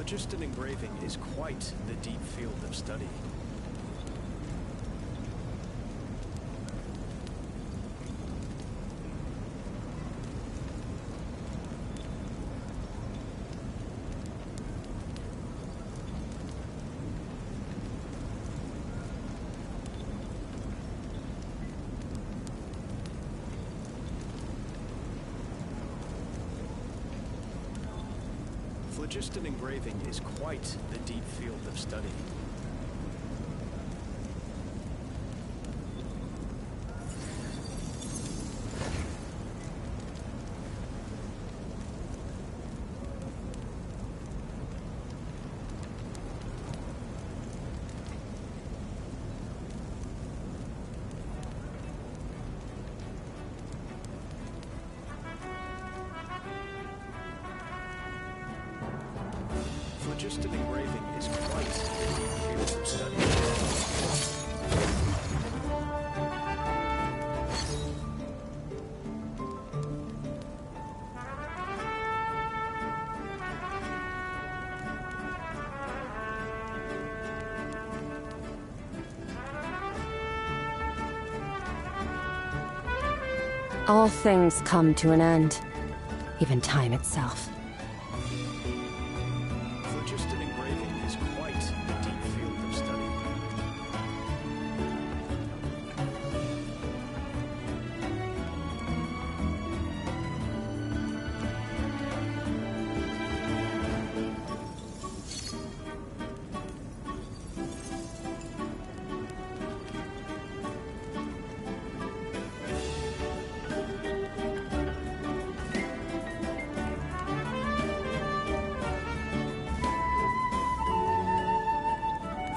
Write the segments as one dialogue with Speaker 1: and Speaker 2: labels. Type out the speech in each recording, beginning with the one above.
Speaker 1: Phlogiston engraving is quite the deep field of study. Phlogiston engraving is quite the deep field of study. Phlogiston engraving is quite the deep field of study.
Speaker 2: All things come to an end, even time itself.
Speaker 1: Phlogiston engraving is quite the deep field of study.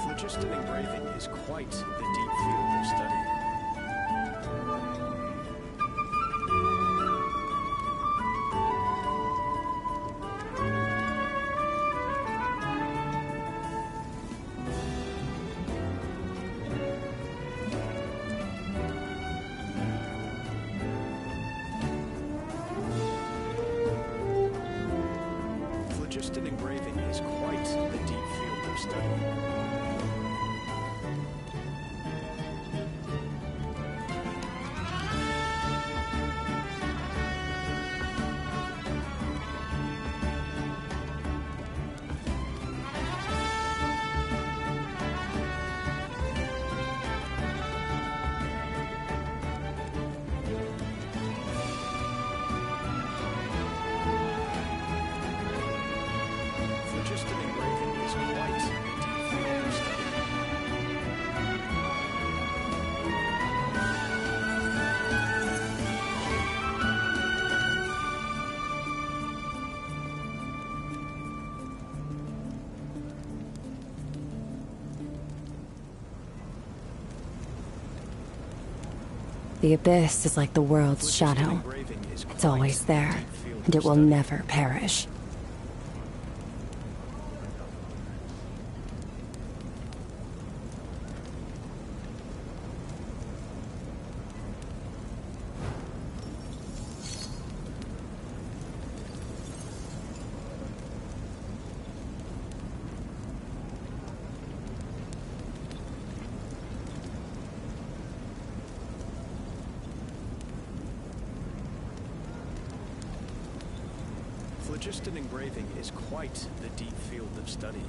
Speaker 1: Phlogiston engraving is quite the deep field of study. Phlogiston engraving is quite the deep field of study. Phlogiston engraving is quite the deep field of study.
Speaker 2: The abyss is like the world's shadow. It's always there, and it will never perish.
Speaker 1: Phlogiston engraving is quite the deep field of study.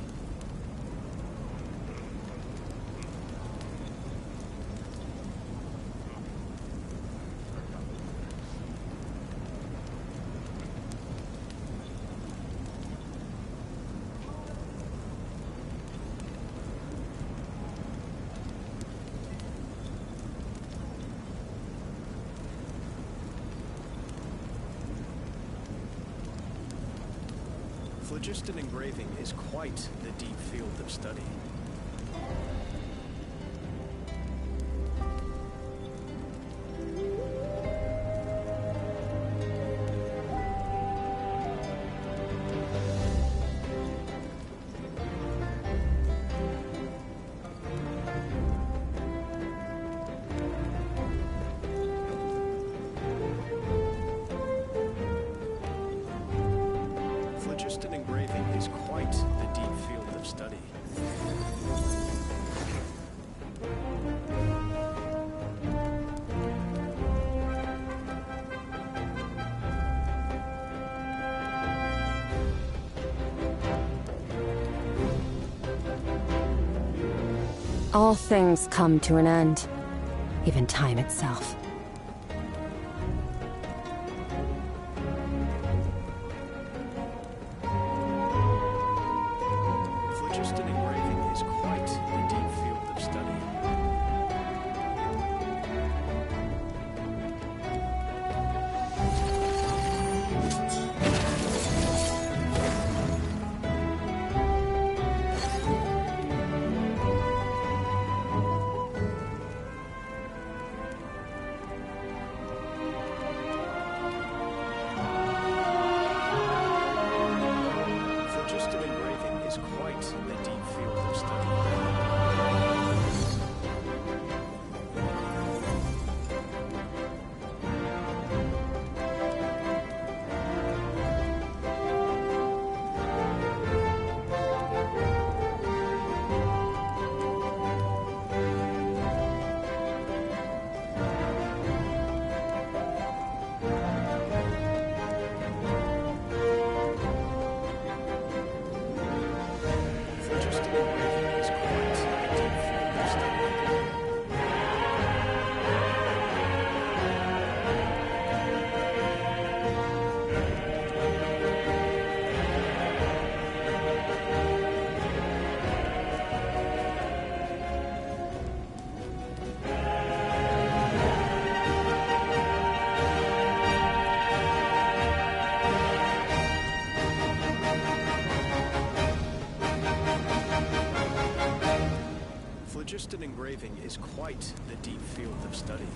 Speaker 1: Phlogiston engraving is quite the deep field of study. Phlogiston engraving is quite the of study.
Speaker 2: All things come to an end, even time itself.
Speaker 1: Phlogiston engraving is quite the deep field of study. Phlogiston engraving is quite the deep field of study. Phlogiston engraving is quite the deep field of study. Phlogiston engraving is quite the deep field of study.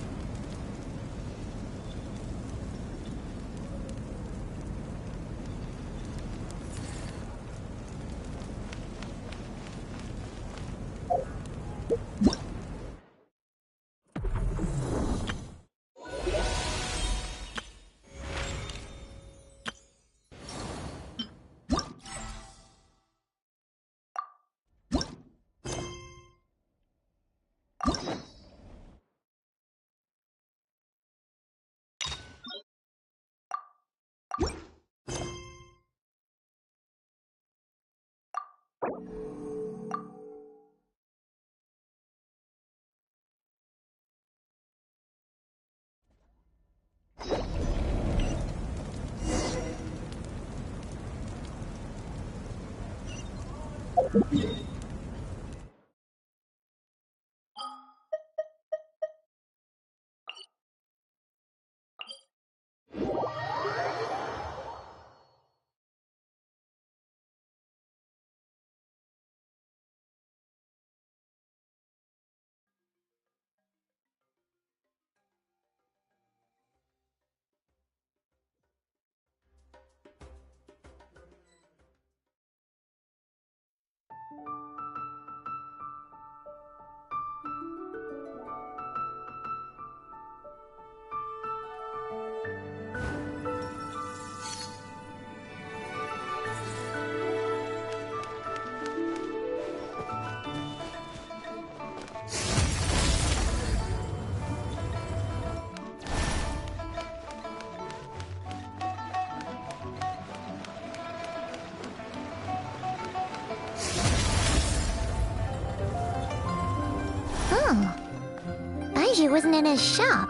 Speaker 3: Baiju wasn't in his shop.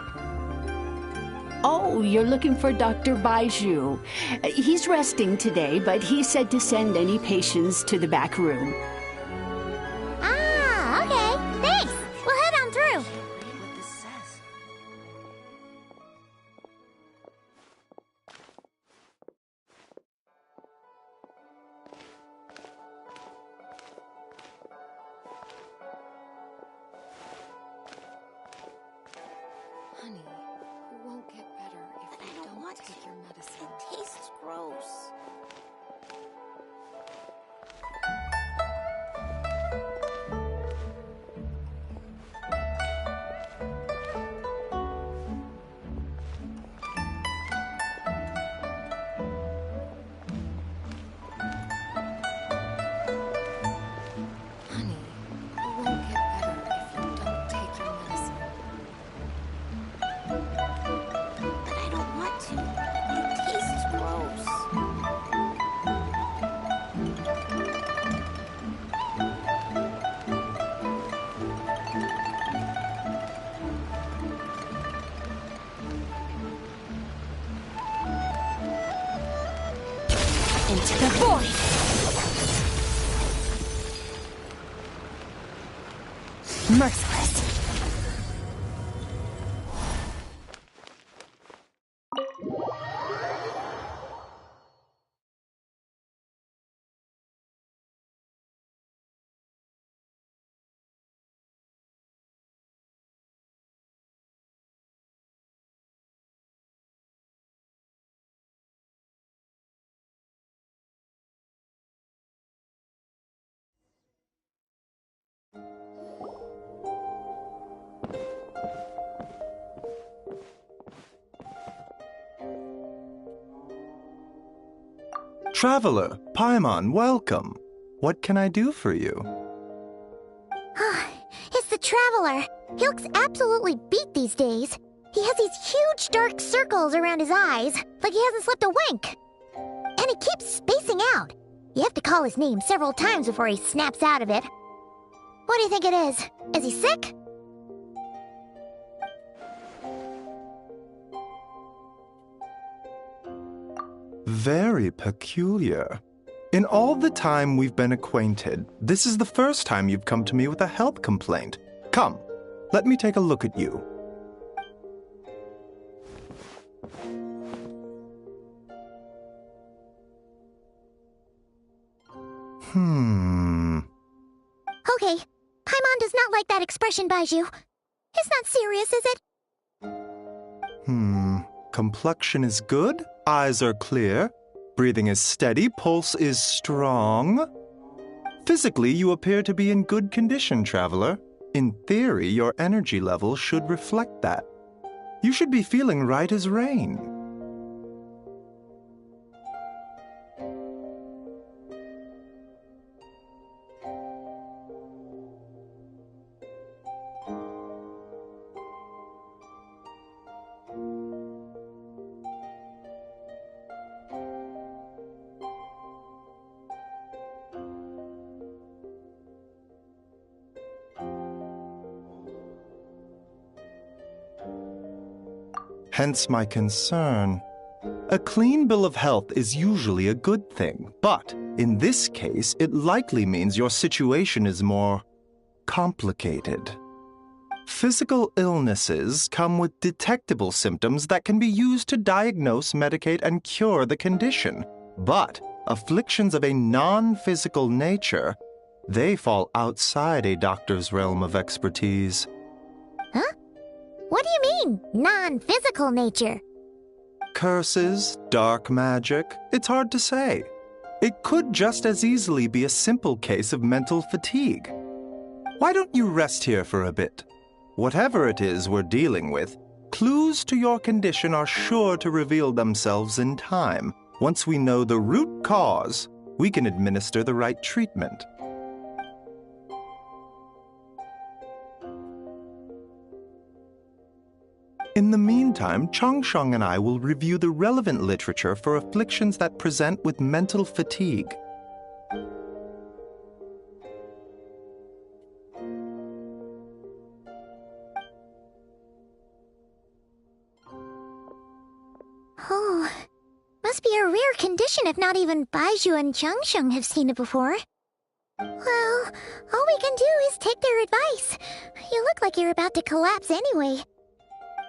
Speaker 4: Oh, you're looking for Dr. Baiju. He's resting today, but he said to send any patients to the back room.
Speaker 3: Ah, okay. Thanks. We'll head on through.
Speaker 5: Honey, you won't get better if
Speaker 3: But I
Speaker 5: you
Speaker 3: don't
Speaker 5: don't
Speaker 3: want
Speaker 5: take
Speaker 3: to.
Speaker 5: your medicine.
Speaker 3: It tastes gross.
Speaker 2: Merciless.
Speaker 6: Traveler, Paimon, welcome. What can I do for you?
Speaker 3: It's the Traveler. He looks absolutely beat these days. He has these huge dark circles around his eyes, like he hasn't slept a wink. And he keeps spacing out. You have to call his name several times before he snaps out of it. What do you think it is? Is he sick?
Speaker 6: Very peculiar. In all the time we've been acquainted, this is the first time you've come to me with a health complaint. Come, let me take a look at you.
Speaker 3: Okay, Paimon does not like that expression, Baiju. It's not serious, is it?
Speaker 6: Complexion is good, eyes are clear, breathing is steady, pulse is strong. Physically, you appear to be in good condition, Traveler. In theory, your energy level should reflect that. You should be feeling right as rain. Hence my concern. A clean bill of health is usually a good thing, but in this case, it likely means your situation is more complicated. Physical illnesses come with detectable symptoms that can be used to diagnose, medicate, and cure the condition. But afflictions of a non-physical nature, they fall outside a doctor's realm of expertise.
Speaker 3: Huh? What do you mean, non-physical nature?
Speaker 6: Curses, dark magic, it's hard to say. It could just as easily be a simple case of mental fatigue. Why don't you rest here for a bit? Whatever it is we're dealing with, clues to your condition are sure to reveal themselves in time. Once we know the root cause, we can administer the right treatment. In the meantime, Changsheng and I will review the relevant literature for afflictions that present with mental fatigue.
Speaker 3: Oh, must be a rare condition if not even Baiju and Changsheng have seen it before. Well, all we can do is take their advice. You look like you're about to collapse anyway.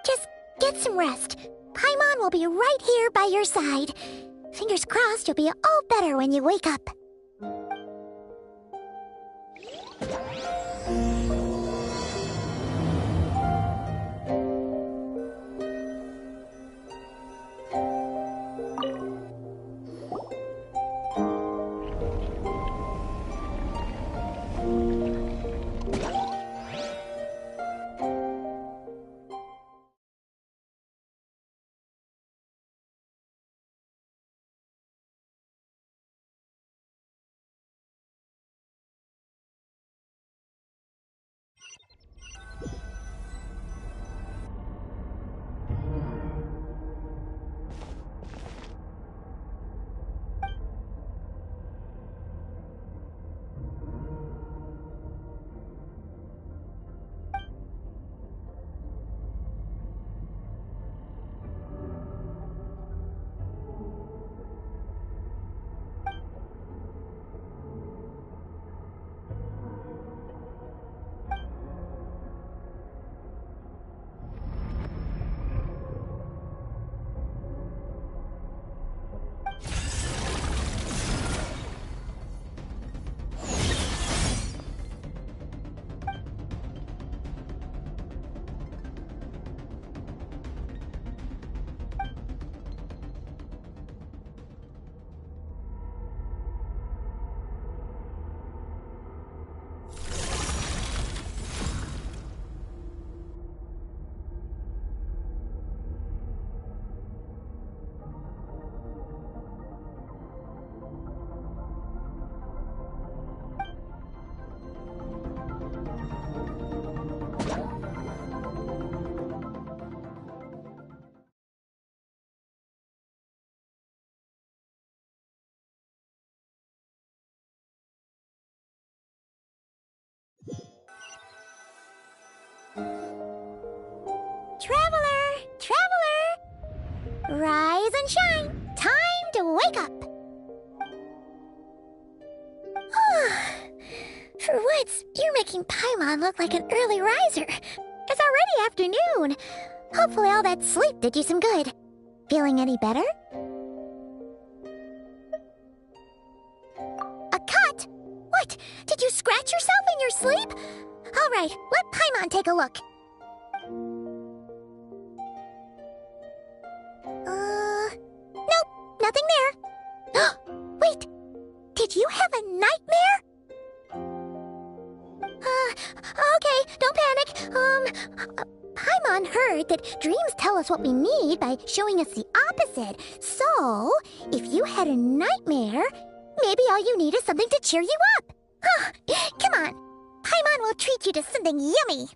Speaker 3: Just get some rest. Paimon will be right here by your side. Fingers crossed you'll be all better when you wake up. Rise and shine! Time to wake up! For once, you're making Paimon look like an early riser. It's already afternoon. Hopefully all that sleep did you some good. Feeling any better? A cut? What? Did you scratch yourself in your sleep? All right, let Paimon take a look. Nope, nothing there. Wait, did you have a nightmare? Okay, don't panic. Paimon heard that dreams tell us what we need by showing us the opposite. So, if you had a nightmare, maybe all you need is something to cheer you up. Come on, Paimon will treat you to something yummy.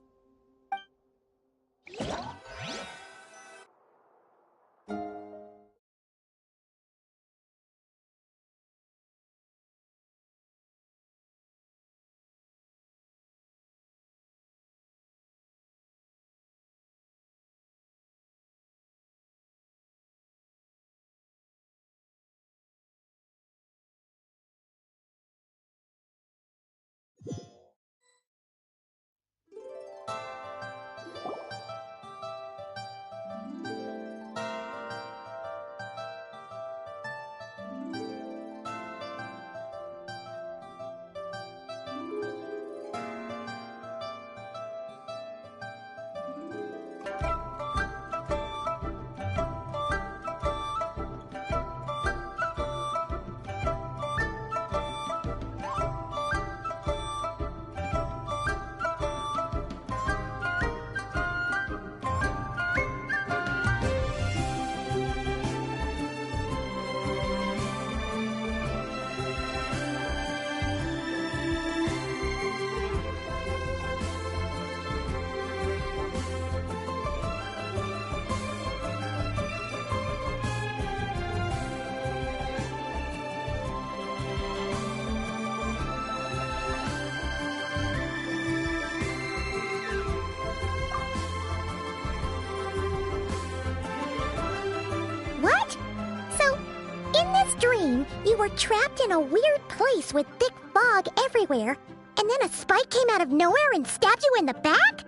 Speaker 3: You were trapped in a weird place with thick fog everywhere, and then a spike came out of nowhere and stabbed you in the back?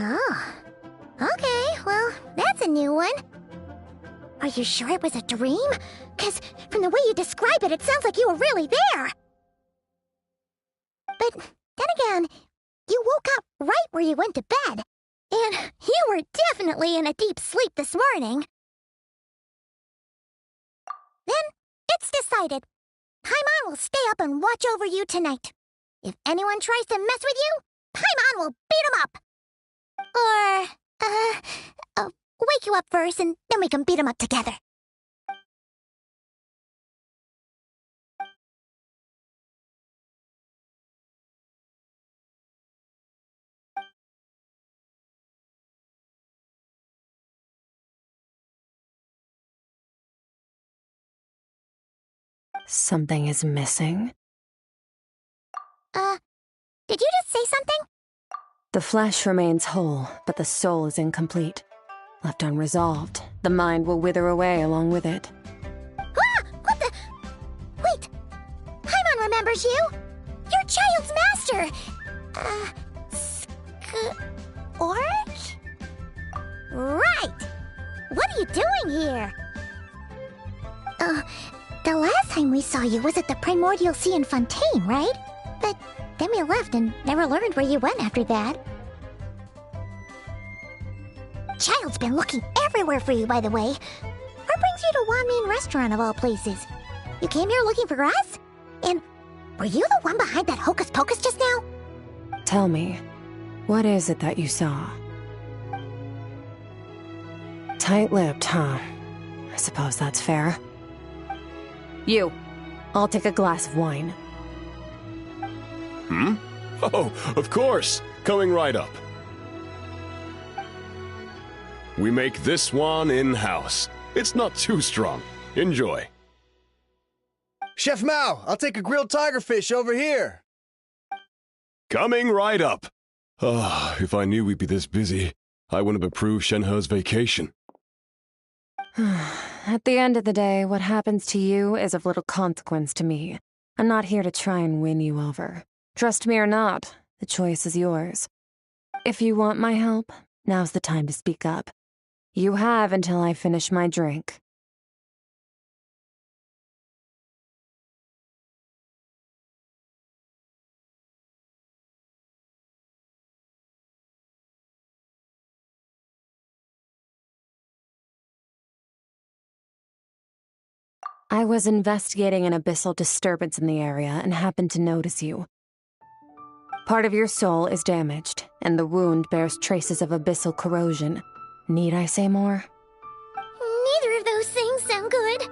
Speaker 3: Oh. Okay, well, that's a new one. Are you sure it was a dream? 'Cause from the way you describe it, it sounds like you were really there. But then again, you woke up right where you went to bed. And you were definitely in a deep sleep this morning. Then, it's decided. Paimon will stay up and watch over you tonight. If anyone tries to mess with you, Paimon will beat him up. Or, wake you up first and then we can beat him up together.
Speaker 2: Something is missing.
Speaker 3: Did you just say something?
Speaker 2: The flesh remains whole, but the soul is incomplete. Left unresolved, the mind will wither away along with it.
Speaker 3: Ah! What the? Wait! Paimon remembers you! Your child's master! Skirk? Right! What are you doing here? The last time we saw you was at the Primordial Sea in Fontaine, right? But then we left and never learned where you went after that. Child's been looking everywhere for you, by the way. What brings you to Wanmin Restaurant of all places? You came here looking for us? And were you the one behind that hocus pocus just now?
Speaker 2: Tell me, what is it that you saw? Tight-lipped, huh? I suppose that's fair. You. I'll take a glass of wine.
Speaker 1: Hmm? Oh, of course! Coming right up. We make this one in-house. It's not too strong. Enjoy.
Speaker 7: Chef Mao, I'll take a grilled tigerfish over here.
Speaker 1: Coming right up. If I knew we'd be this busy, I wouldn't have approved Shenhe's vacation.
Speaker 2: At the end of the day, what happens to you is of little consequence to me. I'm not here to try and win you over. Trust me or not, the choice is yours. If you want my help, now's the time to speak up. You have until I finish my drink. I was investigating an abyssal disturbance in the area and happened to notice you. Part of your soul is damaged, and the wound bears traces of abyssal corrosion. Need I say more?
Speaker 3: Neither of those things sound good.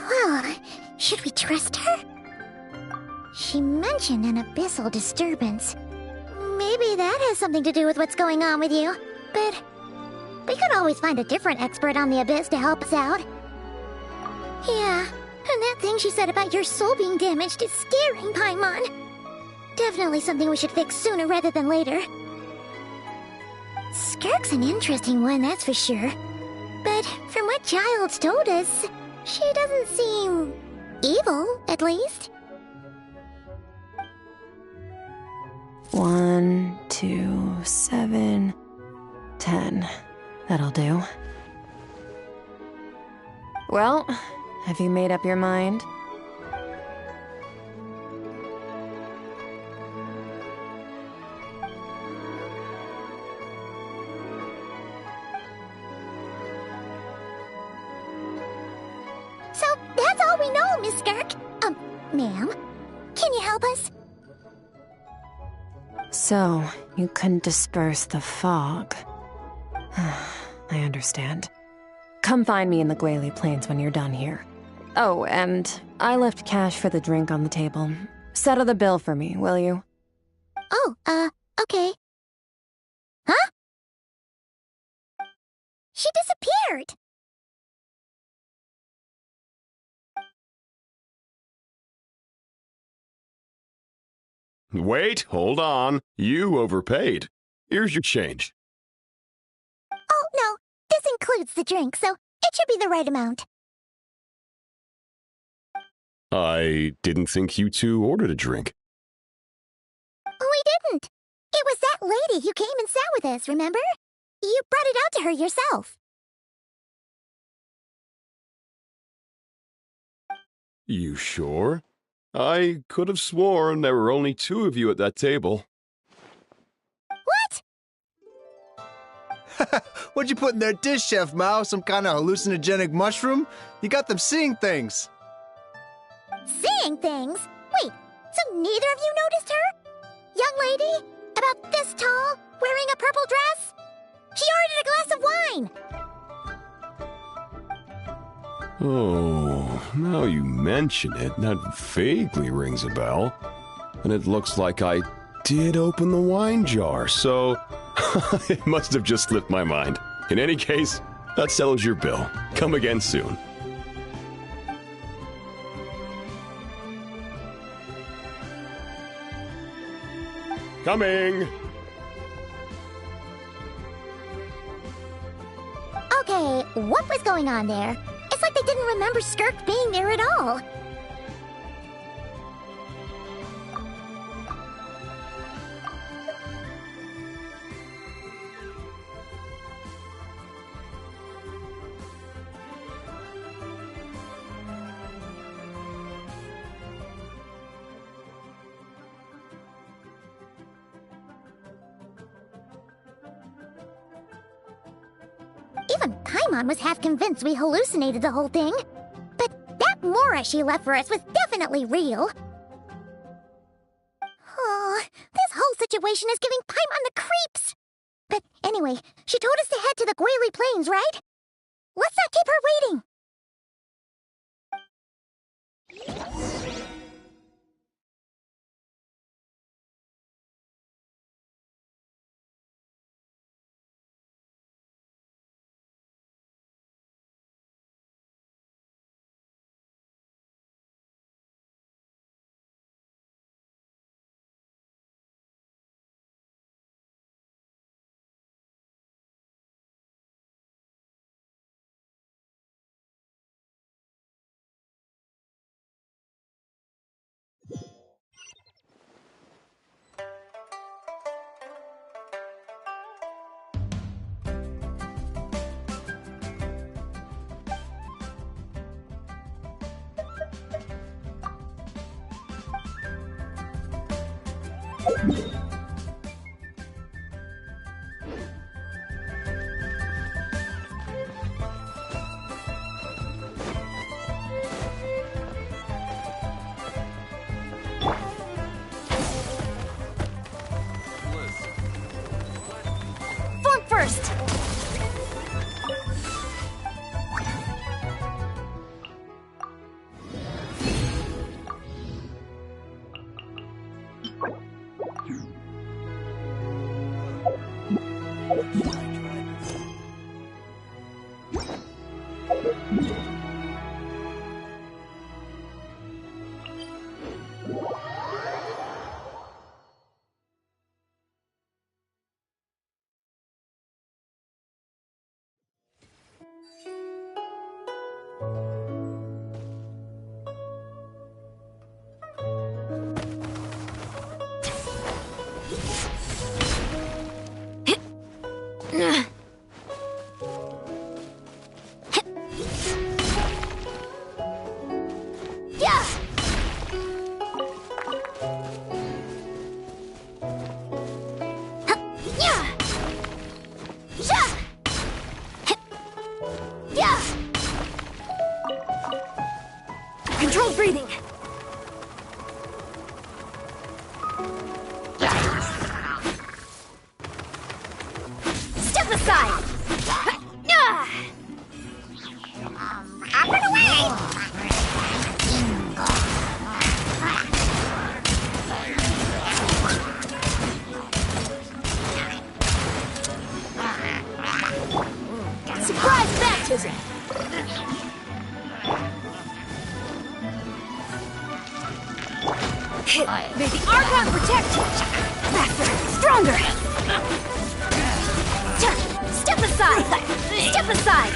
Speaker 3: Well, should we trust her? She mentioned an abyssal disturbance. Maybe that has something to do with what's going on with you. But we could always find a different expert on the abyss to help us out. Yeah, and that thing she said about your soul being damaged is scaring Paimon. Definitely something we should fix sooner rather than later. Skirk's an interesting one, that's for sure. But from what Child's told us, she doesn't seem evil, at least.
Speaker 2: 1, 2, 7, 10. That'll do. Well, have you made up your mind?
Speaker 3: So, that's all we know, Miss Skirk. Ma'am, can you help us?
Speaker 2: So, you couldn't disperse the fog. I understand. Come find me in the Guili Plains when you're done here. Oh, and I left cash for the drink on the table. Settle the bill for me, will you?
Speaker 3: Oh, okay. Huh? She disappeared!
Speaker 1: Wait, hold on. You overpaid. Here's your change.
Speaker 3: Oh, no. This includes the drink, so it should be the right amount.
Speaker 1: I didn't think you two ordered a drink.
Speaker 3: We didn't. It was that lady who came and sat with us, remember? You brought it out to her yourself.
Speaker 1: You sure? I could have sworn there were only 2 of you at that table.
Speaker 3: What?
Speaker 7: What'd you put in their dish, Chef Mao? Some kind of hallucinogenic mushroom? You got them seeing things.
Speaker 3: Seeing things? Wait, so neither of you noticed her? Young lady? About this tall? Wearing a purple dress? She ordered a glass of wine!
Speaker 1: Oh, now you mention it, that vaguely rings a bell. And it looks like I did open the wine jar, so it must have just slipped my mind. In any case, that settles your bill. Come again soon. Coming!
Speaker 3: Okay, what was going on there? It's like they didn't remember Skirk being there at all. Even Paimon was half convinced we hallucinated the whole thing. But that Mora she left for us was definitely real. Oh, this whole situation is giving Paimon the creeps. But anyway, she told us to head to the Guili Plains, right? Let's not keep her waiting. Form first! Controlled breathing. Step aside. Up and away. Surprise baptism. May the Archon protect you! Faster! Stronger! Step aside! Step aside!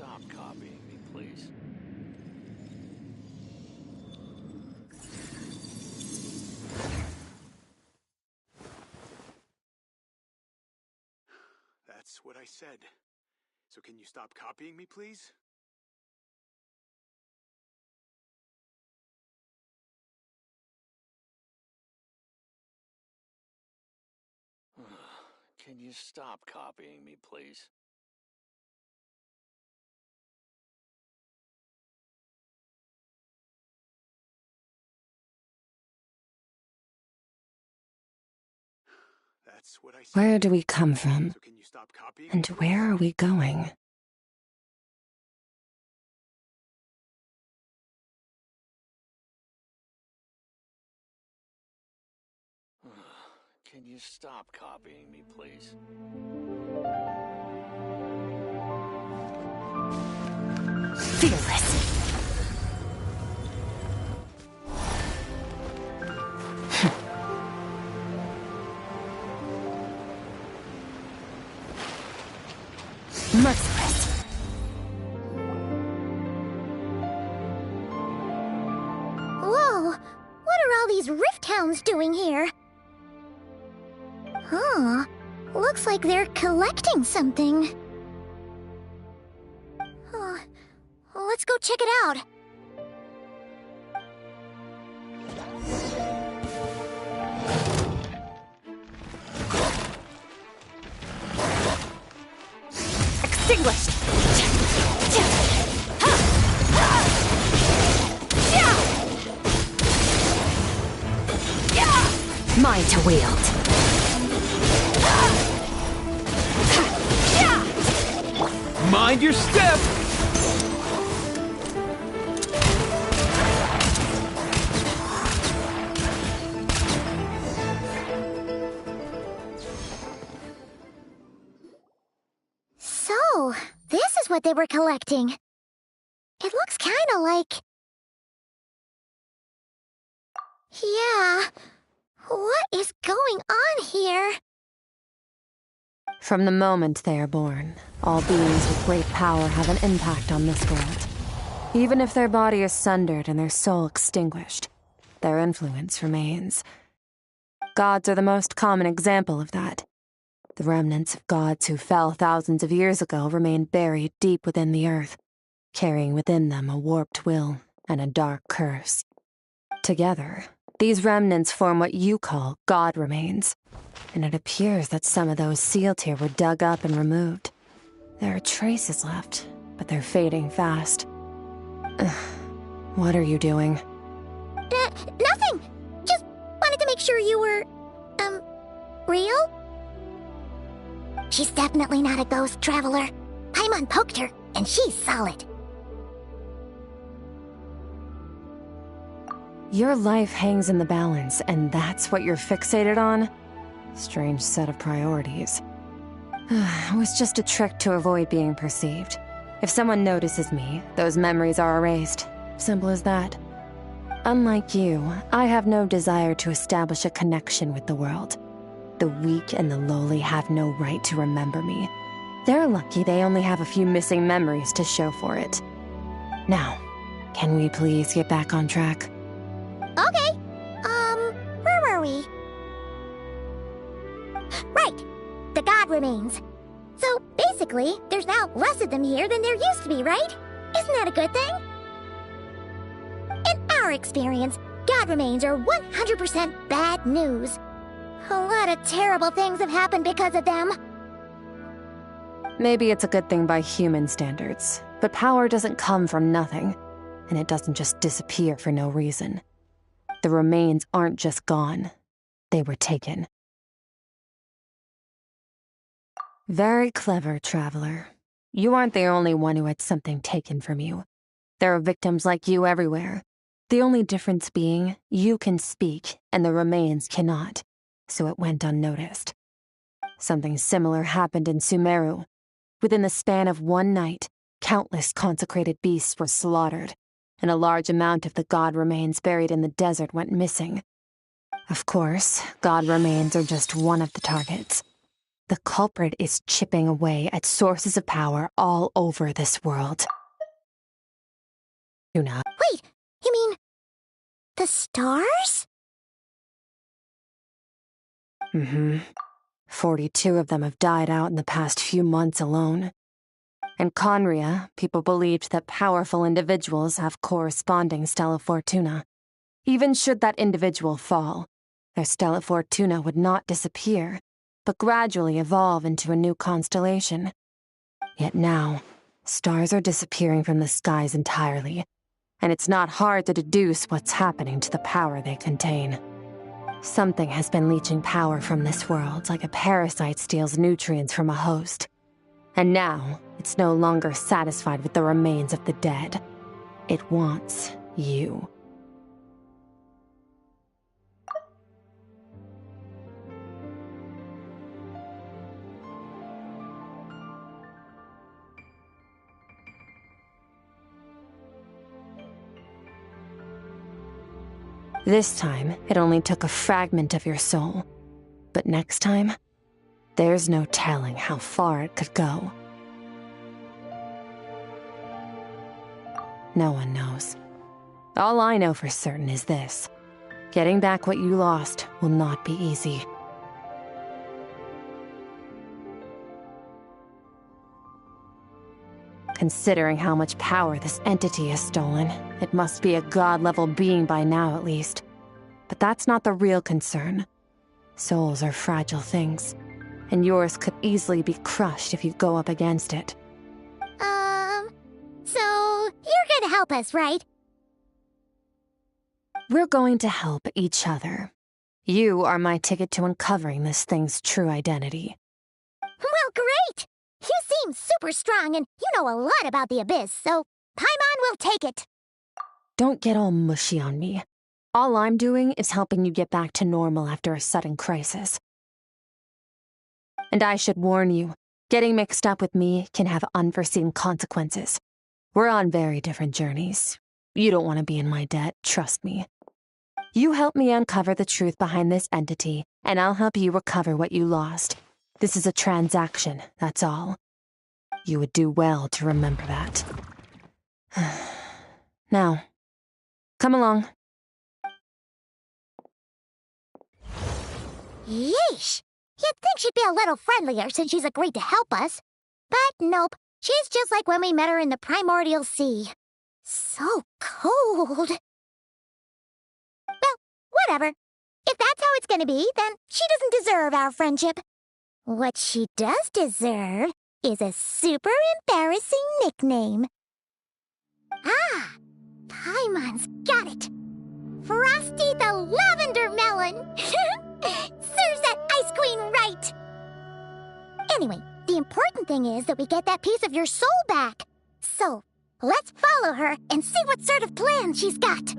Speaker 8: stop copying me, please?
Speaker 9: That's what I said. So can you stop copying me, please?
Speaker 8: Can you stop copying me, please?
Speaker 9: That's what I said.
Speaker 2: Where do we come from?
Speaker 9: So can you stop copying me,
Speaker 2: And
Speaker 9: please?
Speaker 2: where are we going?
Speaker 8: Can you stop copying me, please?
Speaker 2: Fearless. Merciless.
Speaker 3: Whoa! What are all these rift hounds doing here? Huh. Looks like they're collecting something. Let's go check it out.
Speaker 2: Extinguished. Mine to wield.
Speaker 10: Mind your step!
Speaker 3: So, this is what they were collecting. It looks kinda like... Yeah. What is going on here?
Speaker 2: From the moment they are born, all beings with great power have an impact on this world. Even if their body is sundered and their soul extinguished, their influence remains. Gods are the most common example of that. The remnants of gods who fell thousands of years ago remain buried deep within the earth, carrying within them a warped will and a dark curse. Together, these remnants form what you call god remains, and it appears that some of those sealed here were dug up and removed. There are traces left, but they're fading fast. What are you doing?
Speaker 3: Nothing! Just wanted to make sure you were, real? She's definitely not a ghost traveler. Paimon poked her, and she's solid.
Speaker 2: Your life hangs in the balance, and that's what you're fixated on? Strange set of priorities. It was just a trick to avoid being perceived. If someone notices me, those memories are erased. Simple as that. Unlike you, I have no desire to establish a connection with the world. The weak and the lowly have no right to remember me. They're lucky they only have a few missing memories to show for it. Now, can we please get back on track?
Speaker 3: Okay. Where were we? Right. The god remains. So, basically, there's now less of them here than there used to be, right? Isn't that a good thing? In our experience, god remains are 100% bad news. A lot of terrible things have happened because of them.
Speaker 2: Maybe it's a good thing by human standards, but power doesn't come from nothing, and it doesn't just disappear for no reason. The remains aren't just gone. They were taken. Very clever, traveler. You aren't the only one who had something taken from you. There are victims like you everywhere. The only difference being, you can speak, and the remains cannot, so it went unnoticed. Something similar happened in Sumeru. Within the span of one night, countless consecrated beasts were slaughtered, and a large amount of the god remains buried in the desert went missing. Of course, god remains are just one of the targets. The culprit is chipping away at sources of power all over this world. Tuna.
Speaker 3: Wait, you mean the stars?
Speaker 2: Mm-hmm. 42 of them have died out in the past few months alone. In Conria, people believed that powerful individuals have corresponding Stella Fortuna. Even should that individual fall, their Stella Fortuna would not disappear, but gradually evolve into a new constellation. Yet now, stars are disappearing from the skies entirely, and it's not hard to deduce what's happening to the power they contain. Something has been leeching power from this world like a parasite steals nutrients from a host. And now, it's no longer satisfied with the remains of the dead. It wants you. This time, it only took a fragment of your soul. But next time, there's no telling how far it could go. No one knows. All I know for certain is this. Getting back what you lost will not be easy. Considering how much power this entity has stolen, it must be a god-level being by now at least. But that's not the real concern. Souls are fragile things, and yours could easily be crushed if you go up against it.
Speaker 3: So you're gonna help us, right?
Speaker 2: We're going to help each other. You are my ticket to uncovering this thing's true identity.
Speaker 3: Well, great! You seem super strong and you know a lot about the Abyss, so Paimon will take it.
Speaker 2: Don't get all mushy on me. All I'm doing is helping you get back to normal after a sudden crisis. And I should warn you, getting mixed up with me can have unforeseen consequences. We're on very different journeys. You don't want to be in my debt, trust me. You help me uncover the truth behind this entity, and I'll help you recover what you lost. This is a transaction, that's all. You would do well to remember that. Now, come along.
Speaker 3: Yeesh! You'd think she'd be a little friendlier since she's agreed to help us. But nope, she's just like when we met her in the Primordial Sea. So cold. Well, whatever. If that's how it's gonna be, then she doesn't deserve our friendship. What she does deserve is a super embarrassing nickname. Ah, Paimon's got it. Frosty the Lavender Melon. Serves that Ice Queen right. Anyway, the important thing is that we get that piece of your soul back. So, let's follow her and see what sort of plan she's got.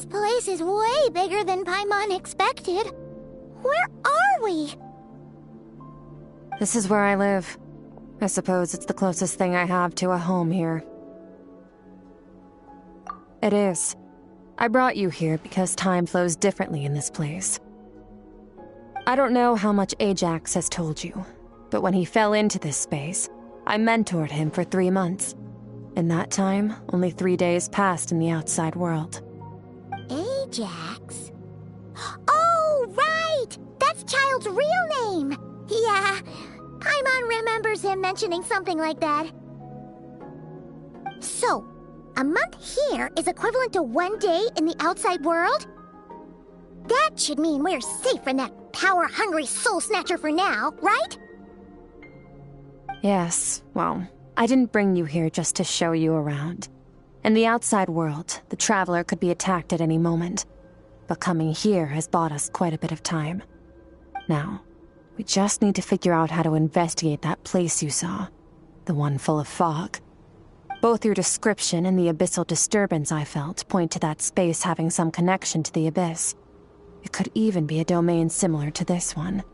Speaker 3: This place is way bigger than Paimon expected. Where are we?
Speaker 2: This is where I live. I suppose it's the closest thing I have to a home here. It is. I brought you here because time flows differently in this place. I don't know how much Ajax has told you, but when he fell into this space, I mentored him for 3 months. In that time, only 3 days passed in the outside world.
Speaker 3: Ajax? Oh, right! That's Child's real name! Yeah, Paimon remembers him mentioning something like that. So, a month here is equivalent to 1 day in the outside world? That should mean we're safe from that power-hungry soul snatcher for now, right?
Speaker 2: Yes, well, I didn't bring you here just to show you around. In the outside world, the Traveler could be attacked at any moment. But coming here has bought us quite a bit of time. Now, we just need to figure out how to investigate that place you saw. The one full of fog. Both your description and the abyssal disturbance I felt point to that space having some connection to the abyss. It could even be a domain similar to this one.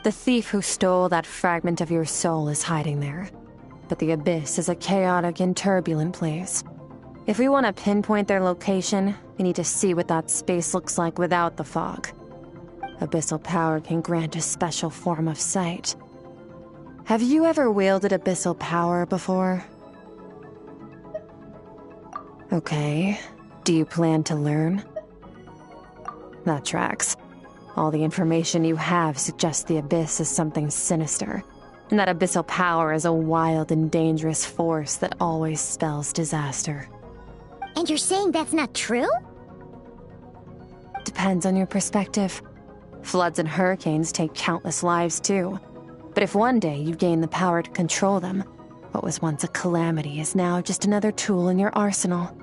Speaker 2: The thief who stole that fragment of your soul is hiding there. But the abyss is a chaotic and turbulent place. If we want to pinpoint their location, we need to see what that space looks like without the fog. Abyssal power can grant a special form of sight. Have you ever wielded abyssal power before? Okay. Do you plan to learn? That tracks. All the information you have suggests the abyss is something sinister, and that abyssal power is a wild and dangerous force that always spells disaster.
Speaker 3: And you're saying that's not true?
Speaker 2: Depends on your perspective. Floods and hurricanes take countless lives too. But if one day you gain the power to control them, what was once a calamity is now just another tool in your arsenal.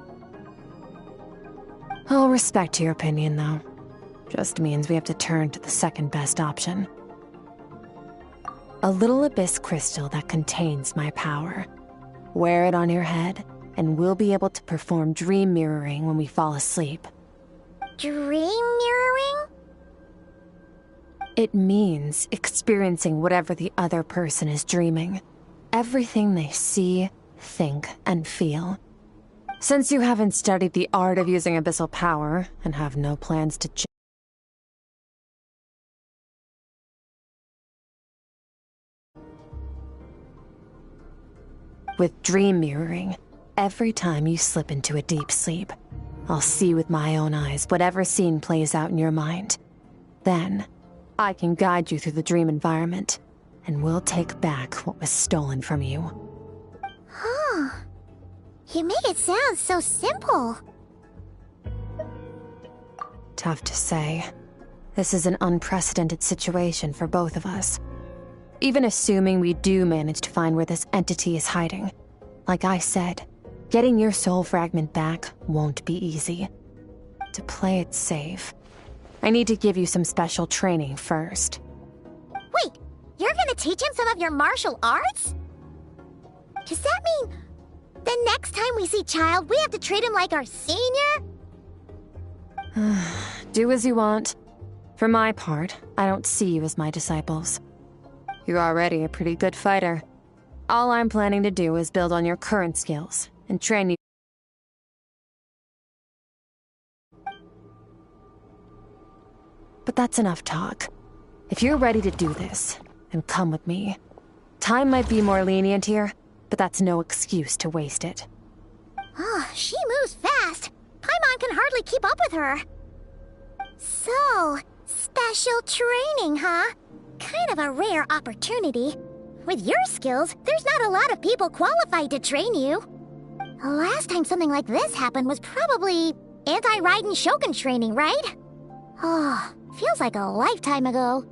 Speaker 2: I'll respect your opinion, though. Just means we have to turn to the second best option. A little abyss crystal that contains my power. Wear it on your head, and we'll be able to perform dream mirroring when we fall asleep.
Speaker 3: Dream mirroring?
Speaker 2: It means experiencing whatever the other person is dreaming. Everything they see, think, and feel. Since you haven't studied the art of using abyssal power, and have no plans to with dream mirroring, every time you slip into a deep sleep, I'll see with my own eyes whatever scene plays out in your mind. Then, I can guide you through the dream environment, and we'll take back what was stolen from you.
Speaker 3: Huh. You make it sound so simple.
Speaker 2: Tough to say. This is an unprecedented situation for both of us. Even assuming we do manage to find where this entity is hiding. Like I said, getting your soul fragment back won't be easy. To play it safe, I need to give you some special training first.
Speaker 3: Wait, you're gonna teach him some of your martial arts? Does that mean the next time we see Child, we have to treat him like our senior?
Speaker 2: Do as you want. For my part, I don't see you as my disciples. You're already a pretty good fighter. All I'm planning to do is build on your current skills and train you. But that's enough talk. If you're ready to do this, then come with me. Time might be more lenient here, but that's no excuse to waste it.
Speaker 3: Oh, she moves fast. Paimon can hardly keep up with her. So, special training, huh? Kind of a rare opportunity. With your skills, there's not a lot of people qualified to train you. The last time something like this happened was probably anti-Raiden Shogun training, right? Oh, feels like a lifetime ago.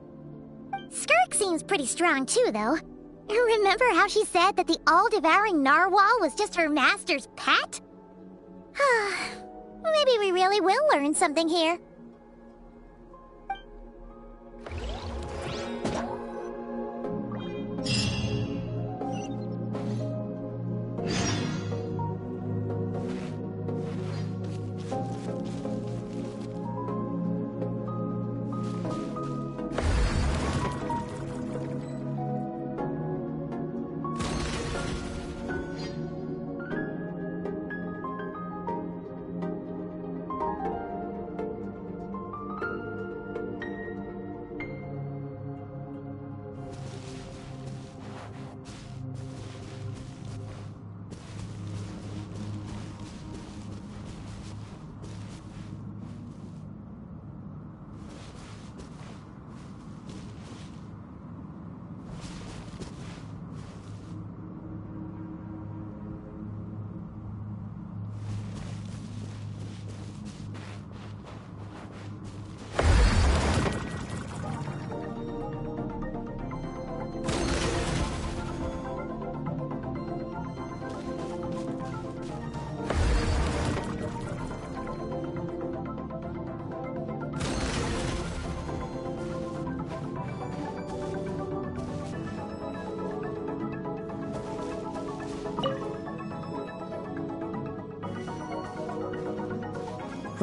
Speaker 3: Skirk seems pretty strong too, though. Remember how she said that the all-devouring narwhal was just her master's pet? Maybe we really will learn something here.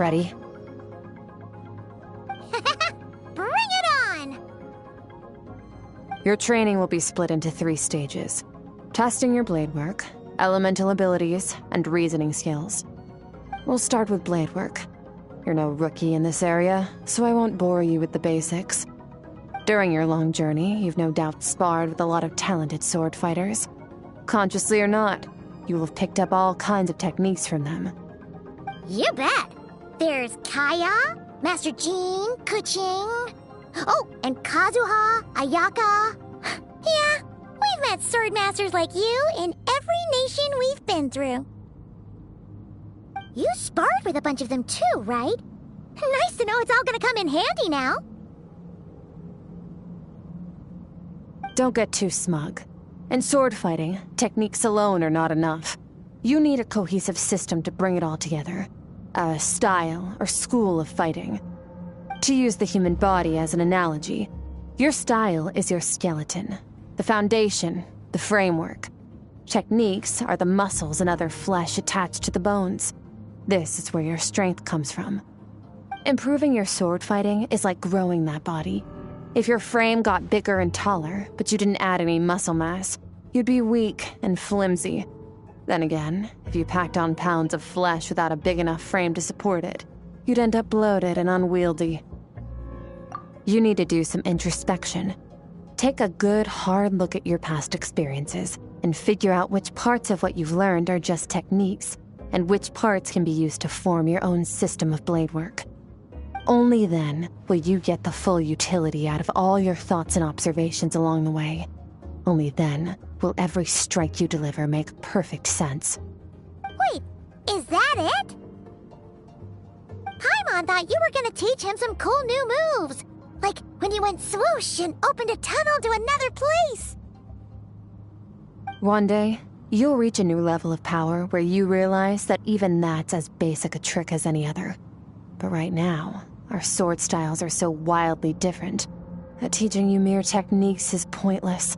Speaker 2: Ready?
Speaker 3: Bring it on!
Speaker 2: Your training will be split into 3 stages. Testing your blade work, elemental abilities, and reasoning skills. We'll start with blade work. You're no rookie in this area, so I won't bore you with the basics. During your long journey, you've no doubt sparred with a lot of talented sword fighters. Consciously or not, you will have picked up all kinds of techniques from them.
Speaker 3: You bet! There's Kaya, Master Jean, Kuching... Oh, and Kazuha, Ayaka... Yeah, we've met sword masters like you in every nation we've been through. You sparred with a bunch of them too, right? Nice to know it's all gonna come in handy now.
Speaker 2: Don't get too smug. In sword fighting, techniques alone are not enough. You need a cohesive system to bring it all together. A style or school of fighting. To use the human body as an analogy, your style is your skeleton, the foundation, the framework. Techniques are the muscles and other flesh attached to the bones. This is where your strength comes from. Improving your sword fighting is like growing that body. If your frame got bigger and taller, but you didn't add any muscle mass, you'd be weak and flimsy. Then again, if you packed on pounds of flesh without a big enough frame to support it, you'd end up bloated and unwieldy. You need to do some introspection. Take a good, hard look at your past experiences and figure out which parts of what you've learned are just techniques, and which parts can be used to form your own system of blade work. Only then will you get the full utility out of all your thoughts and observations along the way. Only then will every strike you deliver make perfect sense.
Speaker 3: Wait, is that it? Paimon thought you were gonna teach him some cool new moves. Like when you went swoosh and opened a tunnel to another place.
Speaker 2: One day, you'll reach a new level of power where you realize that even that's as basic a trick as any other. But right now, our sword styles are so wildly different that teaching you mere techniques is pointless.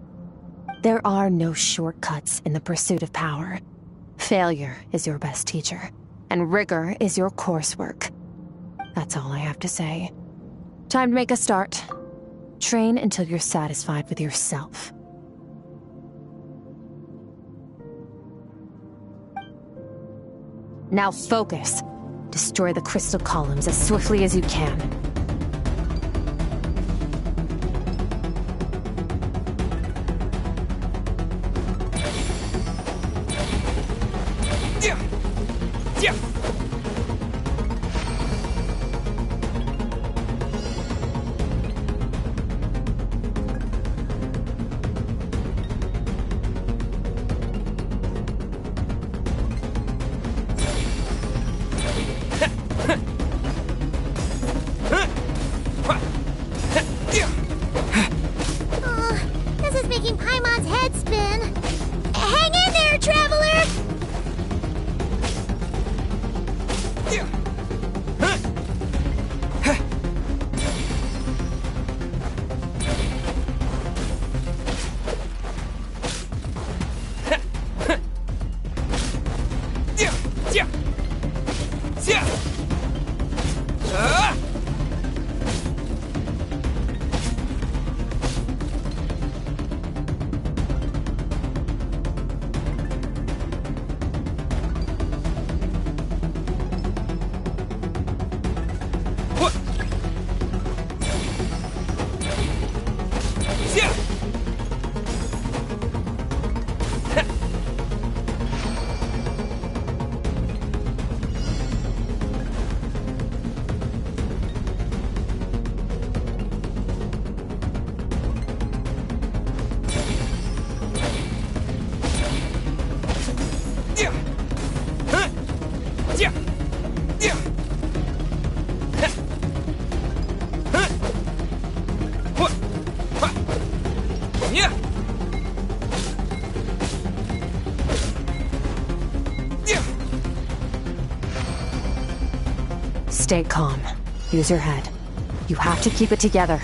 Speaker 2: There are no shortcuts in the pursuit of power. Failure is your best teacher, and rigor is your coursework. That's all I have to say. Time to make a start. Train until you're satisfied with yourself. Now focus. Destroy the crystal columns as swiftly as you can.
Speaker 3: This is making Paimon's head spin. Hang in there, traveler!
Speaker 2: Stay calm. Use your head. You have to keep it together.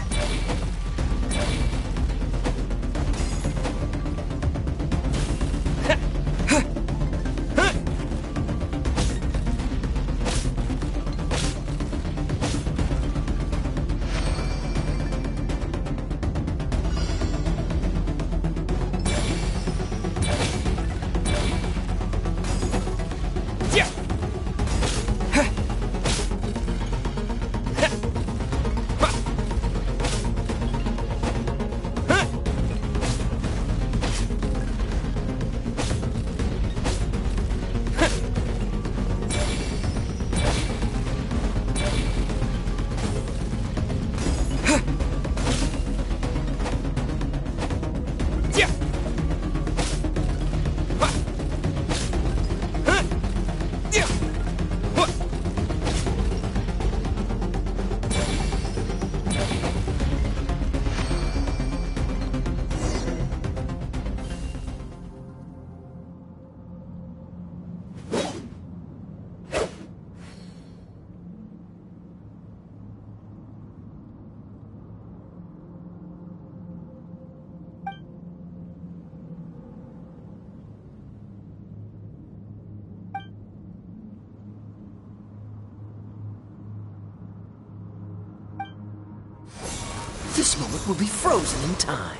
Speaker 11: This moment will be frozen in time.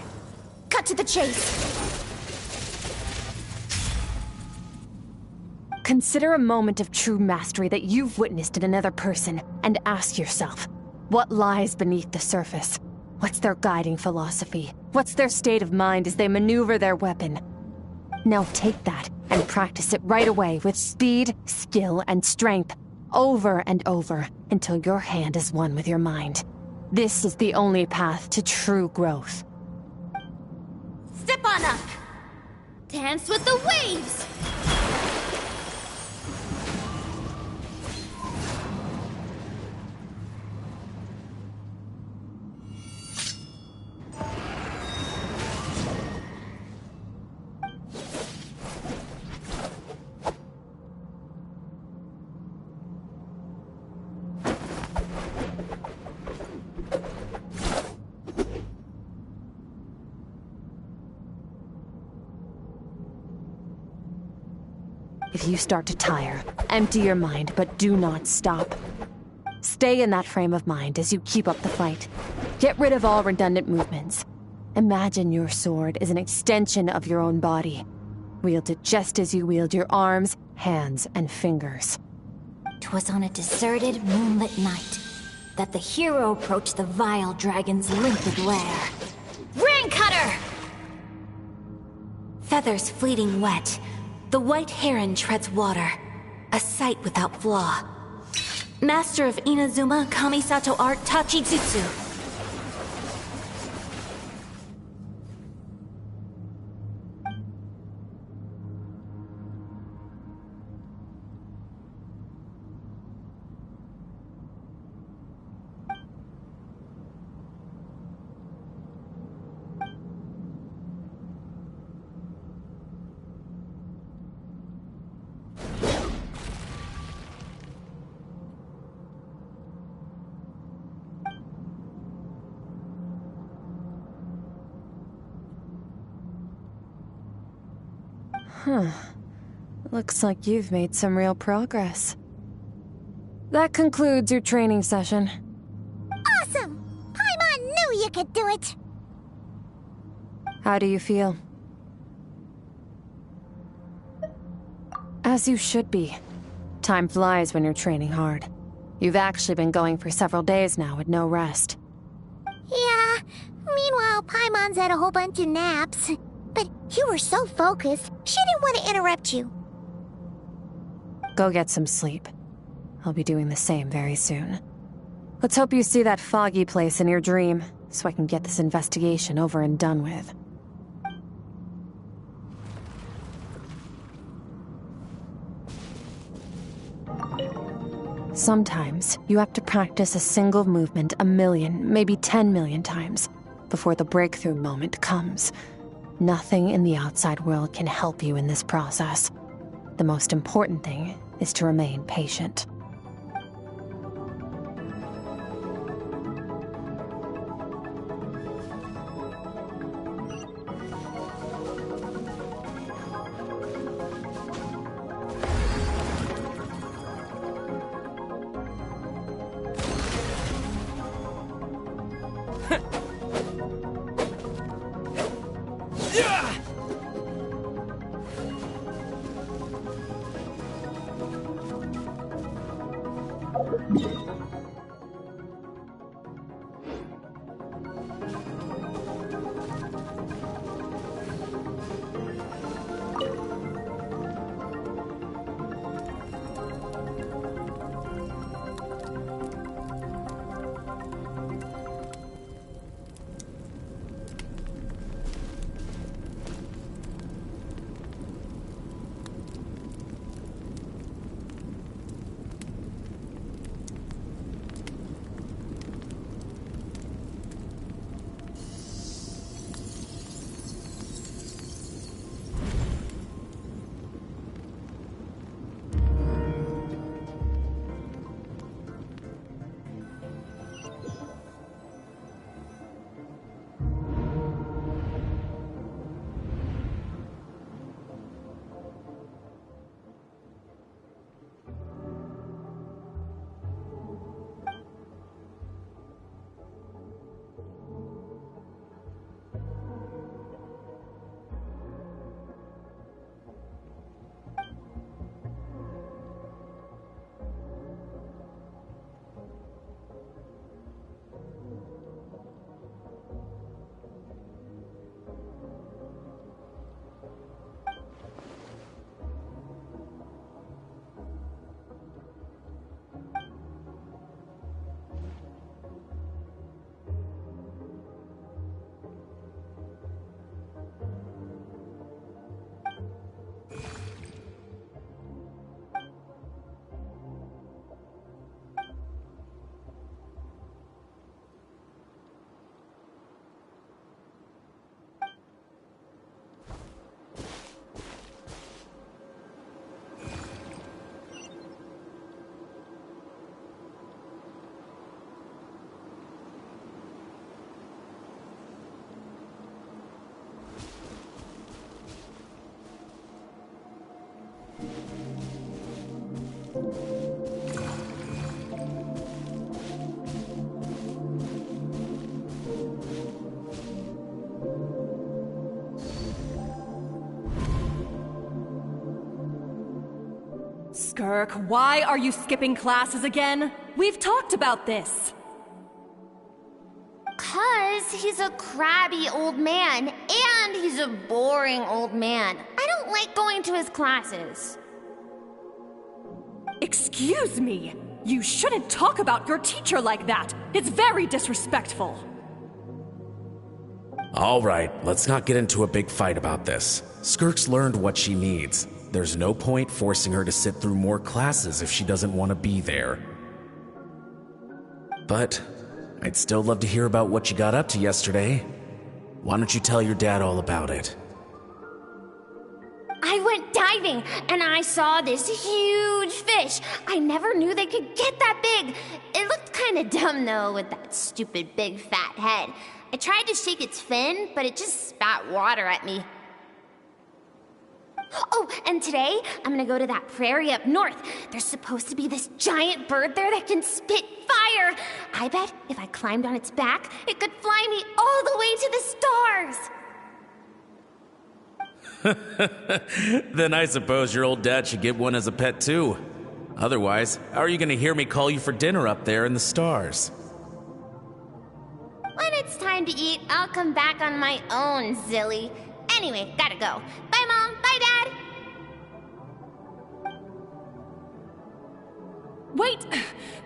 Speaker 3: Cut to the chase.
Speaker 2: Consider a moment of true mastery that you've witnessed in another person, and ask yourself, what lies beneath the surface? What's their guiding philosophy? What's their state of mind as they maneuver their weapon? Now take that and practice it right away with speed, skill, and strength, over and over, until your hand is one with your mind. This is the only path to true growth.
Speaker 3: Step on up! Dance with the waves!
Speaker 2: If you start to tire, empty your mind, but do not stop. Stay in that frame of mind as you keep up the fight. Get rid of all redundant movements. Imagine your sword is an extension of your own body. Wield it just as you wield your arms, hands, and fingers.
Speaker 3: 'Twas on a deserted, moonlit night that the hero approached the vile dragon's limpid lair. Ring cutter! Feathers fleeting wet, the white heron treads water, a sight without flaw. Master of Inazuma Kamisato art Tachijutsu.
Speaker 2: Huh. Looks like you've made some real progress. That concludes your training session.
Speaker 3: Awesome! Paimon knew you could do it!
Speaker 2: How do you feel? As you should be. Time flies when you're training hard. You've actually been going for several days now with no rest.
Speaker 3: Yeah, meanwhile Paimon's had a whole bunch of naps. But you were so focused, she didn't want to interrupt you.
Speaker 2: Go get some sleep. I'll be doing the same very soon. Let's hope you see that foggy place in your dream, so I can get this investigation over and done with. Sometimes, you have to practice a single movement 1,000,000, maybe 10,000,000 times, before the breakthrough moment comes. Nothing in the outside world can help you in this process. The most important thing is to remain patient.
Speaker 12: Skirk, why are you skipping classes again? We've talked about this.
Speaker 3: 'Cause he's a crabby old man, and he's a boring old man. I don't like going to his classes.
Speaker 12: Excuse me! You shouldn't talk about your teacher like that! It's very disrespectful!
Speaker 13: Alright, let's not get into a big fight about this. Skirk's learned what she needs. There's no point forcing her to sit through more classes if she doesn't want to be there. But I'd still love to hear about what you got up to yesterday. Why don't you tell your dad all about it?
Speaker 3: I went diving, and I saw this huge fish. I never knew they could get that big. It looked kinda dumb, though, with that stupid big fat head. I tried to shake its fin, but it just spat water at me. Oh, and today, I'm gonna go to that prairie up north. There's supposed to be this giant bird there that can spit fire. I bet if I climbed on its back, it could fly me all the way to the stars.
Speaker 13: Then I suppose your old dad should get one as a pet too. Otherwise, how are you gonna hear me call you for dinner up there in the stars?
Speaker 3: When it's time to eat, I'll come back on my own, Zilly. Anyway, gotta go. Bye, Mom. Bye, Dad.
Speaker 12: Wait!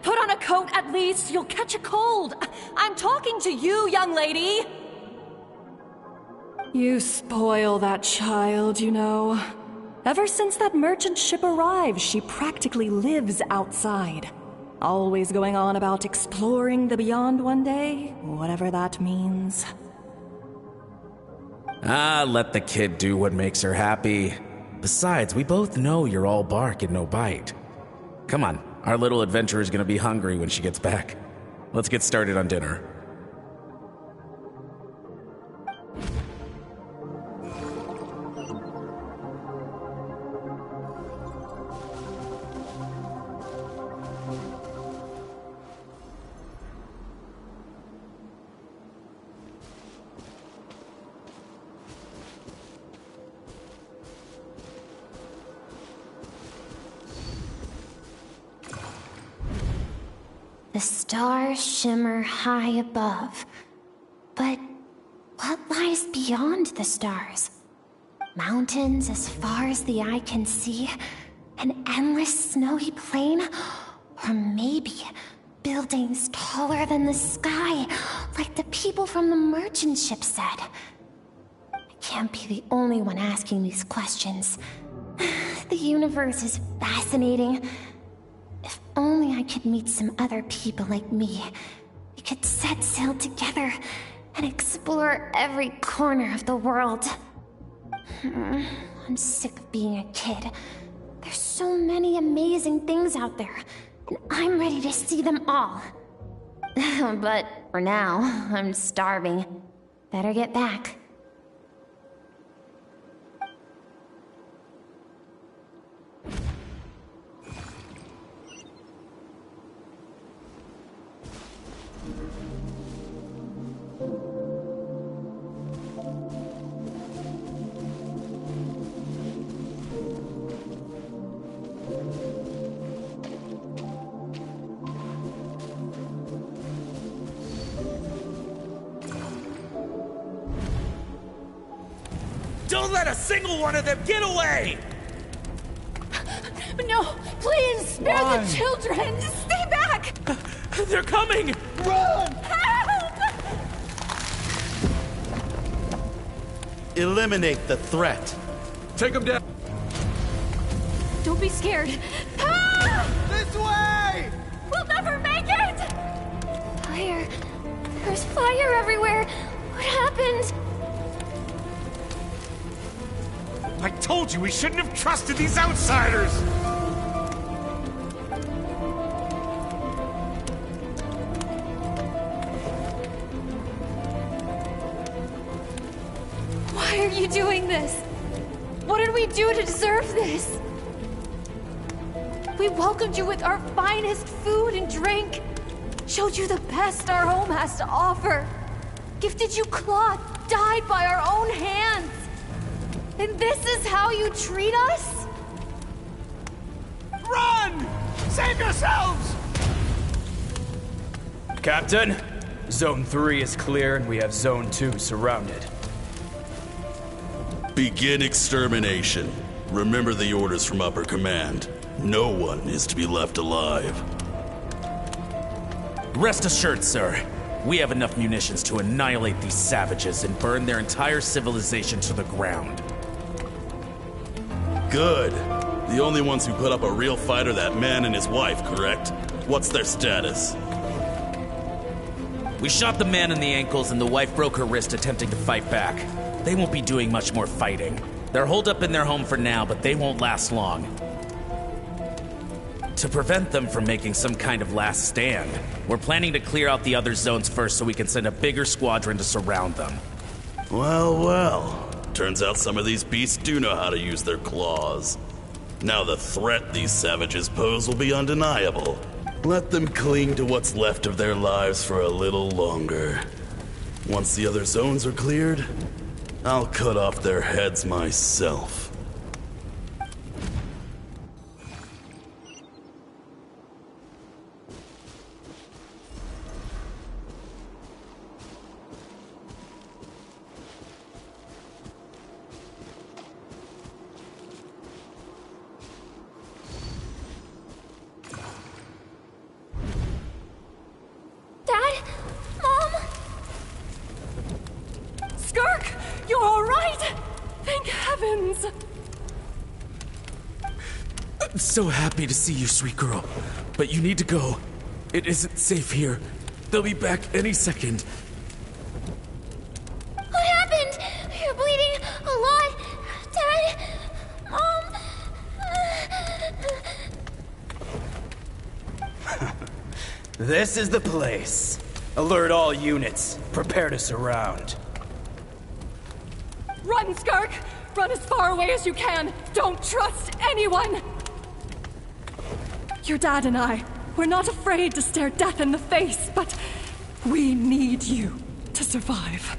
Speaker 12: Put on a coat at least. You'll catch a cold. I'm talking to you, young lady. You spoil that child, you know. Ever since that merchant ship arrived, she practically lives outside. Always going on about exploring the beyond one day, whatever that means.
Speaker 13: Ah, let the kid do what makes her happy. Besides, we both know you're all bark and no bite. Come on, our little adventurer's gonna be hungry when she gets back. Let's get started on dinner.
Speaker 3: The stars shimmer high above. But what lies beyond the stars? Mountains as far as the eye can see? An endless snowy plain? Or maybe buildings taller than the sky, like the people from the merchant ship said? I can't be the only one asking these questions. The universe is fascinating. If only I could meet some other people like me. We could set sail together and explore every corner of the world. I'm sick of being a kid. There's so many amazing things out there, and I'm ready to see them all. But for now, I'm starving. Better get back.
Speaker 10: Don't let a single one of them get away!
Speaker 12: No, please, spare
Speaker 10: Why?
Speaker 12: the children! Stay back!
Speaker 10: They're coming!
Speaker 12: Run! Help!
Speaker 14: Eliminate the threat.
Speaker 10: Take them down.
Speaker 12: Don't be scared. Ah!
Speaker 7: This way!
Speaker 12: We'll never make it!
Speaker 3: Fire. There's fire everywhere. What happened?
Speaker 10: I told you we shouldn't have trusted these outsiders!
Speaker 12: Why are you doing this? What did we do to deserve this? We welcomed you with our finest food and drink, showed you the best our home has to offer, gifted you cloth dyed by our own hands. And this is how you treat us?
Speaker 10: Run! Save yourselves!
Speaker 14: Captain, Zone 3 is clear and we have Zone 2 surrounded.
Speaker 15: Begin extermination. Remember the orders from upper command. No one is to be left alive.
Speaker 13: Rest assured, sir. We have enough munitions to annihilate these savages and burn their entire civilization to the ground.
Speaker 15: Good. The only ones who put up a real fight are that man and his wife, correct? What's their status?
Speaker 13: We shot the man in the ankles and the wife broke her wrist attempting to fight back. They won't be doing much more fighting. They're holed up in their home for now, but they won't last long. To prevent them from making some kind of last stand, we're planning to clear out the other zones first so we can send a bigger squadron to surround them.
Speaker 15: Well, well. Turns out some of these beasts do know how to use their claws. Now the threat these savages pose will be undeniable. Let them cling to what's left of their lives for a little longer. Once the other zones are cleared, I'll cut off their heads myself.
Speaker 3: Dad? Mom?
Speaker 12: Skirk! You're alright! Thank heavens!
Speaker 13: I'm so happy to see you, sweet girl. But you need to go. It isn't safe here. They'll be back any second.
Speaker 3: What happened? You're bleeding a lot. Dad? Mom?
Speaker 14: This is the place. Alert all units. Prepare to surround.
Speaker 12: Run, Skirk! Run as far away as you can! Don't trust anyone! Your dad and I, we're not afraid to stare death in the face, but we need you to survive.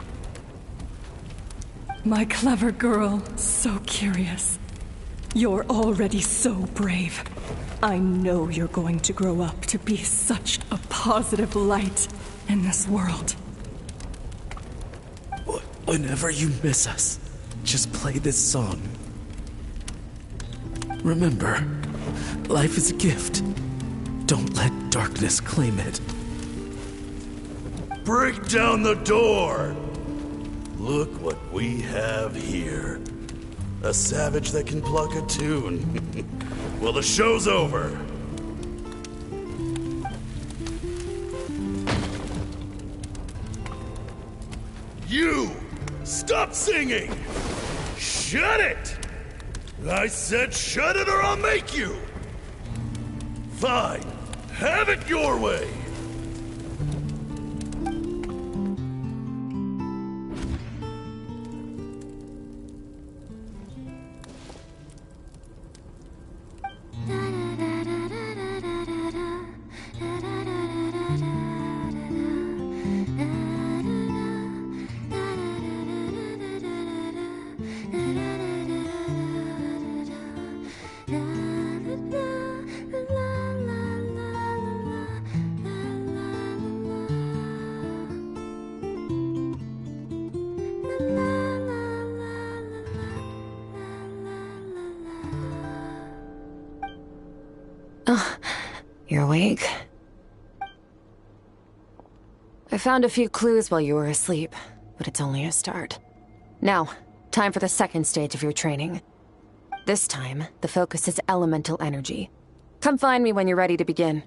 Speaker 12: My clever girl, so curious. You're already so brave. I know you're going to grow up to be such a positive light in this world.
Speaker 13: Whenever you miss us, just play this song. Remember, life is a gift. Don't let darkness claim it.
Speaker 15: Break down the door! Look what we have here. A savage that can pluck a tune. Well, the show's over. You! Stop singing! Shut it! I said shut it or I'll make you! Fine. Have it your way!
Speaker 2: Oh, you're awake? I found a few clues while you were asleep, but it's only a start. Now, time for the second stage of your training. This time, the focus is elemental energy. Come find me when you're ready to begin.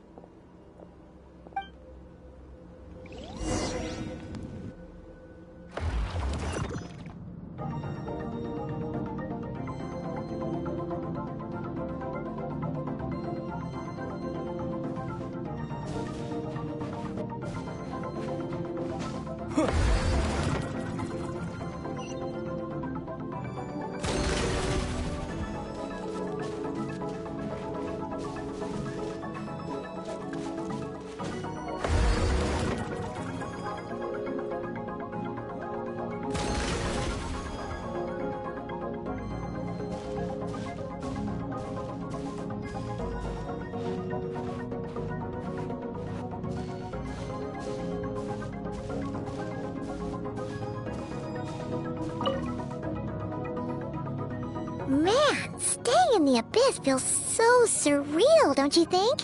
Speaker 3: in the abyss feels so surreal, don't you think?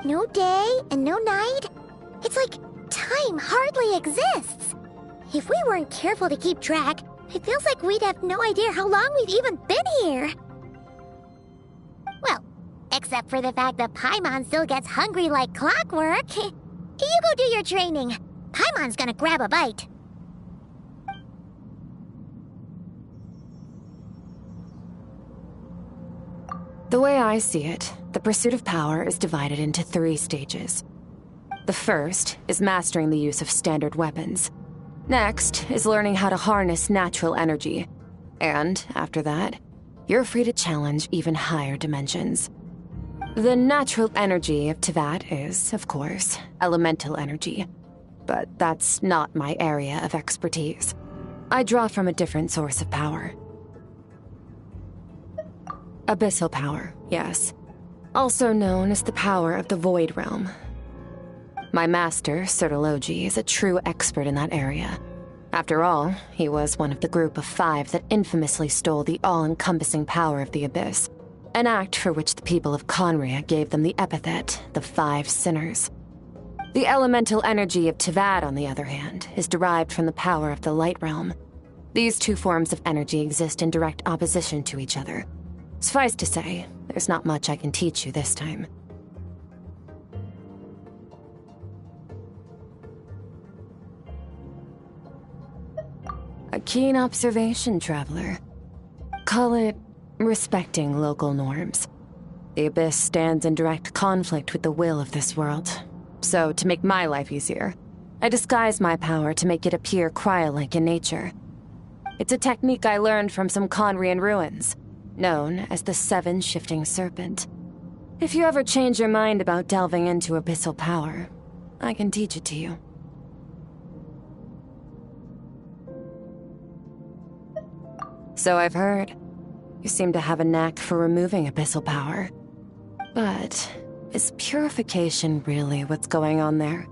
Speaker 3: No day and no night. It's like time hardly exists. If we weren't careful to keep track, it feels like we'd have no idea how long we've even been here. Well, except for the fact that Paimon still gets hungry like clockwork. You go do your training. Paimon's gonna grab a bite.
Speaker 2: The way I see it, the pursuit of power is divided into 3 stages. The first is mastering the use of standard weapons. Next is learning how to harness natural energy. And after that, you're free to challenge even higher dimensions. The natural energy of Teyvat is, of course, elemental energy. But that's not my area of expertise. I draw from a different source of power. Abyssal power, yes. Also known as the power of the Void Realm. My master, Sertologi, is a true expert in that area. After all, he was one of the group of 5 that infamously stole the all-encompassing power of the Abyss, an act for which the people of Conria gave them the epithet, the 5 Sinners. The elemental energy of Teyvat, on the other hand, is derived from the power of the Light Realm. These 2 forms of energy exist in direct opposition to each other. Suffice to say, there's not much I can teach you this time. A keen observation, traveler. Call it respecting local norms. The Abyss stands in direct conflict with the will of this world. So, to make my life easier, I disguise my power to make it appear cryo-like in nature. It's a technique I learned from some Conrian ruins, known as the 7 Shifting Serpent. If you ever change your mind about delving into abyssal power, I can teach it to you. So I've heard. You seem to have a knack for removing abyssal power. But is purification really what's going on there?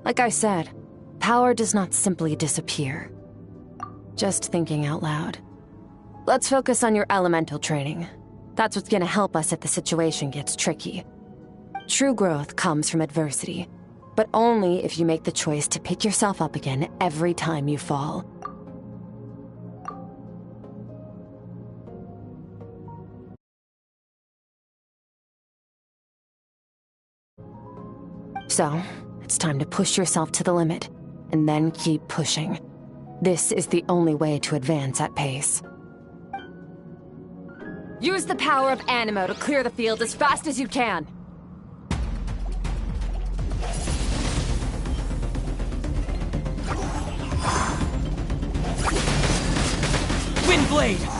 Speaker 2: Like I said, power does not simply disappear. Just thinking out loud. Let's focus on your elemental training. That's what's gonna help us if the situation gets tricky. True growth comes from adversity, but only if you make the choice to pick yourself up again every time you fall. So, it's time to push yourself to the limit, and then keep pushing. This is the only way to advance at pace. Use the power of Animo to clear the field as fast as you can.
Speaker 14: Windblade!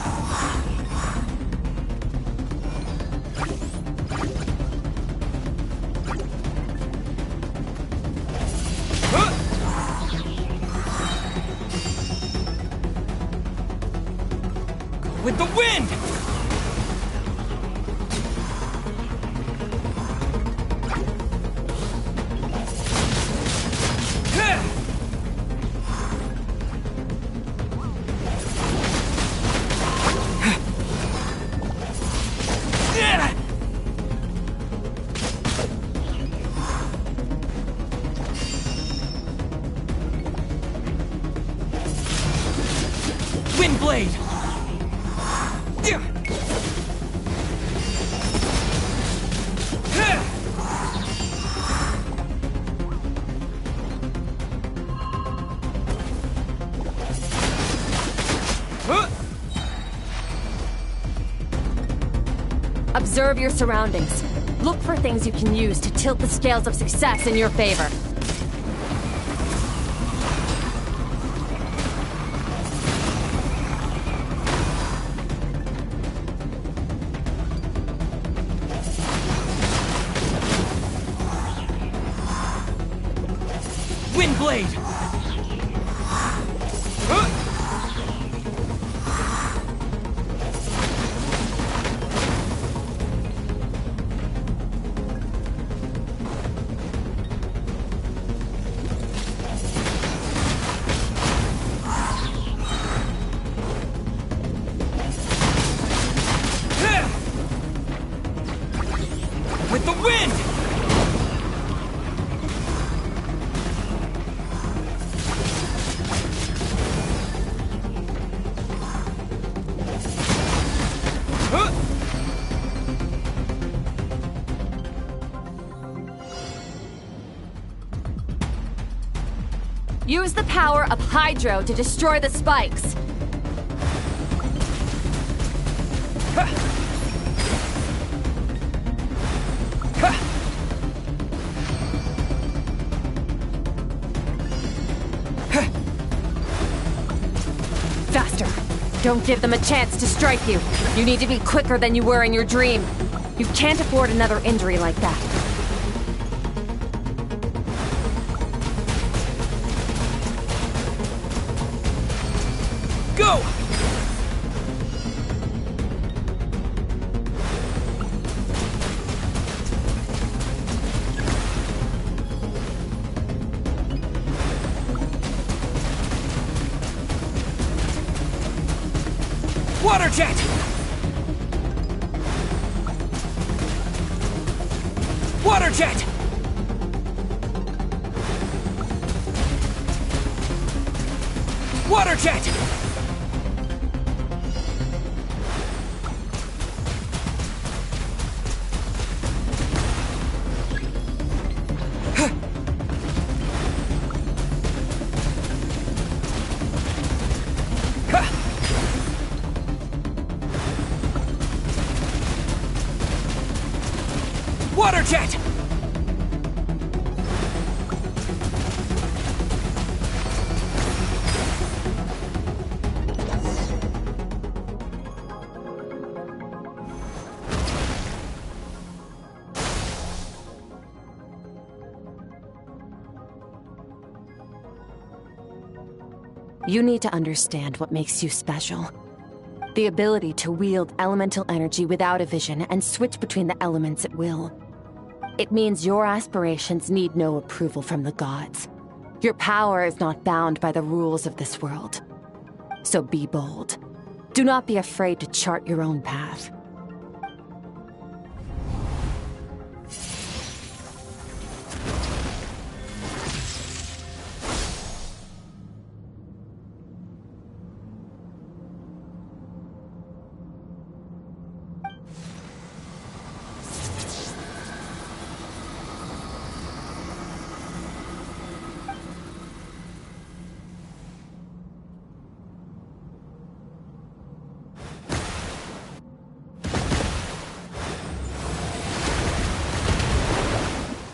Speaker 14: With the wind! Windblade!
Speaker 2: Observe your surroundings. Look for things you can use to tilt the scales of success in your favor.
Speaker 14: Windblade!
Speaker 2: Use the power of Hydro to destroy the spikes. Faster. Don't give them a chance to strike you. You need to be quicker than you were in your dream. You can't afford another injury like that.
Speaker 10: Go! Water jet! Water jet! Water jet! Water jet!
Speaker 2: You need to understand what makes you special. The ability to wield elemental energy without a vision and switch between the elements at will. It means your aspirations need no approval from the gods. Your power is not bound by the rules of this world. So be bold. Do not be afraid to chart your own path.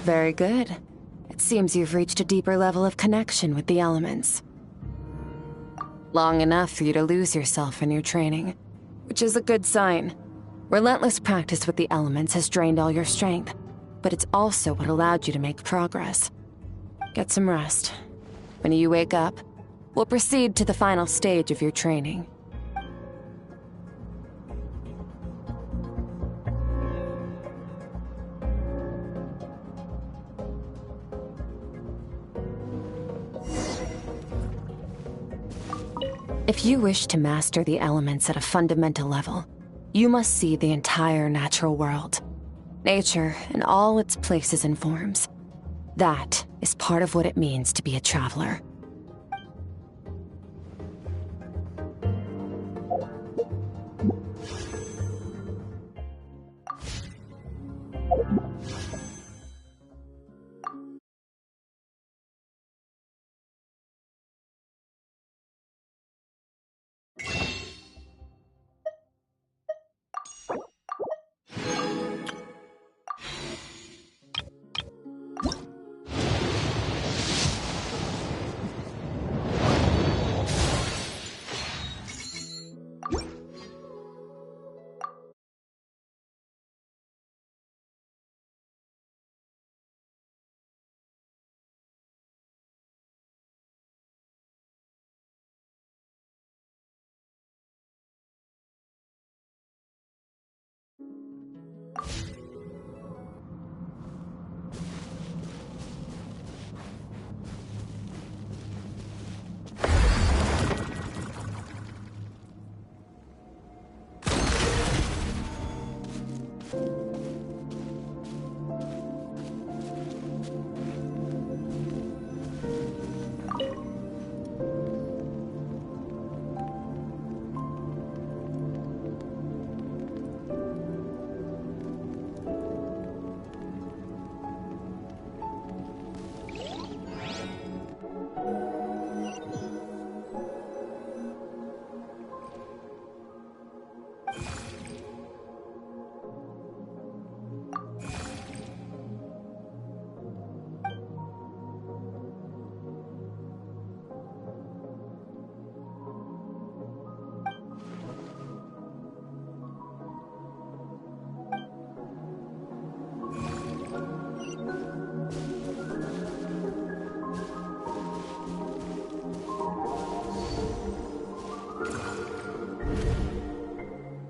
Speaker 2: Very good. It seems you've reached a deeper level of connection with the elements. Long enough for you to lose yourself in your training, which is a good sign. Relentless practice with the elements has drained all your strength, but it's also what allowed you to make progress. Get some rest. When you wake up, we'll proceed to the final stage of your training. If you wish to master the elements at a fundamental level, you must see the entire natural world. Nature in all its places and forms. That is part of what it means to be a traveler.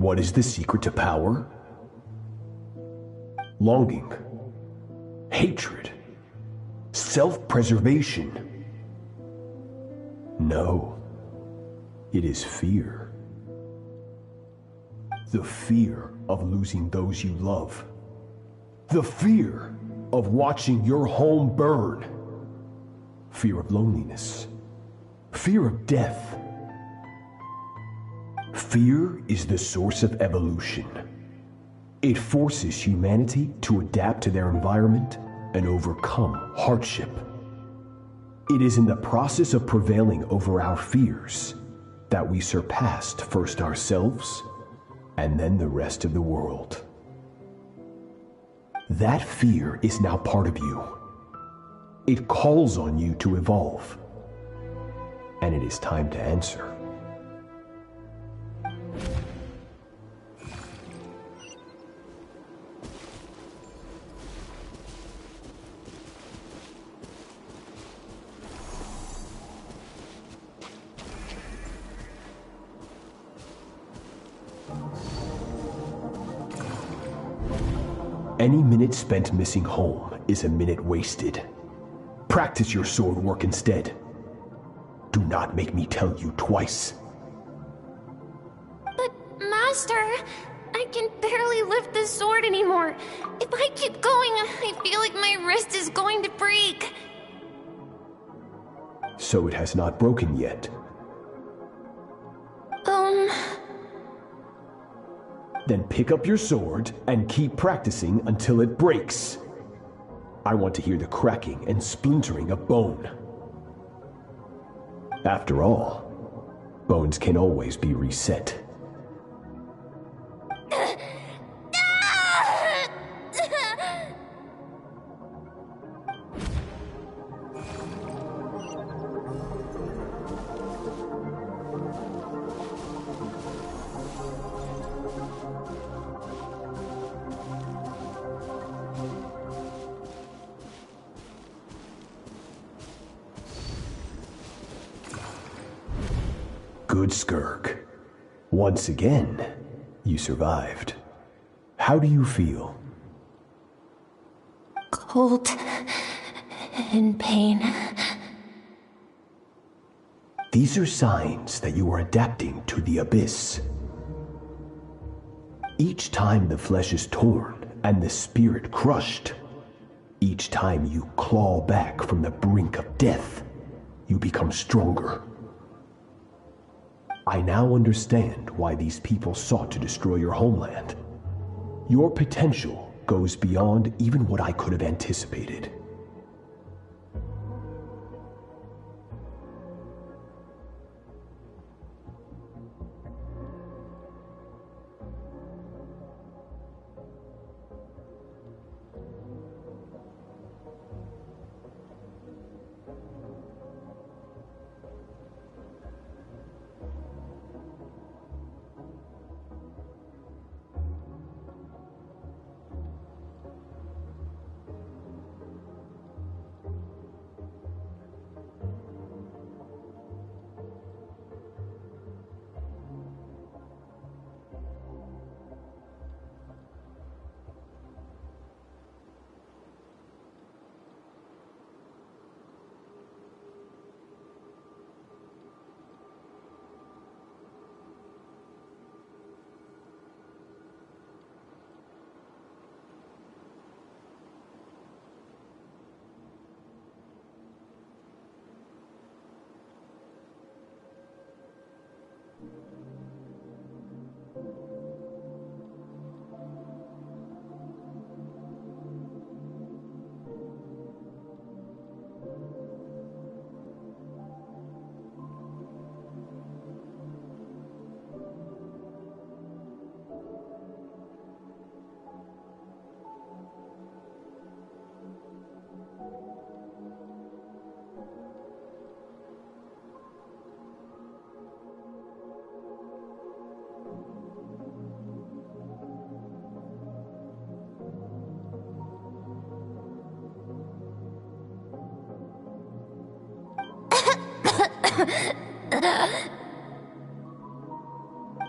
Speaker 16: What is the secret to power? Longing, hatred, self-preservation. No, it is fear. The fear of losing those you love. The fear of watching your home burn. Fear of loneliness. Fear of death. Fear is the source of evolution. It forces humanity to adapt to their environment and overcome hardship. It is in the process of prevailing over our fears that we surpassed first ourselves and then the rest of the world. That fear is now part of you. It calls on you to evolve. And it is time to answer. Any minute spent missing home is a minute wasted. Practice your sword work instead. Do not make me tell you twice.
Speaker 17: But, Master, I can barely lift the sword anymore. If I keep going, I feel like my wrist is going to break.
Speaker 16: So it has not broken yet. Then pick up your sword and keep practicing until it breaks. I want to hear the cracking and splintering of bone. After all, bones can always be reset. Good, Skirk. Once again, you survived. How do you feel?
Speaker 17: Cold and pain.
Speaker 16: These are signs that you are adapting to the abyss. Each time the flesh is torn and the spirit crushed, each time you claw back from the brink of death, you become stronger. I now understand why these people sought to destroy your homeland. Your potential goes beyond even what I could have anticipated.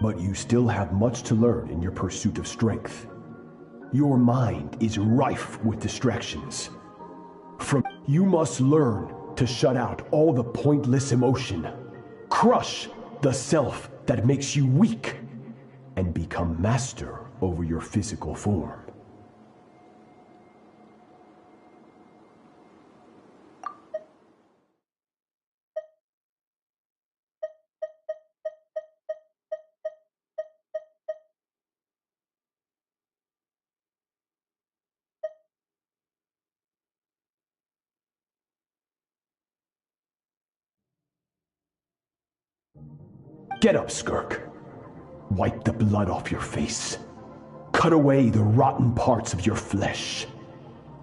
Speaker 16: but you still have much to learn in your pursuit of strength. Your mind is rife with distractions. You must learn to shut out all the pointless emotion, crush the self that makes you weak, and become master over your physical form. Get up, Skirk. Wipe the blood off your face. Cut away the rotten parts of your flesh.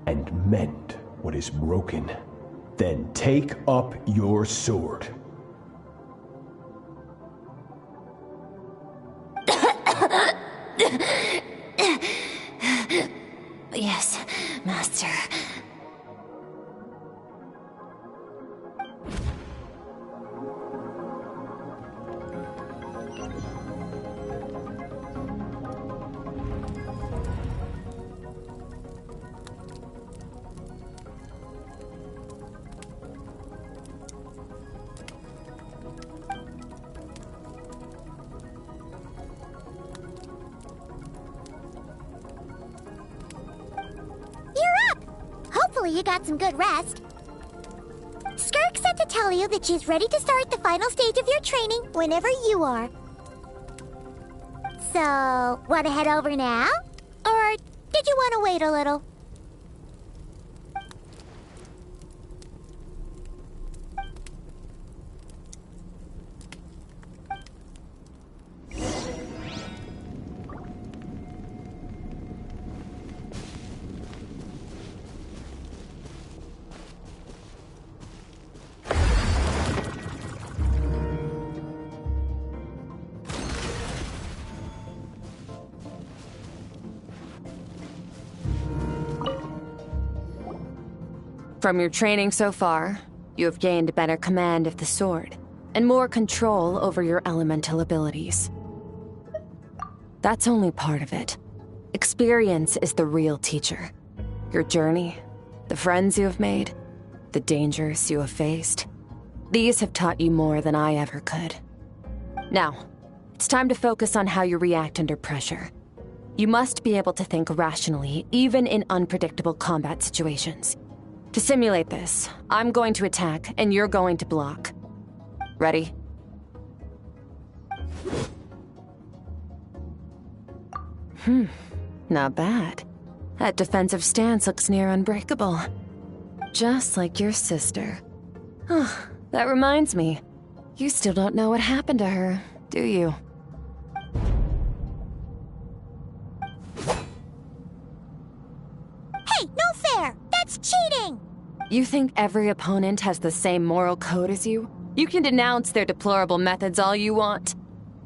Speaker 16: And mend what is broken. Then take up your sword.
Speaker 3: Yes, Master. You got some good rest. Skirk said to tell you that she's ready to start the final stage of your training whenever you are. So, want to head over now? Or did you want to wait a little?
Speaker 2: From your training so far, you have gained better command of the sword, and more control over your elemental abilities. That's only part of it. Experience is the real teacher. Your journey, the friends you have made, the dangers you have faced. These have taught you more than I ever could. Now, it's time to focus on how you react under pressure. You must be able to think rationally, even in unpredictable combat situations. To simulate this, I'm going to attack, and you're going to block. Ready? Not bad. That defensive stance looks near unbreakable. Just like your sister. Oh, that reminds me. You still don't know what happened to her, do you?
Speaker 3: Hey, no fair! That's cheating!
Speaker 2: You think every opponent has the same moral code as you? You can denounce their deplorable methods all you want.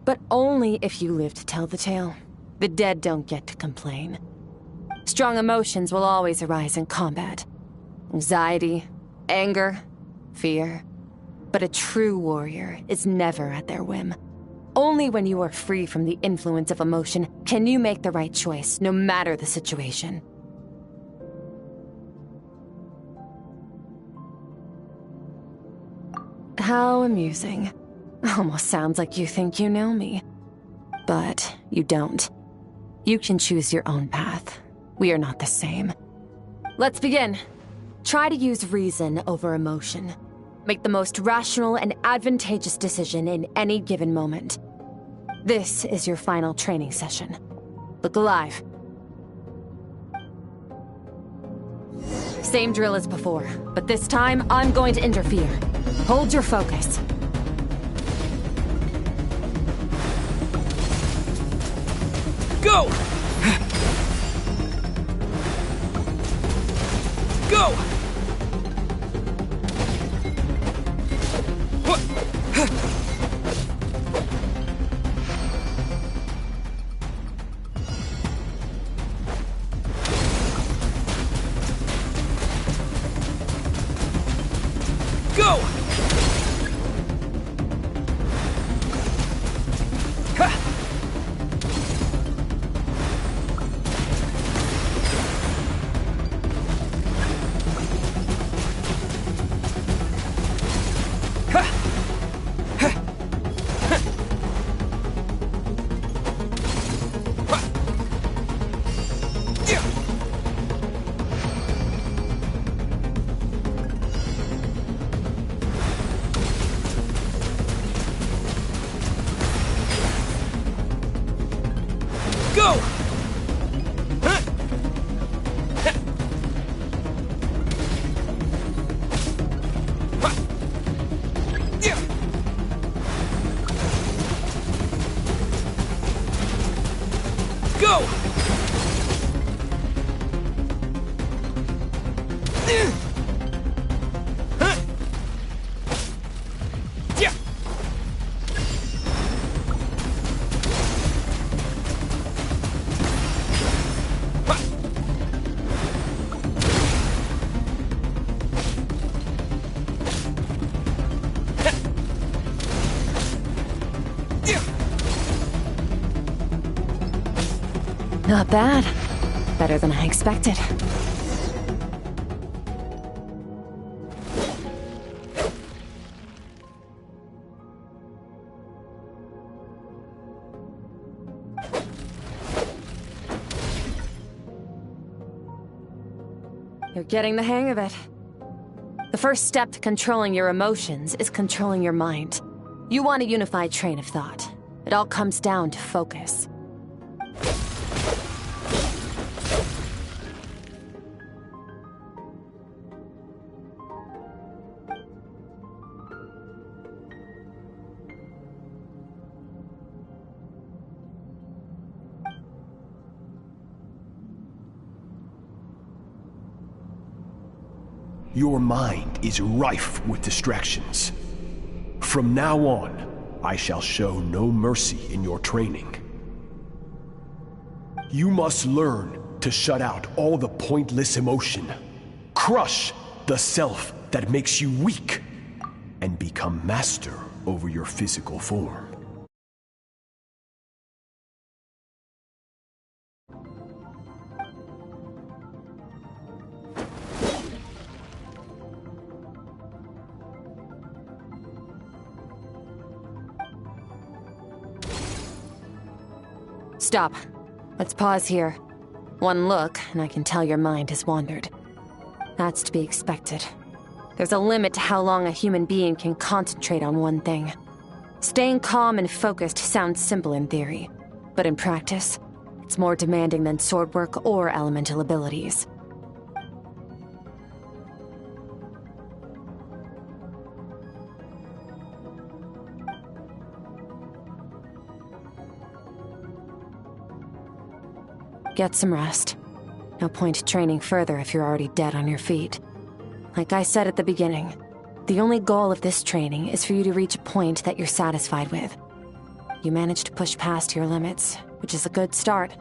Speaker 2: But only if you live to tell the tale. The dead don't get to complain. Strong emotions will always arise in combat. Anxiety, anger, fear. But a true warrior is never at their whim. Only when you are free from the influence of emotion can you make the right choice, no matter the situation. How amusing. Almost sounds like you think you know me. But you don't. You can choose your own path. We are not the same. Let's begin. Try to use reason over emotion. Make the most rational and advantageous decision in any given moment. This is your final training session. Look alive. Same drill as before, but this time I'm going to interfere. Hold your focus.
Speaker 10: Go! Go! Go! Ha!
Speaker 2: Not bad. Better than I expected. You're getting the hang of it. The first step to controlling your emotions is controlling your mind. You want a unified train of thought. It all comes down to focus.
Speaker 16: Your mind is rife with distractions. From now on, I shall show no mercy in your training. You must learn to shut out all the pointless emotion, crush the self that makes you weak, and become master over your physical form.
Speaker 2: Stop. Let's pause here. One look, and I can tell your mind has wandered. That's to be expected. There's a limit to how long a human being can concentrate on one thing. Staying calm and focused sounds simple in theory, but in practice, it's more demanding than sword work or elemental abilities. Get some rest. No point training further if you're already dead on your feet. Like I said at the beginning, the only goal of this training is for you to reach a point that you're satisfied with. You managed to push past your limits, which is a good start.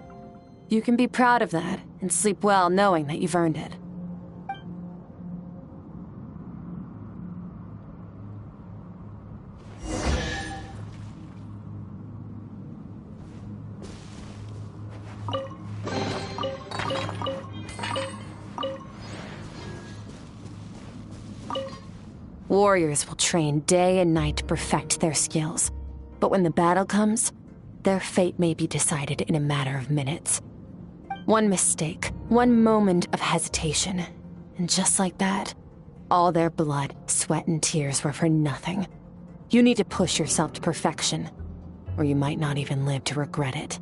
Speaker 2: You can be proud of that and sleep well knowing that you've earned it. Warriors will train day and night to perfect their skills. But when the battle comes, their fate may be decided in a matter of minutes. One mistake, one moment of hesitation, and just like that, all their blood, sweat, and tears were for nothing. You need to push yourself to perfection, or you might not even live to regret it.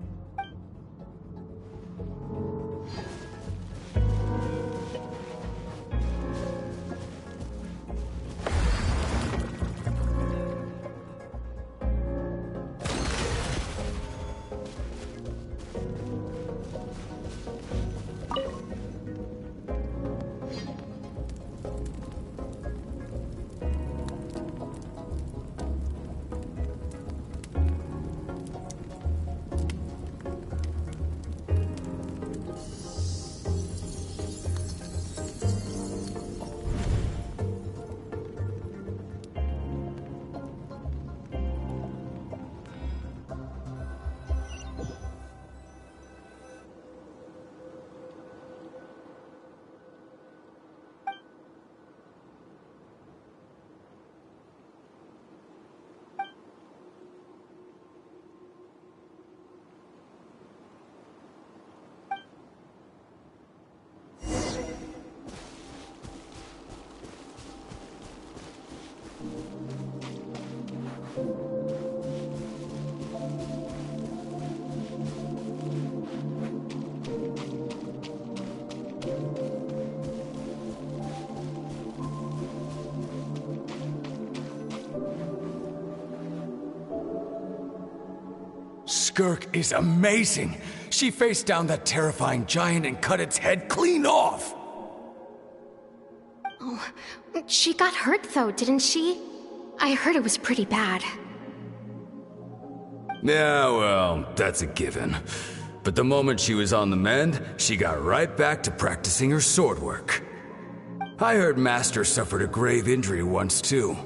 Speaker 10: Skirk is amazing. She faced down that terrifying giant and cut its head clean off.
Speaker 17: Oh, she got hurt though, didn't she? I heard it was pretty bad.
Speaker 18: Yeah, well, that's a given. But the moment she was on the mend, she got right back to practicing her sword work. I heard Master suffered a grave injury once too.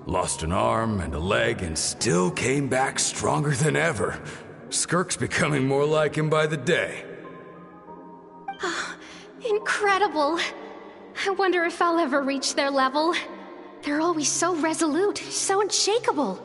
Speaker 18: Lost an arm and a leg and still came back stronger than ever. Skirk's becoming more like him by the day.
Speaker 17: Incredible! I wonder if I'll ever reach their level. They're always so resolute, so unshakable.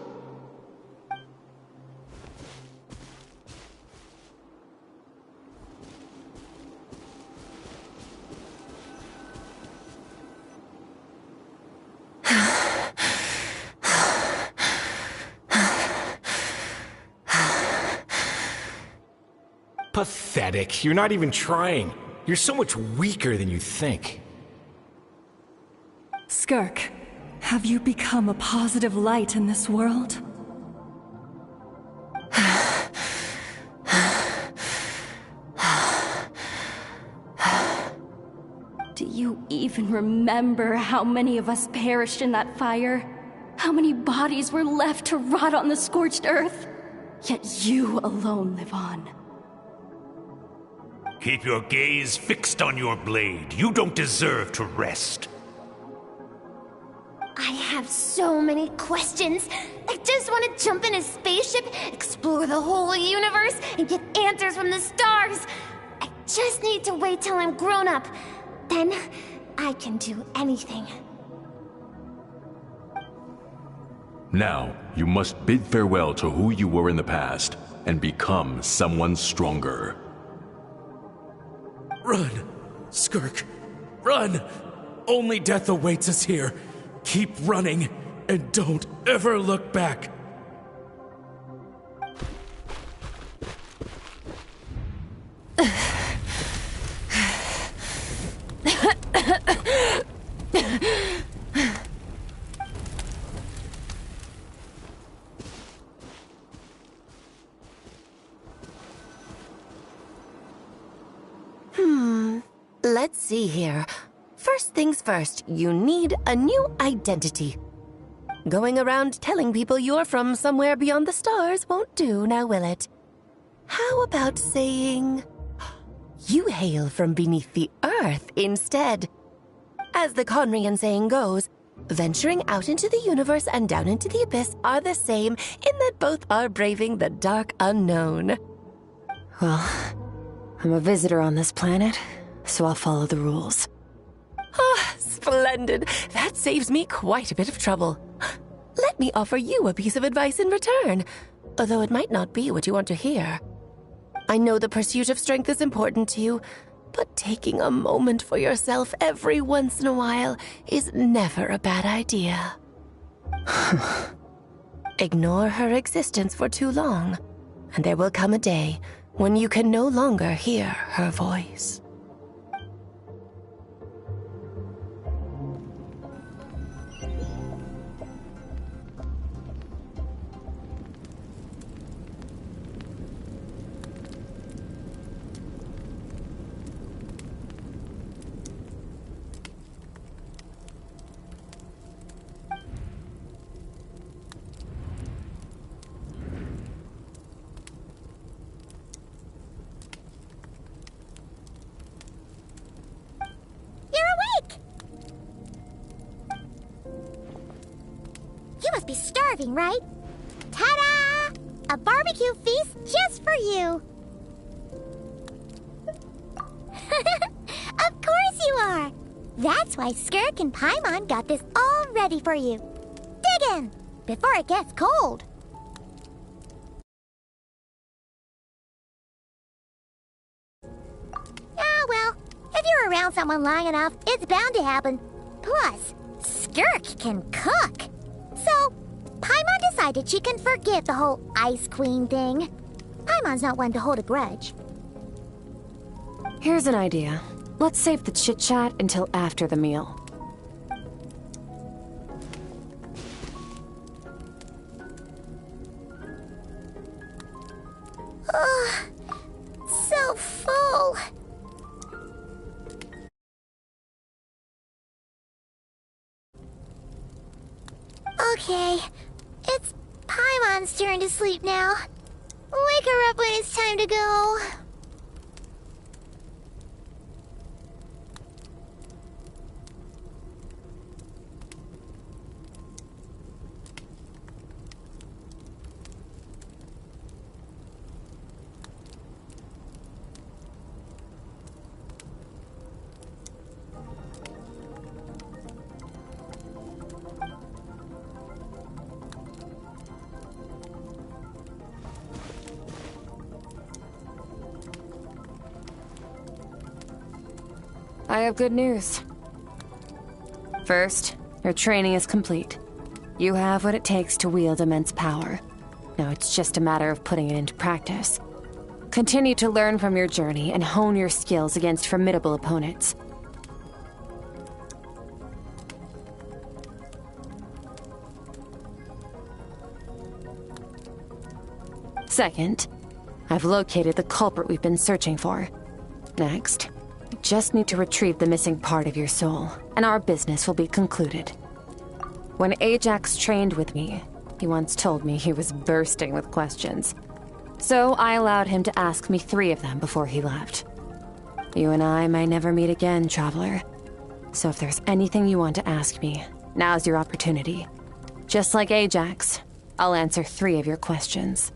Speaker 10: Pathetic. You're not even trying. You're so much weaker than you think.
Speaker 12: Skirk, have you become a positive light in this world? Do you even remember how many of us perished in that fire? How many bodies were left to rot on the scorched earth? Yet you alone live on.
Speaker 10: Keep your gaze fixed on your blade. You don't deserve to rest.
Speaker 17: I have so many questions. I just want to jump in a spaceship, explore the whole universe, and get answers from the stars. I just need to wait till I'm grown up. Then, I can do anything.
Speaker 19: Now, you must bid farewell to who you were in the past, and become someone stronger.
Speaker 13: Run! Skirk! Run! Only death awaits us here. Keep running, and don't ever look back.
Speaker 20: Let's see here. First things first, you need a new identity. Going around telling people you're from somewhere beyond the stars won't do, now will it? How about saying you hail from beneath the earth instead? As the Conrian saying goes, venturing out into the universe and down into the abyss are the same in that both are braving the dark unknown.
Speaker 2: Well, I'm a visitor on this planet, so I'll follow the rules.
Speaker 20: Ah, splendid. That saves me quite a bit of trouble. Let me offer you a piece of advice in return, although it might not be what you want to hear. I know the pursuit of strength is important to you, but taking a moment for yourself every once in a while is never a bad idea. Ignore her existence for too long, and there will come a day when you can no longer hear her voice.
Speaker 3: Be starving, right? Ta-da! A barbecue feast just for you! Of course you are! That's why Skirk and Paimon got this all ready for you. Dig in, before it gets cold. Ah, well, if you're around someone long enough, it's bound to happen. Plus, Skirk can cook. So, Paimon decided she can forget the whole Ice Queen thing. Paimon's not one to hold a grudge.
Speaker 2: Here's an idea. Let's save the chit-chat until after the meal.
Speaker 3: Ugh, so full. Okay. It's Paimon's turn to sleep now. Wake her up when it's time to go.
Speaker 2: I have good news. First, your training is complete. You have what it takes to wield immense power. Now it's just a matter of putting it into practice. Continue to learn from your journey and hone your skills against formidable opponents. Second, I've located the culprit we've been searching for. Next, we just need to retrieve the missing part of your soul, and our business will be concluded. When Ajax trained with me, he once told me he was bursting with questions. So I allowed him to ask me 3 of them before he left. You and I may never meet again, Traveler. So if there's anything you want to ask me, now's your opportunity. Just like Ajax, I'll answer 3 of your questions.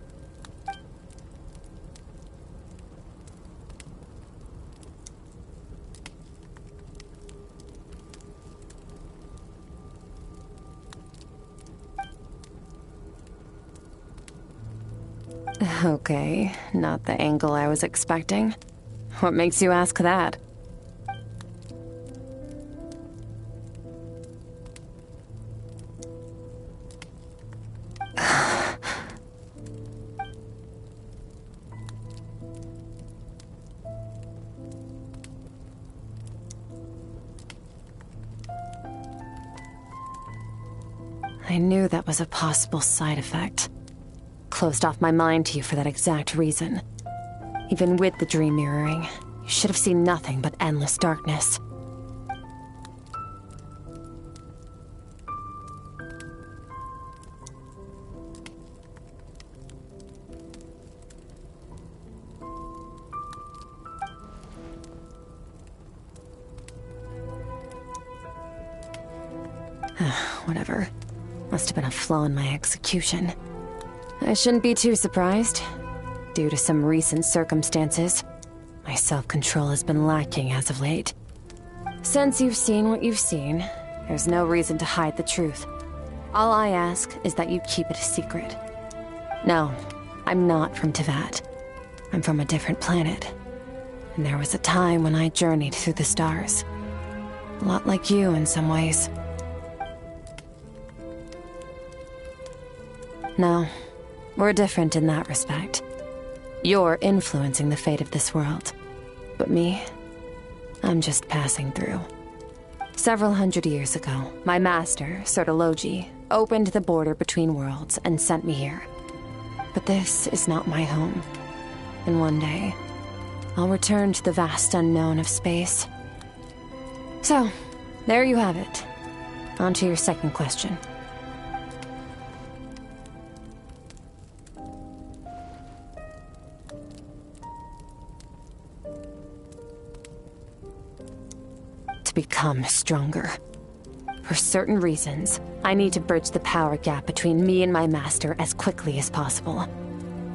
Speaker 2: Okay, not the angle I was expecting. What makes you ask that? I knew that was a possible side effect. Closed off my mind to you for that exact reason. Even with the dream mirroring, you should have seen nothing but endless darkness. Whatever. Must have been a flaw in my execution. I shouldn't be too surprised. Due to some recent circumstances, my self-control has been lacking as of late. Since you've seen what you've seen, there's no reason to hide the truth. All I ask is that you keep it a secret. No, I'm not from Teyvat. I'm from a different planet. And there was a time when I journeyed through the stars. A lot like you in some ways. No. We're different in that respect. You're influencing the fate of this world. But me, I'm just passing through. Several hundred years ago, my master, Sertologi, opened the border between worlds and sent me here. But this is not my home. And one day, I'll return to the vast unknown of space. So, there you have it. On to your second question. Become stronger. For certain reasons, I need to bridge the power gap between me and my master as quickly as possible.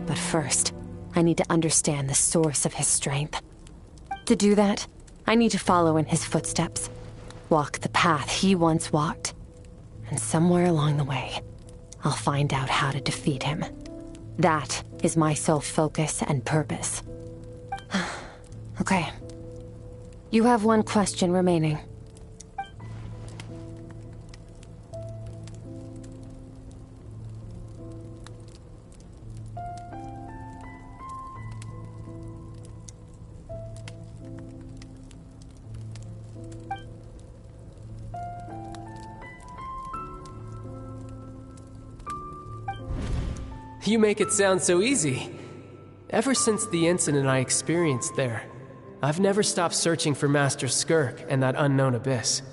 Speaker 2: But first, I need to understand the source of his strength. To do that, I need to follow in his footsteps, walk the path he once walked, and somewhere along the way, I'll find out how to defeat him. That is my sole focus and purpose. Okay. You have one question remaining.
Speaker 21: You make it sound so easy. Ever since the incident I experienced there, I've never stopped searching for Master Skirk and that unknown abyss.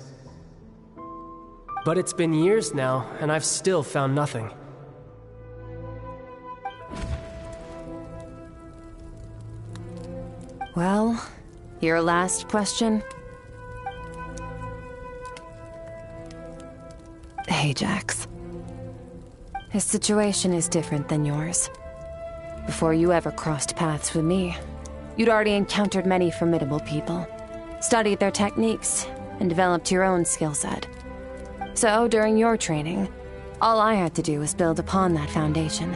Speaker 21: But it's been years now, and I've still found nothing.
Speaker 2: Well, your last question? Ajax. His situation is different than yours. Before you ever crossed paths with me, you'd already encountered many formidable people, studied their techniques, and developed your own skill set. So, during your training, all I had to do was build upon that foundation.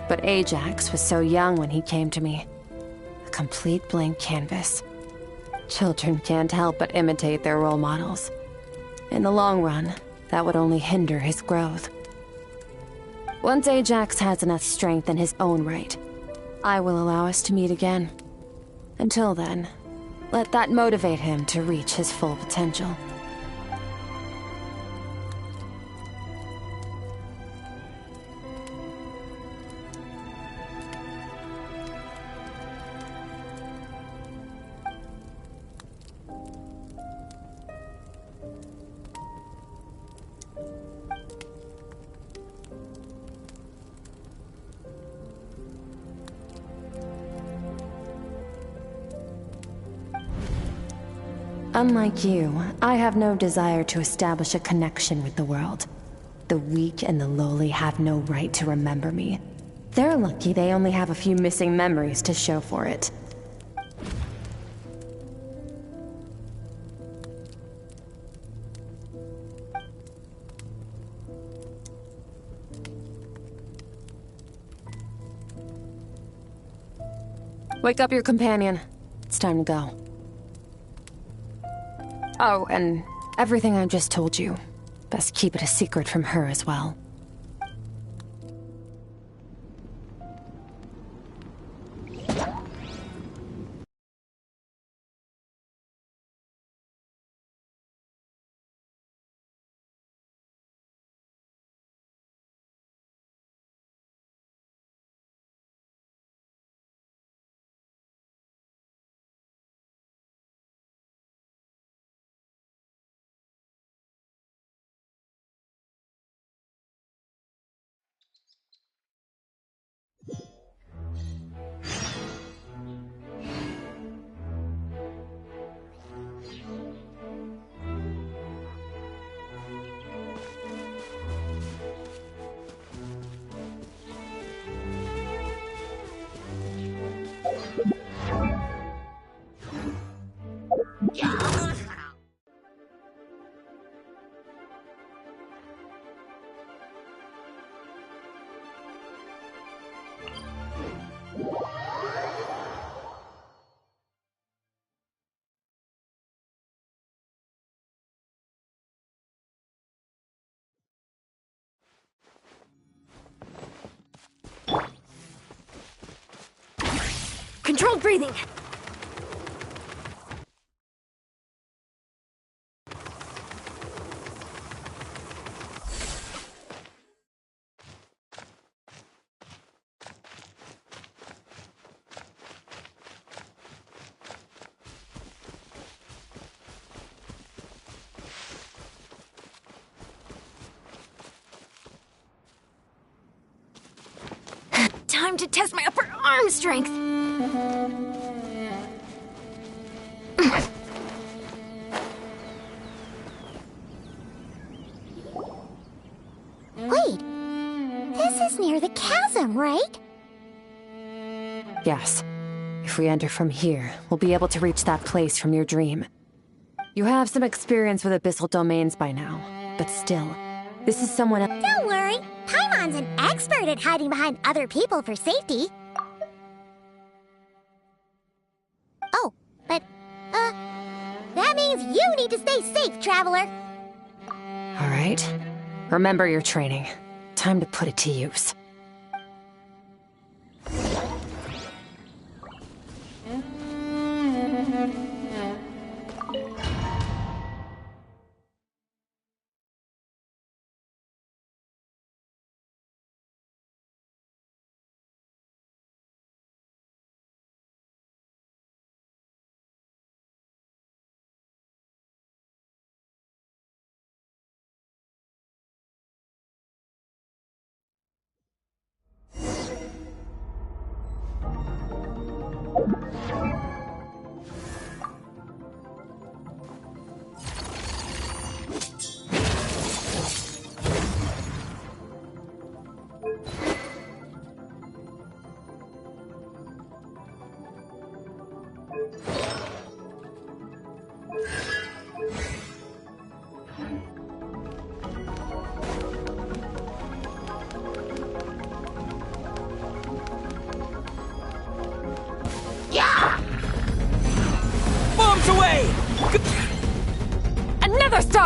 Speaker 2: But Ajax was so young when he came to me. A complete blank canvas. Children can't help but imitate their role models. In the long run, that would only hinder his growth. Once Ajax has enough strength in his own right, I will allow us to meet again. Until then, let that motivate him to reach his full potential. Unlike you, I have no desire to establish a connection with the world. The weak and the lowly have no right to remember me. They're lucky they only have a few missing memories to show for it. Wake up your companion. It's time to go. Oh, and everything I just told you. Best keep it a secret from her as well.
Speaker 17: Controlled breathing. Time to test my upper arm strength.
Speaker 3: Wait, this is near the chasm, right?
Speaker 2: Yes. If we enter from here, we'll be able to reach that place from your dream. You have some experience with abyssal domains by now, but still, this is someone else.
Speaker 3: Don't worry, Paimon's an expert at hiding behind other people for safety. Oh, but, that means you need to stay safe, traveler.
Speaker 2: All right. Remember your training. Time to put it to use.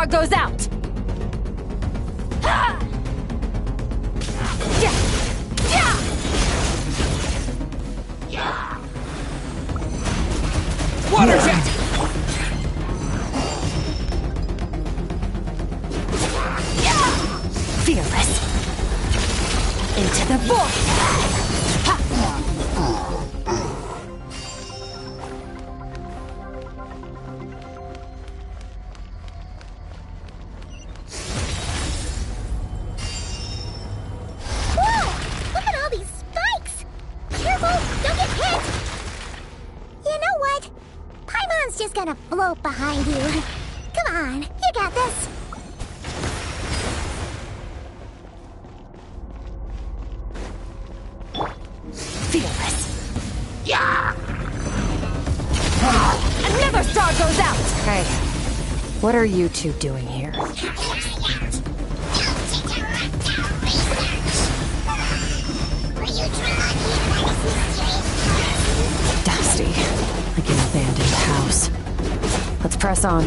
Speaker 2: star goes out!
Speaker 21: Water jet!
Speaker 2: Fearless. Into the void!
Speaker 3: Whoa! Look at all these spikes! Careful! Don't get hit! You know what? Paimon's just gonna float behind you. Come on, you got this.
Speaker 2: Fearless. Yeah! Another star goes out! Hey, what are you two doing here? Dusty, like an abandoned house. Let's press on.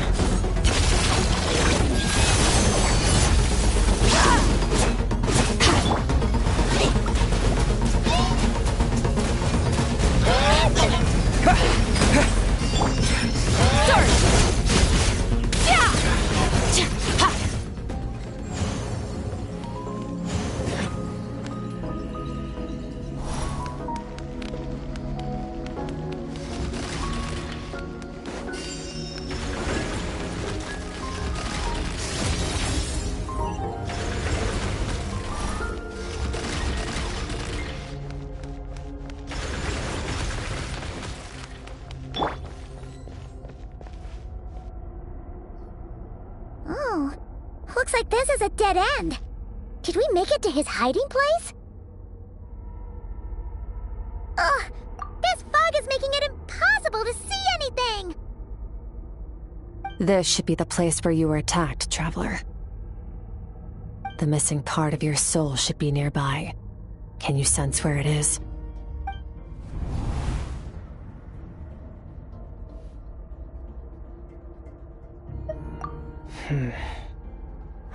Speaker 3: Oh, looks like this is a dead end. Did we make it to his hiding place? Ugh, this fog is making it impossible to see anything!
Speaker 2: This should be the place where you were attacked, Traveler. The missing part of your soul should be nearby. Can you sense where it is?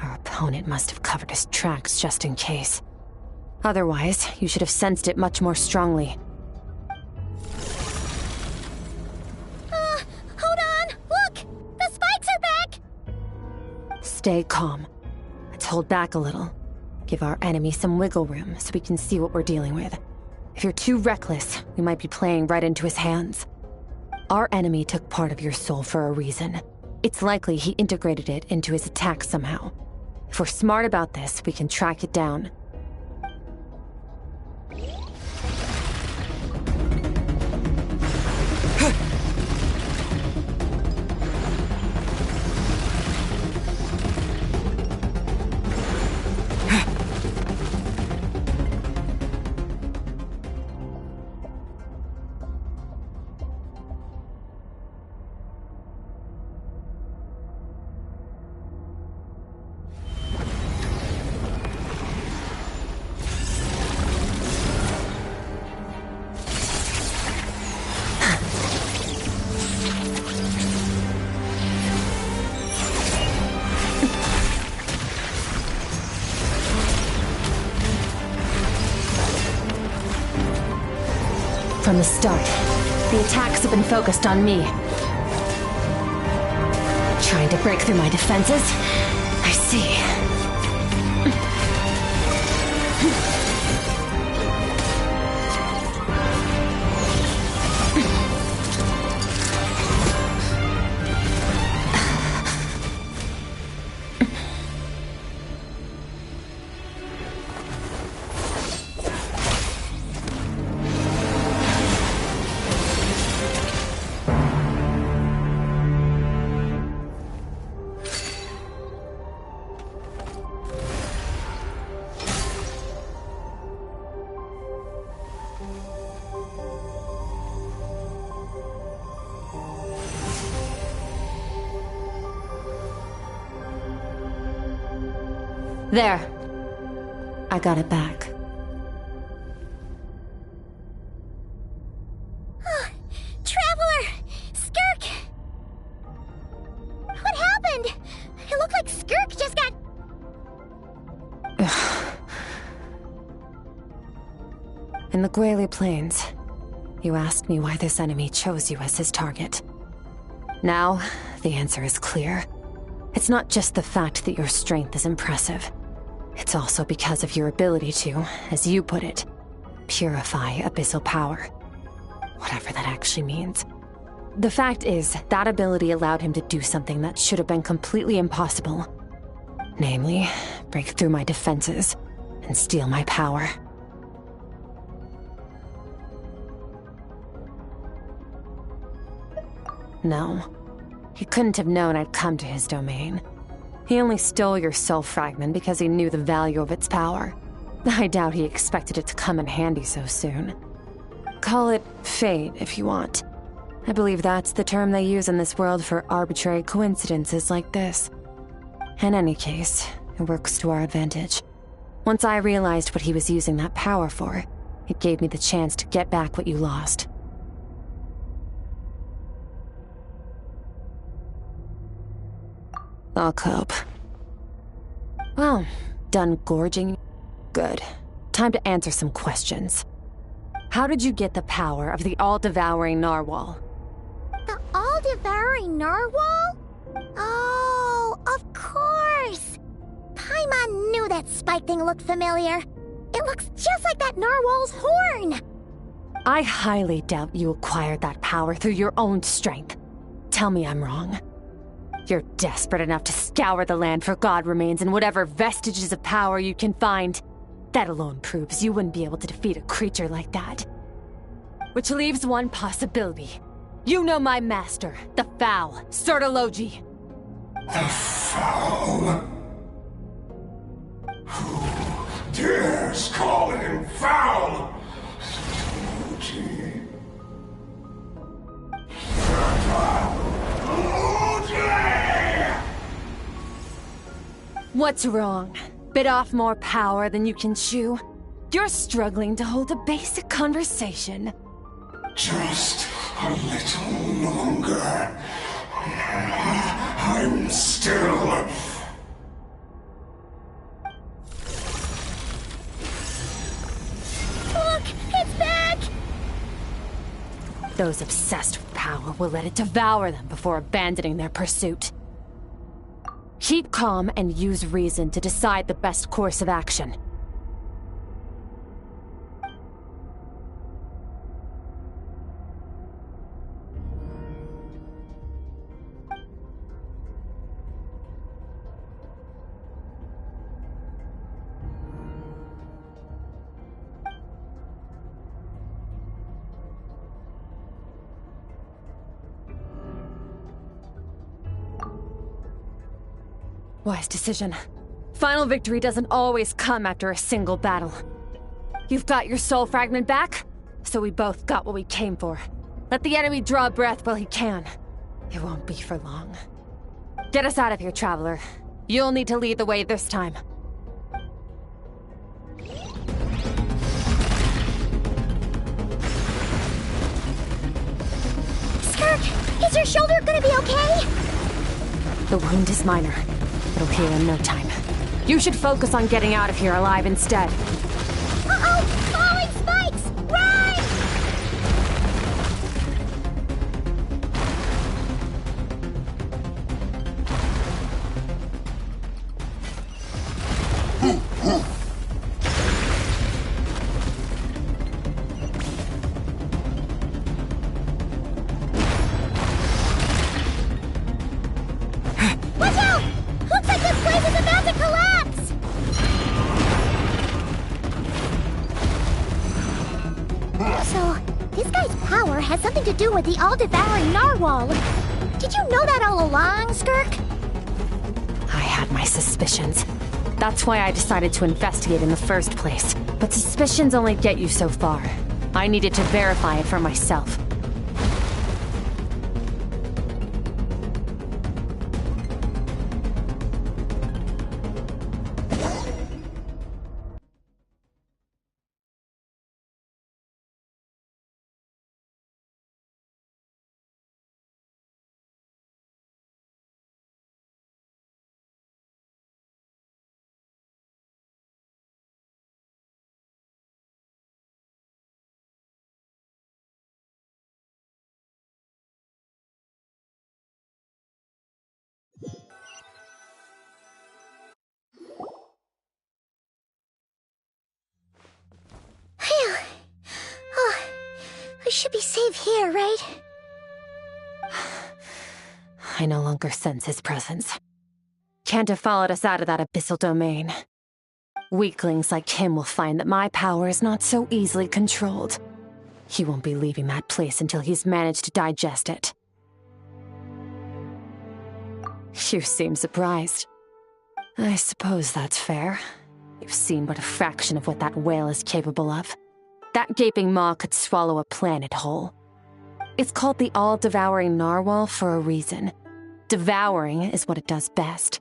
Speaker 2: Our opponent must have covered his tracks just in case. Otherwise, you should have sensed it much more strongly.
Speaker 3: Hold on! Look! The spikes are back!
Speaker 2: Stay calm. Let's hold back a little. Give our enemy some wiggle room so we can see what we're dealing with. If you're too reckless, we might be playing right into his hands. Our enemy took part of your soul for a reason. It's likely he integrated it into his attack somehow. If we're smart about this, we can track it down. From the start, the attacks have been focused on me. Trying to break through my defenses? I see. There. I got it back.
Speaker 3: Traveler! Skirk! What happened? It looked
Speaker 2: In the Grayley Plains, you asked me why this enemy chose you as his target. Now, the answer is clear. It's not just the fact that your strength is impressive. It's also because of your ability to, as you put it, purify abyssal power. Whatever that actually means. The fact is, that ability allowed him to do something that should have been completely impossible. Namely, break through my defenses and steal my power. No, he couldn't have known I'd come to his domain. He only stole your soul fragment because he knew the value of its power. I doubt he expected it to come in handy so soon. Call it fate if you want. I believe that's the term they use in this world for arbitrary coincidences like this. In any case, it works to our advantage. Once I realized what he was using that power for, it gave me the chance to get back what you lost. I'll cope. Well, done gorging? Good. Time to answer some questions. How did you get the power of the all-devouring narwhal?
Speaker 3: The all-devouring narwhal? Oh, of course! Paimon knew that spike thing looked familiar. It looks just like that narwhal's horn!
Speaker 2: I highly doubt you acquired that power through your own strength. Tell me I'm wrong. You're desperate enough to scour the land for god remains and whatever vestiges of power you can find. That alone proves you wouldn't be able to defeat a creature like that. Which leaves one possibility. You know my master, the Foul, Sertologi.
Speaker 4: The Foul? Who dares call him Foul? Sertologi.
Speaker 2: What's wrong? Bit off more power than you can chew? You're struggling to hold a basic conversation.
Speaker 4: Just a little longer. I'm still...
Speaker 3: Look! It's back!
Speaker 2: Those obsessed with power will let it devour them before abandoning their pursuit. Keep calm and use reason to decide the best course of action. Wise decision. Final victory doesn't always come after a single battle. You've got your soul fragment back, so we both got what we came for. Let the enemy draw breath while he can. It won't be for long. Get us out of here, Traveler. You'll need to lead the way this time.
Speaker 3: Skirk, is your shoulder gonna be okay?
Speaker 2: The wound is minor. It'll heal in no time. You should focus on getting out of here alive instead.
Speaker 3: Uh-oh! Falling spikes! Run! Watch out! Looks like this place is about to collapse! So, this guy's power has something to do with the all-devouring narwhal. Did you know that all along, Skirk?
Speaker 2: I had my suspicions. That's why I decided to investigate in the first place. But suspicions only get you so far. I needed to verify it for myself.
Speaker 3: We should be safe here, right?
Speaker 2: I no longer sense his presence. Can't have followed us out of that abyssal domain. Weaklings like him will find that my power is not so easily controlled. He won't be leaving that place until he's managed to digest it. You seem surprised. I suppose that's fair. You've seen but a fraction of what that whale is capable of. That gaping maw could swallow a planet whole. It's called the all-devouring narwhal for a reason. Devouring is what it does best.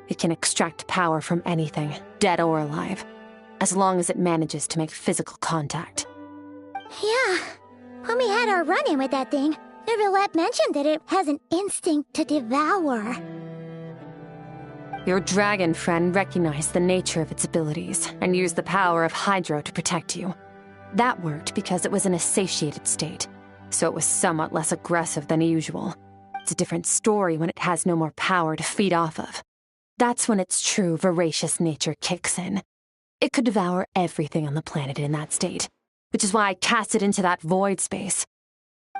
Speaker 2: It can extract power from anything, dead or alive, as long as it manages to make physical contact.
Speaker 3: Yeah. When we had our run-in with that thing, Neverlet mentioned that it has an instinct to devour.
Speaker 2: Your dragon friend recognized the nature of its abilities and used the power of Hydro to protect you. That worked because it was in a satiated state, so it was somewhat less aggressive than usual. It's a different story when it has no more power to feed off of. That's when its true voracious nature kicks in. It could devour everything on the planet in that state, which is why I cast it into that void space.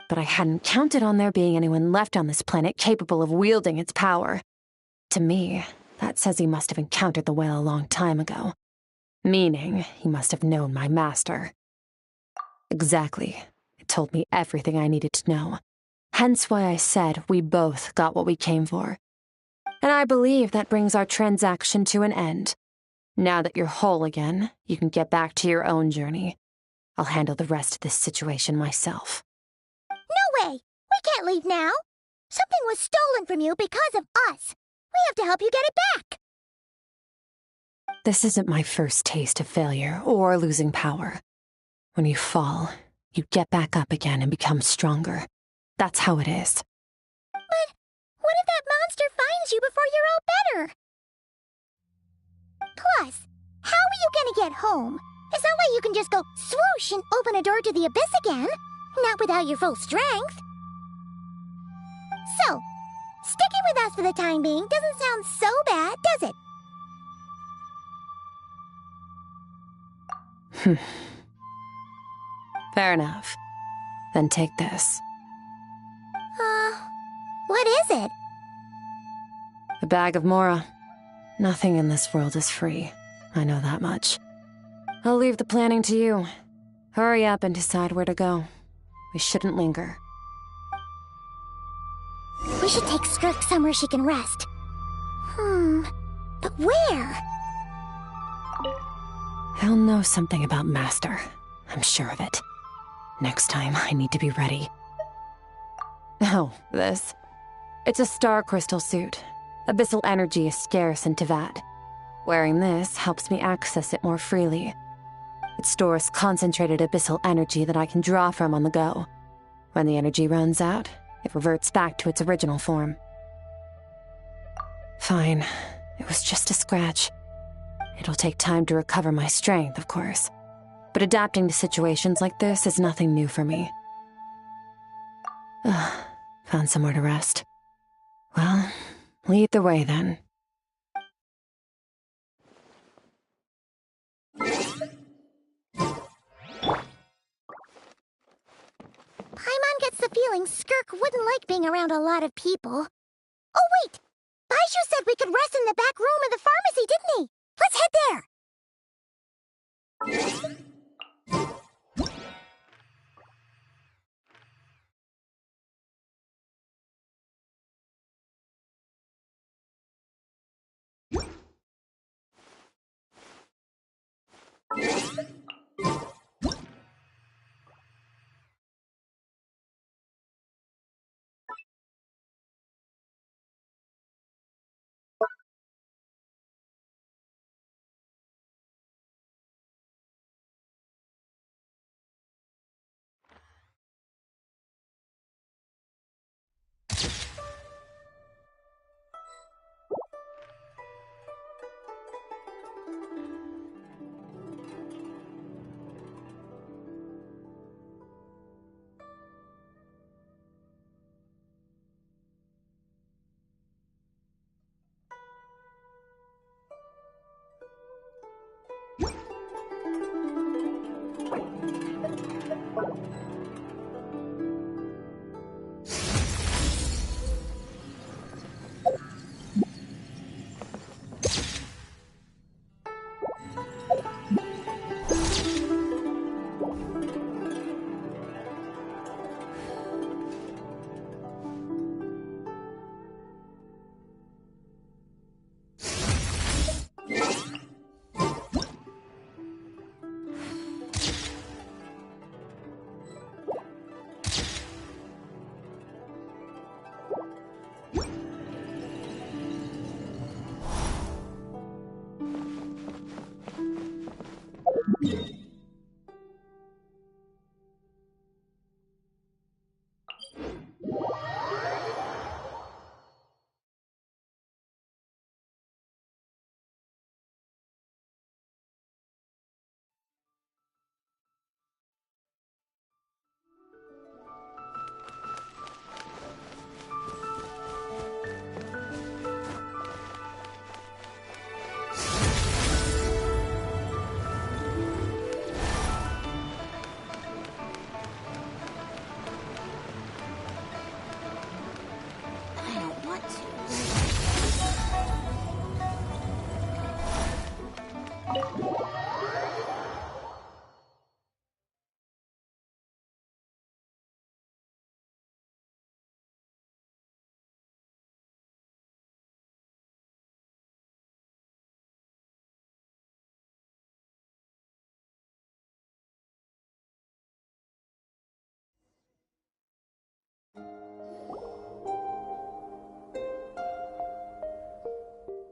Speaker 2: But I hadn't counted on there being anyone left on this planet capable of wielding its power. To me, that says he must have encountered the whale a long time ago. Meaning, he must have known my master. Exactly. It told me everything I needed to know. Hence why I said we both got what we came for. And I believe that brings our transaction to an end. Now that you're whole again, you can get back to your own journey. I'll handle the rest of this situation myself.
Speaker 3: No way! We can't leave now! Something was stolen from you because of us! We have to help you get it back!
Speaker 2: This isn't my first taste of failure or losing power. When you fall, you get back up again and become stronger. That's how it is.
Speaker 3: But what if that monster finds you before you're all better? Plus, how are you gonna get home? It's not like you can just go swoosh and open a door to the abyss again. Not without your full strength. So, sticking with us for the time being doesn't sound so bad, does it?
Speaker 2: Fair enough. Then take this.
Speaker 3: What is it?
Speaker 2: A bag of Mora. Nothing in this world is free. I know that much. I'll leave the planning to you. Hurry up and decide where to go. We shouldn't linger.
Speaker 3: We should take Skirk somewhere she can rest. But where?
Speaker 2: He'll know something about Master. I'm sure of it. Next time, I need to be ready. Oh, this. It's a star crystal suit. Abyssal energy is scarce in Tevat. Wearing this helps me access it more freely. It stores concentrated abyssal energy that I can draw from on the go. When the energy runs out, it reverts back to its original form. Fine. It was just a scratch. It'll take time to recover my strength, of course. But adapting to situations like this is nothing new for me. Found somewhere to rest. Well, lead the way then.
Speaker 3: Paimon gets the feeling Skirk wouldn't like being around a lot of people. Oh wait! Baizhu said we could rest in the back room of the pharmacy, didn't he? Let's head there!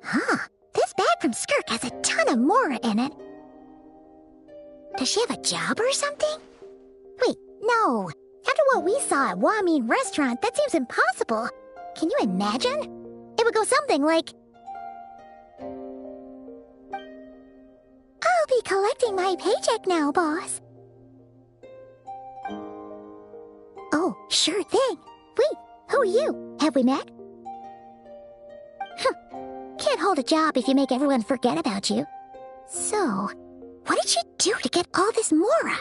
Speaker 3: Huh. This bag from Skirk has a ton of Mora in it. Does she have a job or something? Wait, no. After what we saw at Wamin Restaurant, that seems impossible. Can you imagine? It would go something like... I'll be collecting my paycheck now, boss. Oh, sure thing. Wait, who are you? Have we met? Can't hold a job if you make everyone forget about you. So, what did she do to get all this Mora?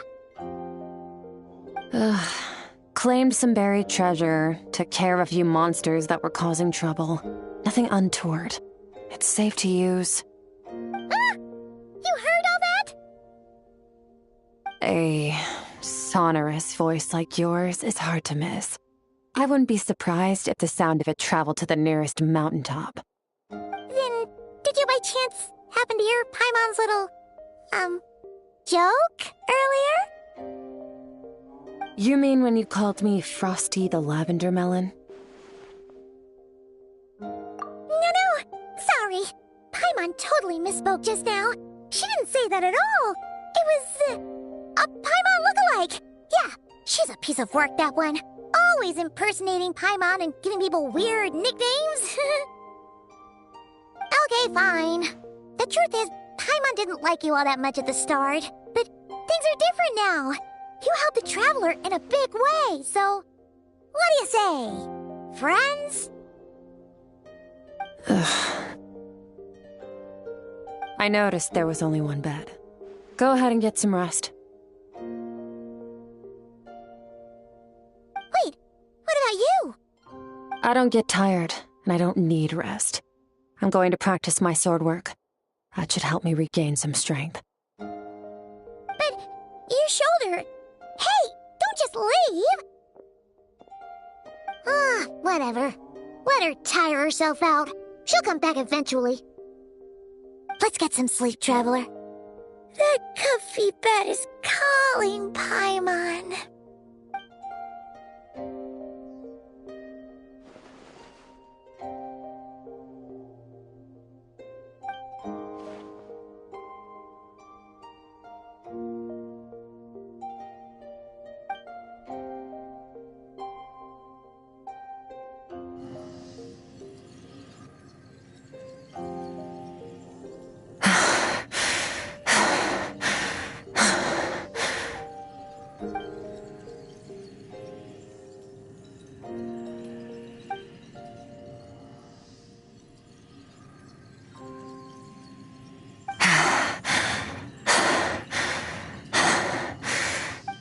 Speaker 2: Claimed some buried treasure, took care of a few monsters that were causing trouble. Nothing untoward. It's safe to use.
Speaker 3: Ah! You heard all that?
Speaker 2: A sonorous voice like yours is hard to miss. I wouldn't be surprised if the sound of it traveled to the nearest mountaintop.
Speaker 3: Then, did you by chance happen to hear Paimon's little, joke earlier?
Speaker 2: You mean when you called me Frosty the Lavender Melon?
Speaker 3: No, sorry. Paimon totally misspoke just now. She didn't say that at all. It was, a Paimon lookalike. Yeah, she's a piece of work, that one. Always impersonating Paimon and giving people weird nicknames. Okay, fine. The truth is, Paimon didn't like you all that much at the start, but things are different now. You helped the Traveler in a big way, so... What do you say? Friends?
Speaker 2: I noticed there was only one bed. Go ahead and get some rest.
Speaker 3: Wait, what about you?
Speaker 2: I don't get tired, and I don't need rest. I'm going to practice my sword work. That should help me regain some strength.
Speaker 3: But your shoulder... Hey, don't just leave! Whatever. Let her tire herself out. She'll come back eventually. Let's get some sleep, Traveler. That comfy bed is calling, Paimon.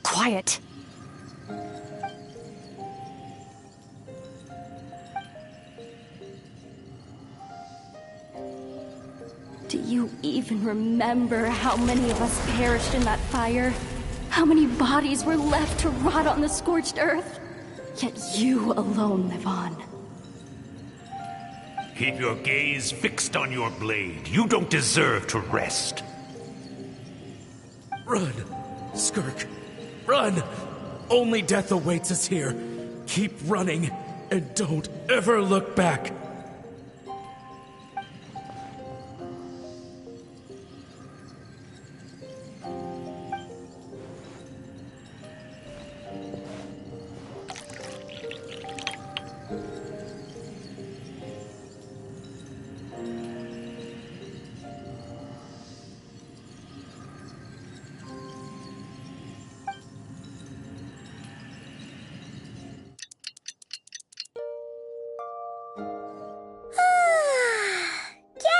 Speaker 2: Quiet.
Speaker 12: Do you even remember how many of us perished in that fire? How many bodies were left to rot on the scorched earth? Yet you alone live on.
Speaker 5: Keep your gaze fixed on your blade. You don't deserve to rest.
Speaker 13: Run, Skirk. Run! Only death awaits us here. Keep running, and don't ever look back.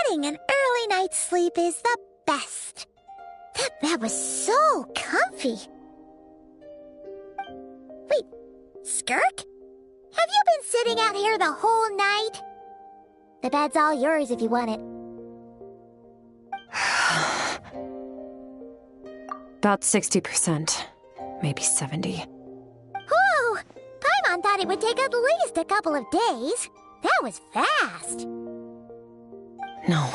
Speaker 3: Getting an early night's sleep is the best. That bed was so comfy. Wait, Skirk? Have you been sitting out here the whole night? The bed's all yours if you want it.
Speaker 2: About 60%, maybe 70.
Speaker 3: Whew! Paimon thought it would take at least a couple of days. That was fast.
Speaker 2: No,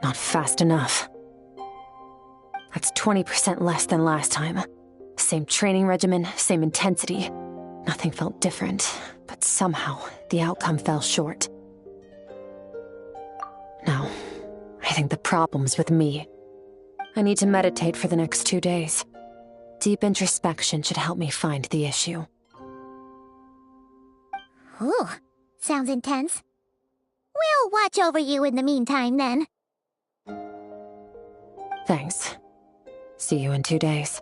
Speaker 2: not fast enough. That's 20% less than last time. Same training regimen, same intensity. Nothing felt different, but somehow the outcome fell short. No, I think the problem's with me. I need to meditate for the next 2 days. Deep introspection should help me find the issue.
Speaker 3: Ooh, sounds intense. We'll watch over you in the meantime, then.
Speaker 2: Thanks. See you in 2 days.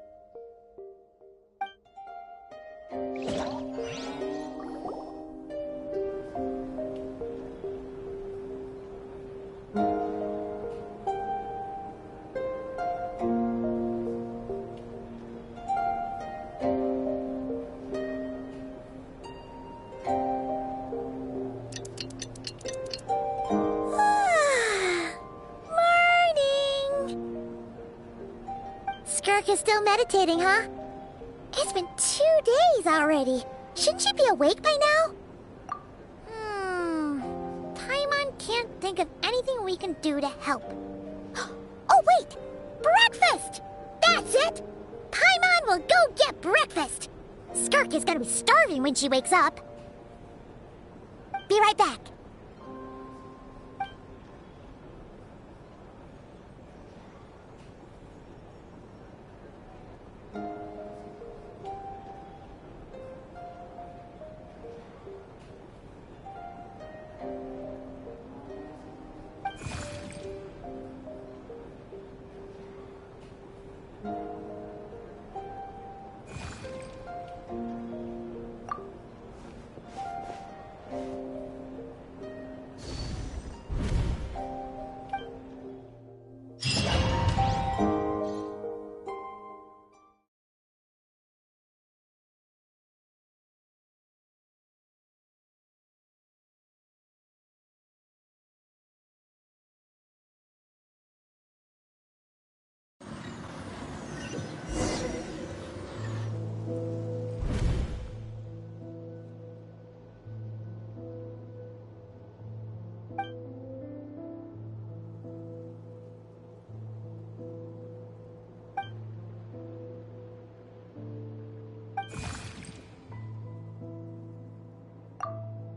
Speaker 3: Skirk is still meditating, huh? It's been 2 days already. Shouldn't she be awake by now? Paimon can't think of anything we can do to help. Oh, wait! Breakfast! That's it! Paimon will go get breakfast! Skirk is gonna be starving when she wakes up. Be right back.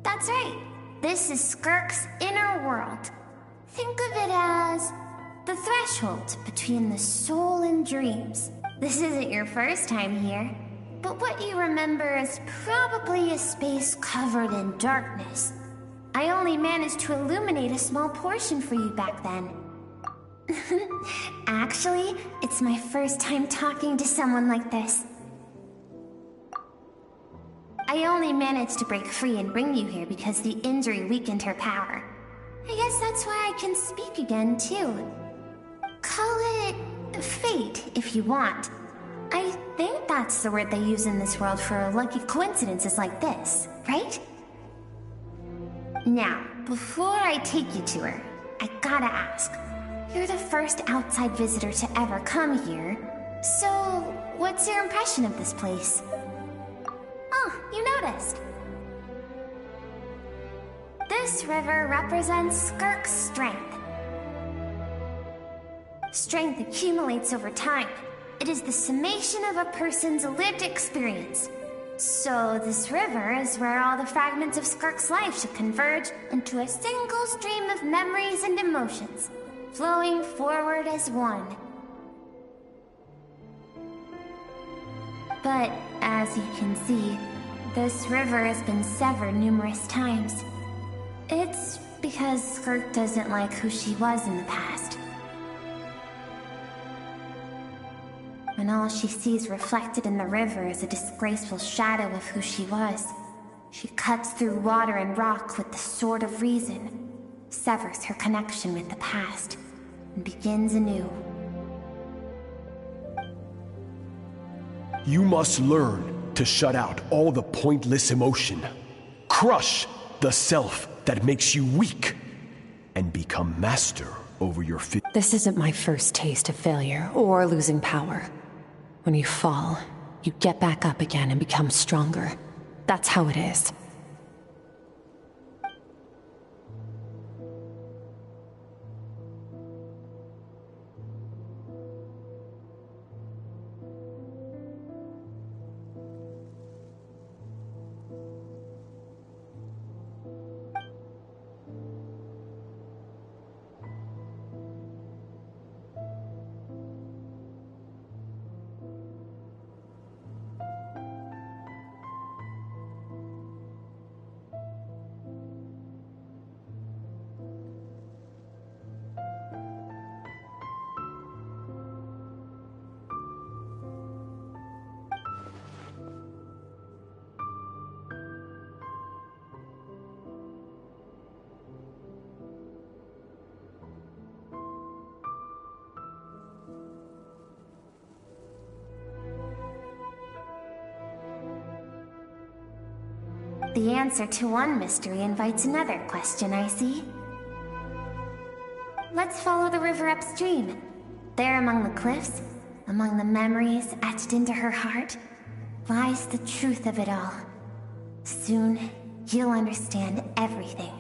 Speaker 17: That's right. This is Skirk's inner world. Think of it as the threshold between the soul and dreams. This isn't your first time here, but what you remember is probably a space covered in darkness. I only managed to illuminate a small portion for you back then. Actually, it's my first time talking to someone like this. I only managed to break free and bring you here because the injury weakened her power. I guess that's why I can speak again, too. Call it fate, if you want. I think that's the word they use in this world for lucky coincidences like this, right? Now, before I take you to her, I gotta ask. You're the first outside visitor to ever come here, so what's your impression of this place? Oh, you noticed. This river represents Skirk's strength. Strength accumulates over time. It is the summation of a person's lived experience. So this river is where all the fragments of Skirk's life should converge into a single stream of memories and emotions, flowing forward as one. But, as you can see, this river has been severed numerous times. It's because Skirk doesn't like who she was in the past. And all she sees reflected in the river is a disgraceful shadow of who she was. She cuts through water and rock with the sword of reason, severs her connection with the past, and begins anew.
Speaker 16: You must learn to shut out all the pointless emotion. Crush the self that makes you weak, and become master over your
Speaker 2: This isn't my first taste of failure or losing power. When you fall, you get back up again and become stronger. That's how it is.
Speaker 17: The answer to one mystery invites another question, I see. Let's follow the river upstream. There among the cliffs, among the memories etched into her heart, lies the truth of it all. Soon, you'll understand everything.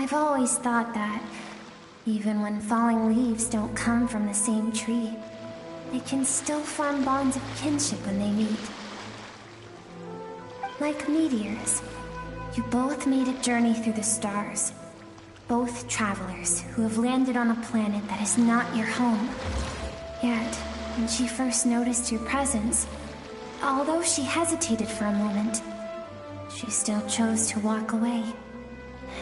Speaker 17: I've always thought that, even when falling leaves don't come from the same tree, they can still form bonds of kinship when they meet. Like meteors, you both made a journey through the stars. Both travelers who have landed on a planet that is not your home. Yet, when she first noticed your presence, although she hesitated for a moment, she still chose to walk away,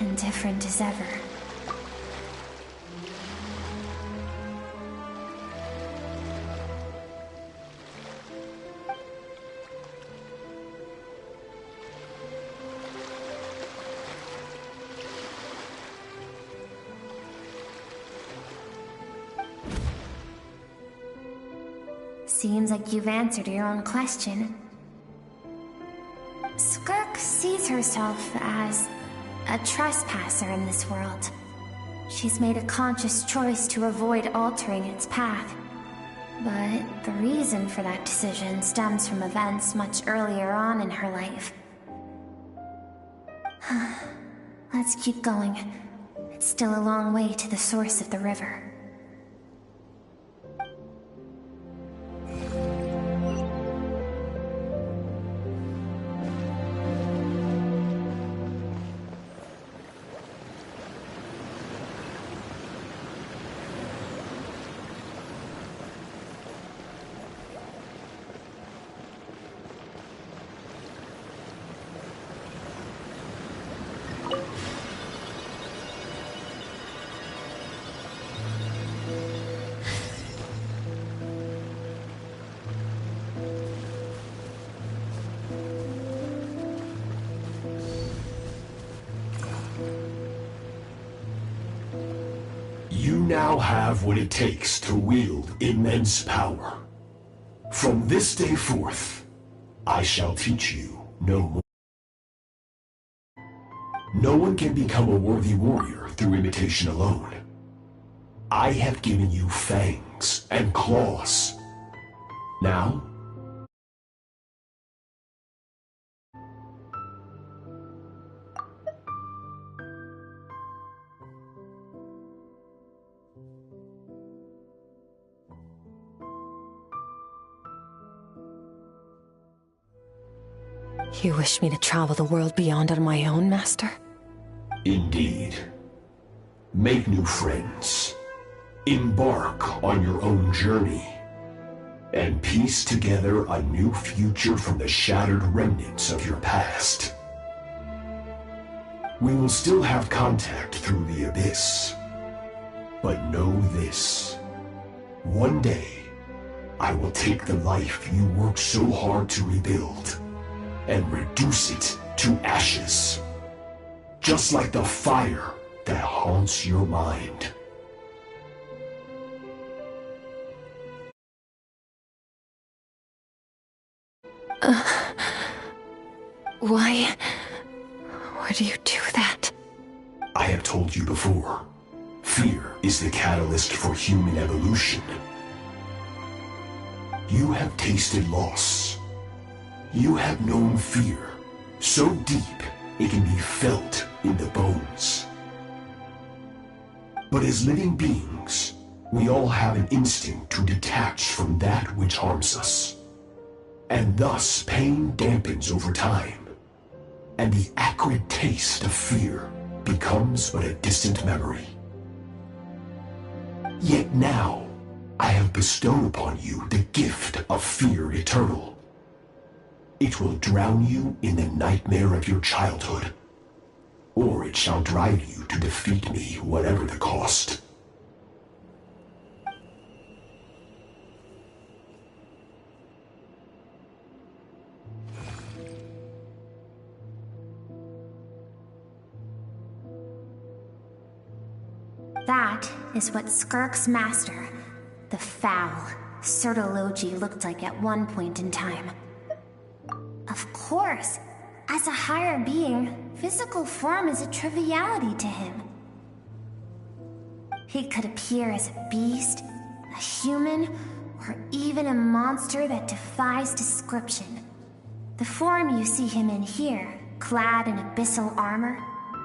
Speaker 17: indifferent as ever. Seems like you've answered your own question. Skirk sees herself as a trespasser in this world. She's made a conscious choice to avoid altering its path. But the reason for that decision stems from events much earlier on in her life. Let's keep going. It's still a long way to the source of the river.
Speaker 16: You now have what it takes to wield immense power. From this day forth, I shall teach you no more. No one can become a worthy warrior through imitation alone. I have given you fangs and claws. Now,
Speaker 2: you wish me to travel the world beyond on my own, Master?
Speaker 16: indeed. Make new friends. Embark on your own journey. And piece together a new future from the shattered remnants of your past. We will still have contact through the abyss. But know this. One day, I will take the life you worked so hard to rebuild and reduce it to ashes. Just like the fire that haunts your mind.
Speaker 2: Why do you do that?
Speaker 16: I have told you before, fear is the catalyst for human evolution. You have tasted loss. You have known fear, so deep it can be felt in the bones. But as living beings, we all have an instinct to detach from that which harms us. And thus pain dampens over time, and the acrid taste of fear becomes but a distant memory. Yet now, I have bestowed upon you the gift of fear eternal. It will drown you in the nightmare of your childhood, or it shall drive you to defeat me, whatever the cost.
Speaker 17: That is what Skirk's master, the foul Sertologi, looked like at one point in time. Of course, as a higher being, physical form is a triviality to him. He could appear as a beast, a human, or even a monster that defies description. The form you see him in here, clad in abyssal armor,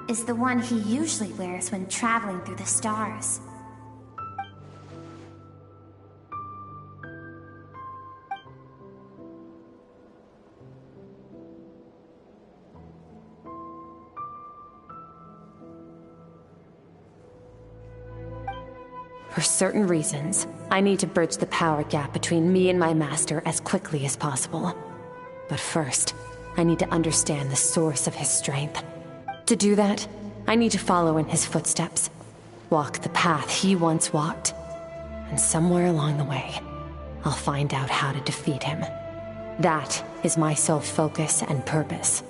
Speaker 17: is the one he usually wears when traveling through the stars.
Speaker 2: For certain reasons, I need to bridge the power gap between me and my master as quickly as possible. But first, I need to understand the source of his strength. To do that, I need to follow in his footsteps, walk the path he once walked, and somewhere along the way, I'll find out how to defeat him. That is my sole focus and purpose.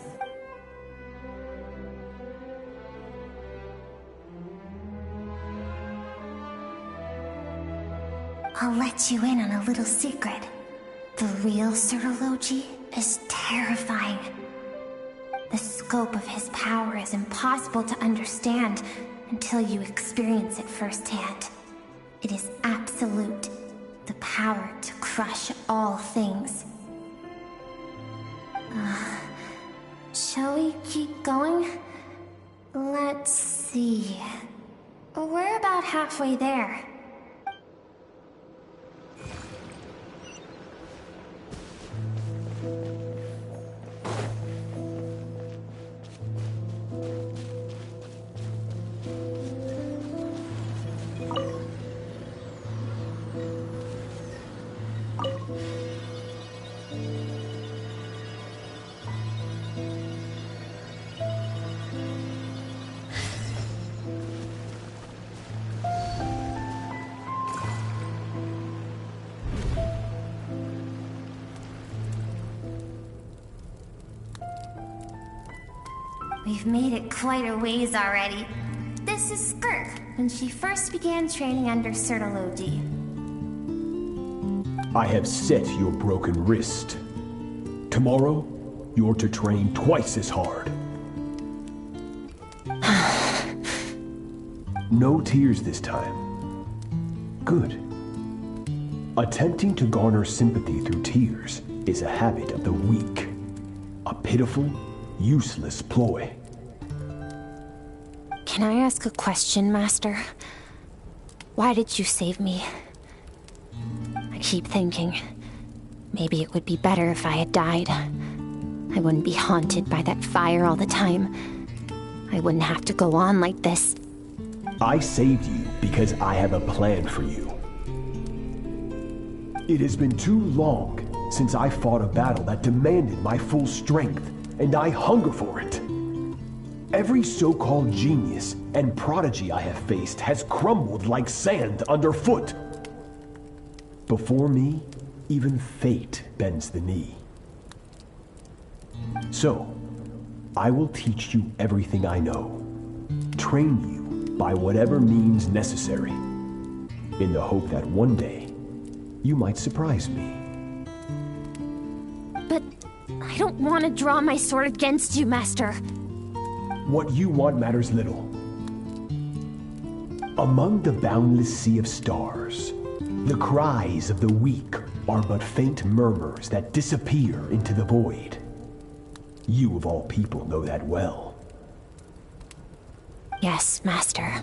Speaker 17: I'll let you in on a little secret. The real Sirology is terrifying. The scope of his power is impossible to understand until you experience it firsthand. It is absolute, the power to crush all things. Shall we keep going? Let's see. We're about halfway there. We've made it quite a ways already. This is Skirk, when she first began training under Sirology.
Speaker 16: I have set your broken wrist. Tomorrow, you're to train twice as hard. No tears this time. Good. Attempting to garner sympathy through tears is a habit of the weak. A pitiful, useless ploy.
Speaker 2: Can I ask a question, Master? Why did you save me? I keep thinking, maybe it would be better if I had died. I wouldn't be haunted by that fire all the time. I wouldn't have to go on like this.
Speaker 16: I saved you because I have a plan for you. It has been too long since I fought a battle that demanded my full strength, and I hunger for it. Every so-called genius and prodigy I have faced has crumbled like sand underfoot. Before me, even fate bends the knee. So, I will teach you everything I know. Train you by whatever means necessary, in the hope that one day, you might surprise me.
Speaker 2: But I don't want to draw my sword against you, Master.
Speaker 16: What you want matters little. Among the boundless sea of stars, the cries of the weak are but faint murmurs that disappear into the void. You of all people know that well.
Speaker 2: Yes, Master.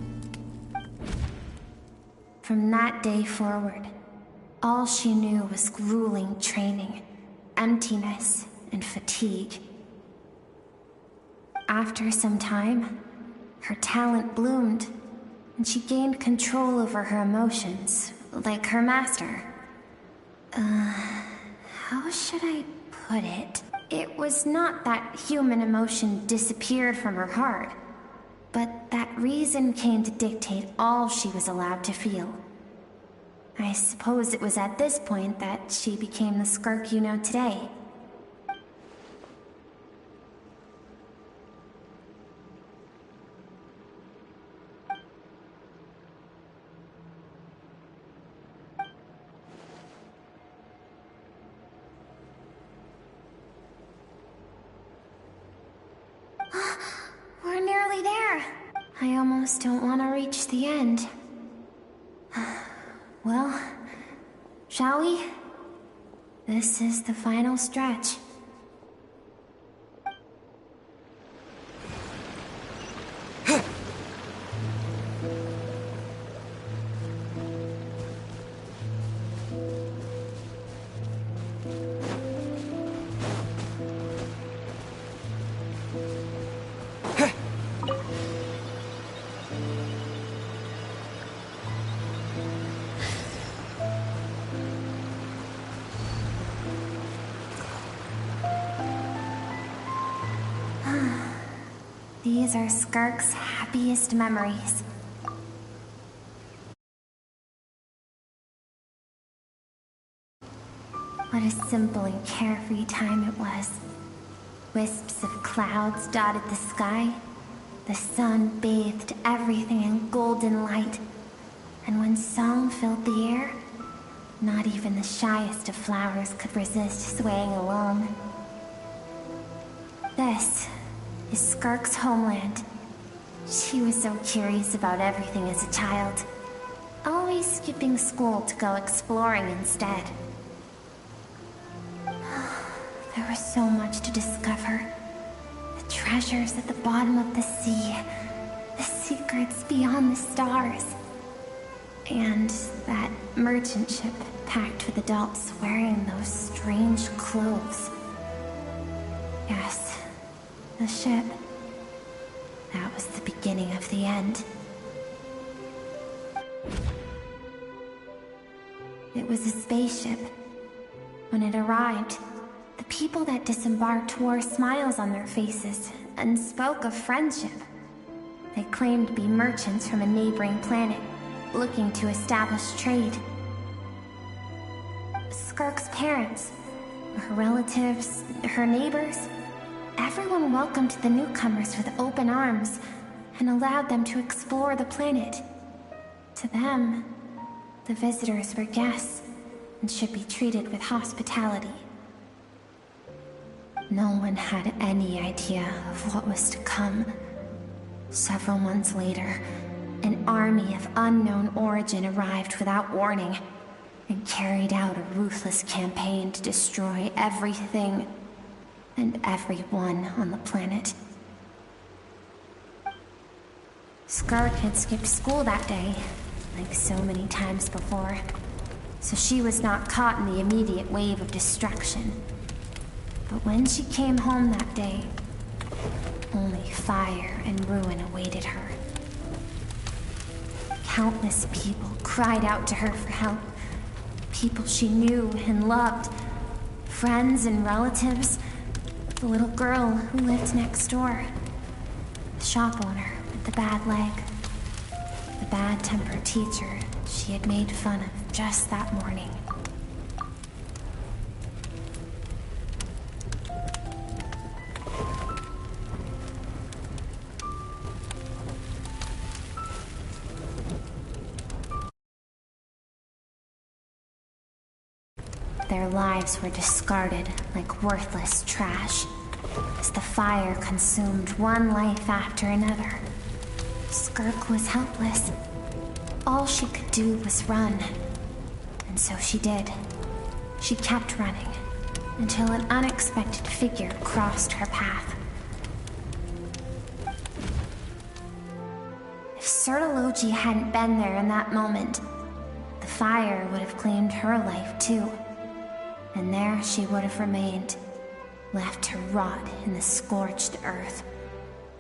Speaker 17: From that day forward, all she knew was grueling training, emptiness, and fatigue. After some time, her talent bloomed, and she gained control over her emotions, like her master. How should I put it? It was not that human emotion disappeared from her heart, but that reason came to dictate all she was allowed to feel. I suppose it was at this point that she became the Skirk you know today. We're nearly there. I almost don't want to reach the end. Well, shall we? This is the final stretch. These are Skirk's happiest memories. What a simple and carefree time it was. Wisps of clouds dotted the sky. The sun bathed everything in golden light. And when song filled the air, not even the shyest of flowers could resist swaying along. This is Skirk's homeland. She was so curious about everything as a child, always skipping school to go exploring instead. There was so much to discover. The treasures at the bottom of the sea, the secrets beyond the stars, and that merchant ship packed with adults wearing those strange clothes. Yes, the ship. That was the beginning of the end. It was a spaceship. When it arrived, the people that disembarked wore smiles on their faces and spoke of friendship. They claimed to be merchants from a neighboring planet, looking to establish trade. Skirk's parents, her relatives, her neighbors, everyone welcomed the newcomers with open arms and allowed them to explore the planet. To them, the visitors were guests and should be treated with hospitality. No one had any idea of what was to come. Several months later, an army of unknown origin arrived without warning and carried out a ruthless campaign to destroy everything and everyone on the planet. Skirk had skipped school that day, like so many times before, so she was not caught in the immediate wave of destruction. But when she came home that day, only fire and ruin awaited her. Countless people cried out to her for help. People she knew and loved. Friends and relatives. The little girl who lived next door. The shop owner with the bad leg. The bad-tempered teacher she had made fun of just that morning. Their lives were discarded like worthless trash, as the fire consumed one life after another. Skirk was helpless. All she could do was run. And so she did. She kept running, until an unexpected figure crossed her path. If Sertology hadn't been there in that moment, the fire would have claimed her life too. And there she would have remained, left to rot in the scorched earth,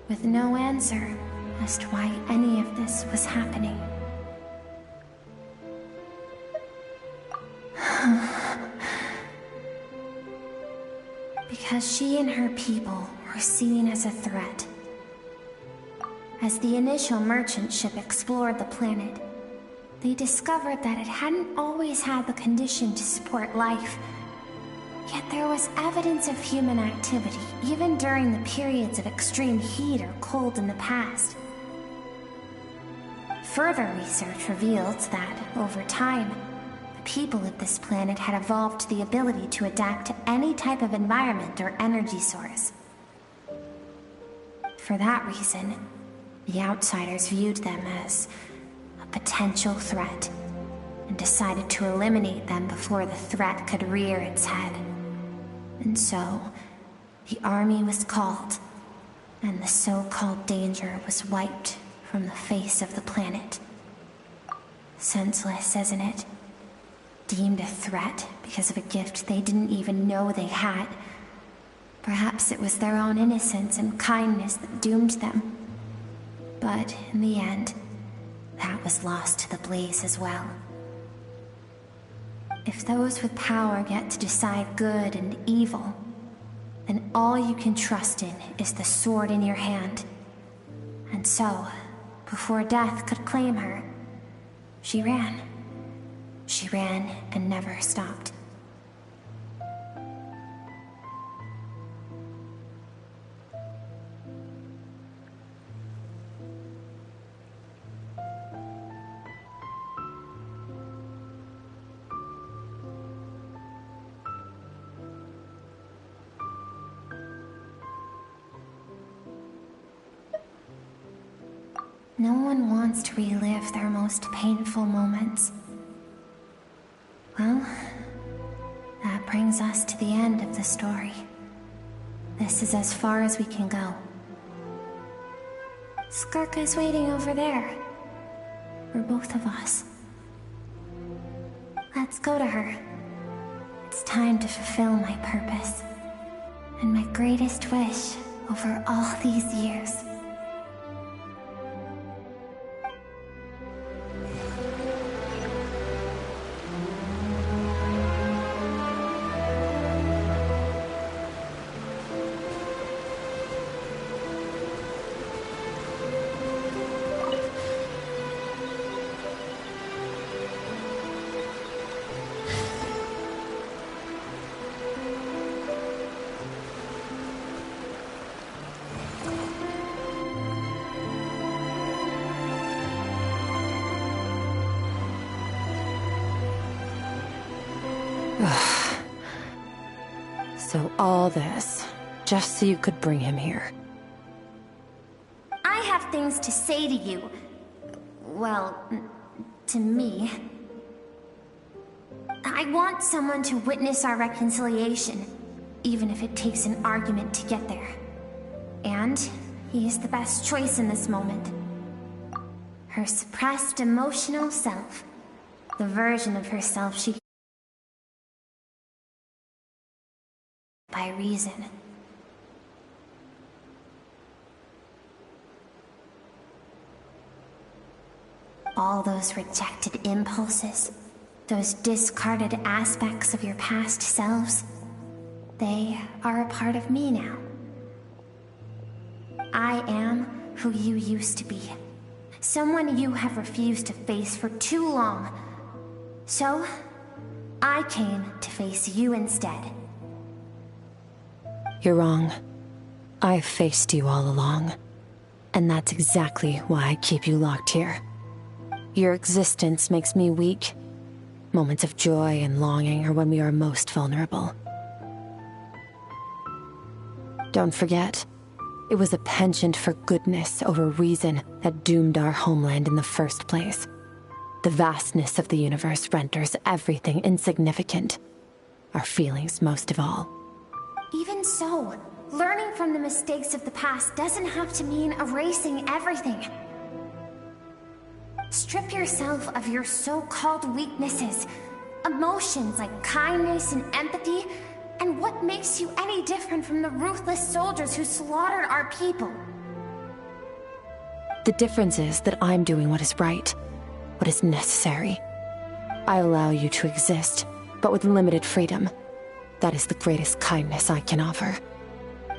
Speaker 17: with no answer as to why any of this was happening. Because she and her people were seen as a threat. As the initial merchant ship explored the planet, they discovered that it hadn't always had the condition to support life. Yet there was evidence of human activity, even during the periods of extreme heat or cold in the past. Further research revealed that, over time, the people of this planet had evolved the ability to adapt to any type of environment or energy source. For that reason, the outsiders viewed them as a potential threat, and decided to eliminate them before the threat could rear its head. And so, the army was called, and the so-called danger was wiped from the face of the planet. Senseless, isn't it? Deemed a threat because of a gift they didn't even know they had. Perhaps it was their own innocence and kindness that doomed them. But in the end, that was lost to the blaze as well. If those with power get to decide good and evil, then all you can trust in is the sword in your hand And so, before death could claim her, she ran. She ran and never stopped. No one wants to relive their most painful moments. Well, that brings us to the end of the story. This is as far as we can go. Skirk is waiting over there. For both of us. Let's go to her. It's time to fulfill my purpose. And my greatest wish over all these years.
Speaker 2: So all this, just so you could bring him here.
Speaker 17: I have things to say to you. Well, to me. I want someone to witness our reconciliation, even if it takes an argument to get there. And he is the best choice in this moment. Her suppressed emotional self. The version of herself she by reason. All those rejected impulses, those discarded aspects of your past selves, they are a part of me now. I am who you used to be. Someone you have refused to face for too long. So, I came to face you instead.
Speaker 2: You're wrong. I've faced you all along. And that's exactly why I keep you locked here. Your existence makes me weak. Moments of joy and longing are when we are most vulnerable. Don't forget, it was a penchant for goodness over reason that doomed our homeland in the first place. The vastness of the universe renders everything insignificant. Our feelings most of all.
Speaker 17: Even so, learning from the mistakes of the past doesn't have to mean erasing everything. Strip yourself of your so-called weaknesses, emotions like kindness and empathy, and what makes you any different from the ruthless soldiers who slaughtered our people?
Speaker 2: The difference is that I'm doing what is right, what is necessary. I allow you to exist, but with limited freedom. That is the greatest kindness I can offer.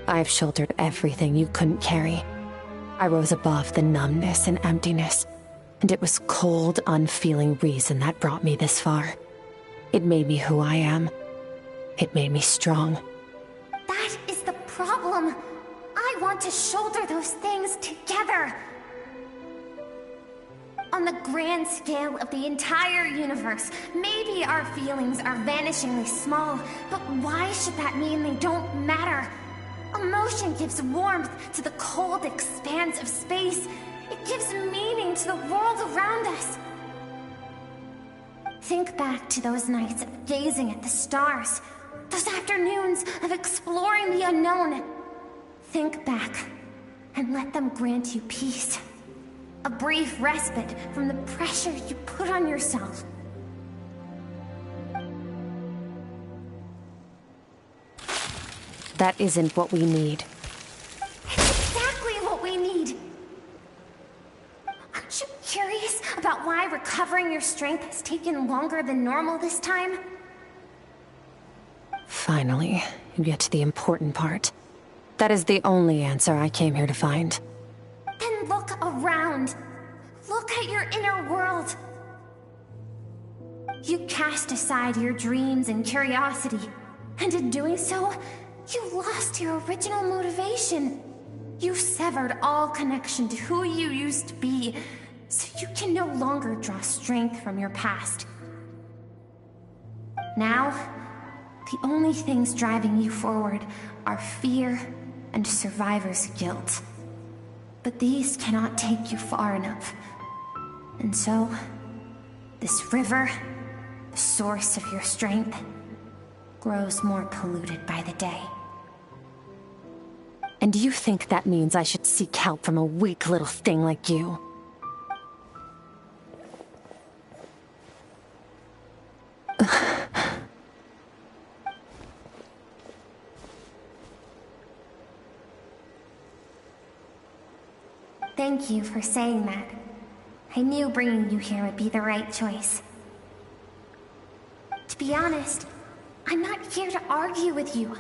Speaker 2: I've shouldered everything you couldn't carry. I rose above the numbness and emptiness, and it was cold, unfeeling reason that brought me this far. It made me who I am. It made me strong.
Speaker 17: That is the problem. I want to shoulder those things together. On the grand scale of the entire universe, maybe our feelings are vanishingly small, but why should that mean they don't matter? Emotion gives warmth to the cold expanse of space. It gives meaning to the world around us. Think back to those nights of gazing at the stars, those afternoons of exploring the unknown. Think back, and let them grant you peace. A brief respite from the pressure you put on yourself.
Speaker 2: That isn't what we need.
Speaker 17: It's exactly what we need. Aren't you curious about why recovering your strength has taken longer than normal this time?
Speaker 2: Finally, you get to the important part. That is the only answer I came here to find.
Speaker 17: Then even look around. Look at your inner world. You cast aside your dreams and curiosity, and in doing so, you lost your original motivation. You severed all connection to who you used to be, so you can no longer draw strength from your past. Now, the only things driving you forward are fear and survivor's guilt. But these cannot take you far enough. And so, this river, the source of your strength, grows more polluted by the day.
Speaker 2: And you think that means I should seek help from a weak little thing like you?
Speaker 17: Thank you for saying that. I knew bringing you here would be the right choice. To be honest, I'm not here to argue with you.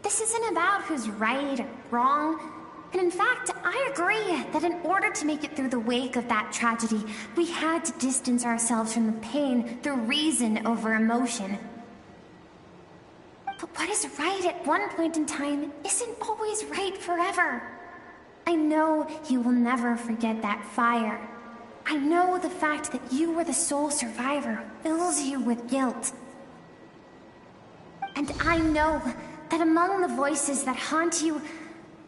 Speaker 17: This isn't about who's right or wrong. And in fact, I agree that in order to make it through the wake of that tragedy, we had to distance ourselves from the pain through reason over emotion. But what is right at one point in time isn't always right forever. I know you will never forget that fire. I know the fact that you were the sole survivor fills you with guilt. And I know that among the voices that haunt you,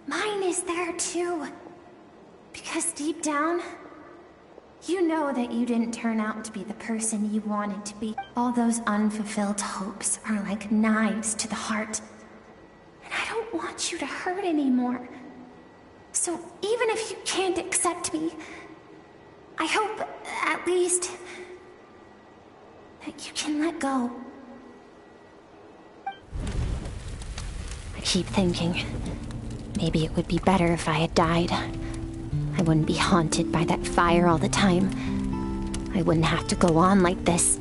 Speaker 17: mine is there too. Because deep down, you know that you didn't turn out to be the person you wanted to be. All those unfulfilled hopes are like knives to the heart. And I don't want you to hurt anymore. So even if you can't accept me, I hope, at least, that you can let go.
Speaker 2: I keep thinking, maybe it would be better if I had died. I wouldn't be haunted by that fire all the time. I wouldn't have to go on like this.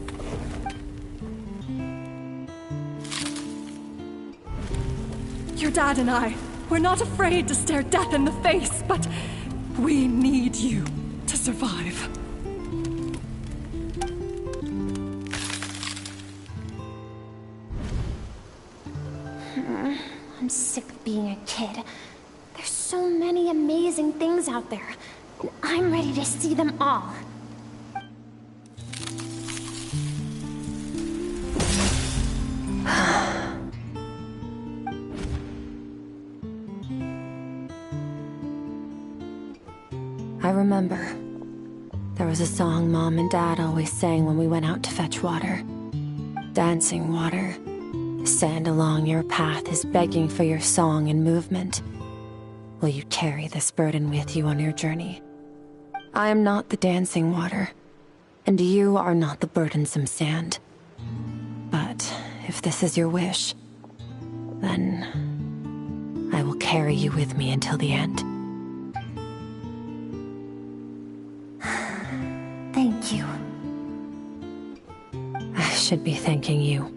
Speaker 12: Your dad and I, we're not afraid to stare death in the face, but we need you to survive.
Speaker 17: I'm sick of being a kid. There's so many amazing things out there, and I'm ready to see them all.
Speaker 2: I remember. There was a song Mom and Dad always sang when we went out to fetch water. Dancing water. The sand along your path is begging for your song and movement. Will you carry this burden with you on your journey? I am not the dancing water, and you are not the burdensome sand. But if this is your wish, then I will carry you with me until the end.
Speaker 17: Thank you.
Speaker 2: I should be thanking you.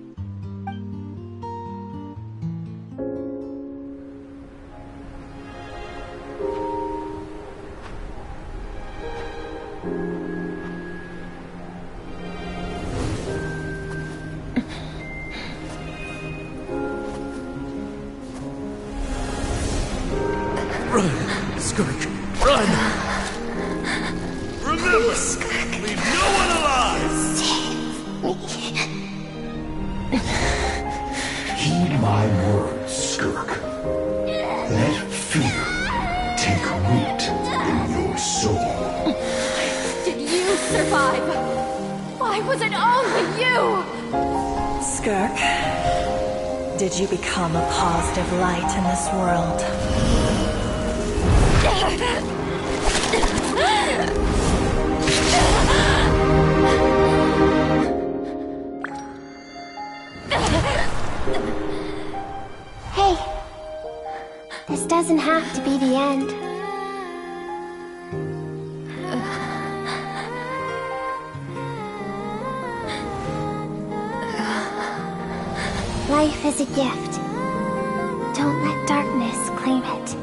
Speaker 15: Run, Skirk, run! Remember, leave no one alive!
Speaker 16: Heed my words, Skirk. Let fear take root in your soul.
Speaker 12: Did you survive? Why was it only you?
Speaker 6: Skirk, did you become a positive light in this world?
Speaker 17: Hey, this doesn't have to be the end. Life is a gift. Don't let darkness claim it.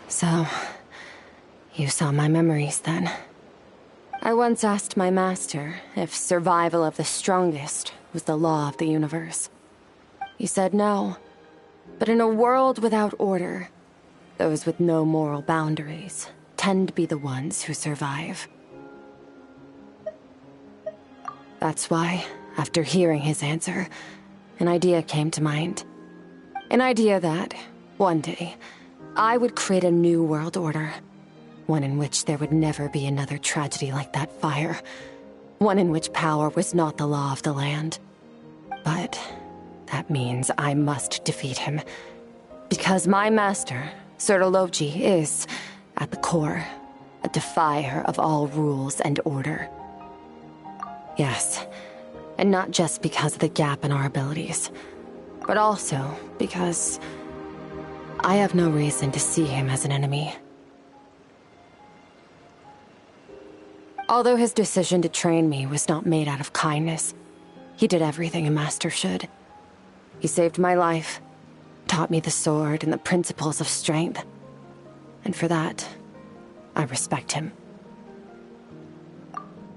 Speaker 2: So, you saw my memories then. I once asked my master if survival of the strongest was the law of the universe. He said no. But in a world without order, those with no moral boundaries tend to be the ones who survive. That's why, after hearing his answer, an idea came to mind. An idea that, one day, I would create a new world order. One in which there would never be another tragedy like that fire. One in which power was not the law of the land. But that means I must defeat him. Because my master, Sertologi, is, at the core, a defier of all rules and order. Yes, and not just because of the gap in our abilities, but also because I have no reason to see him as an enemy. Although his decision to train me was not made out of kindness, he did everything a master should. He saved my life, taught me the sword and the principles of strength. And for that, I respect him.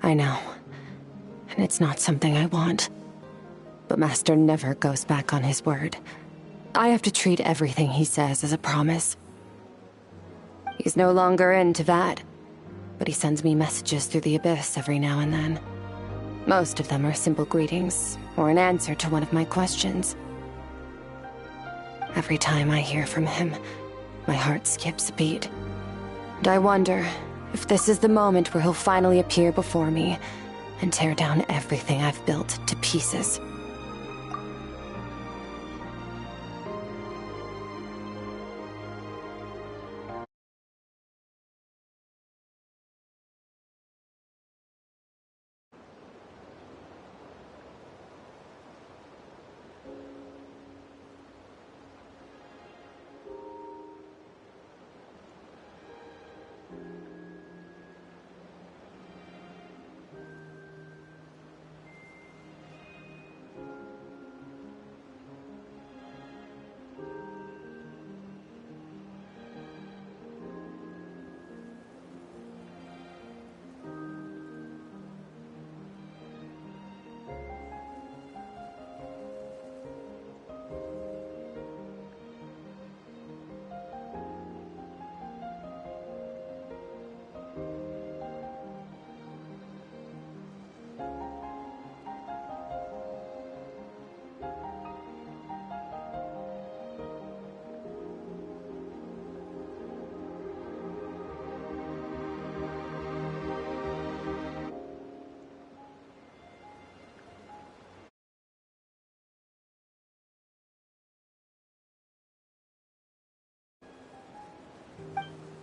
Speaker 2: I know, and it's not something I want. But Master never goes back on his word. I have to treat everything he says as a promise. He's no longer in Tavad, but he sends me messages through the Abyss every now and then. Most of them are simple greetings, or an answer to one of my questions. Every time I hear from him, my heart skips a beat. And I wonder if this is the moment where he'll finally appear before me and tear down everything I've built to pieces.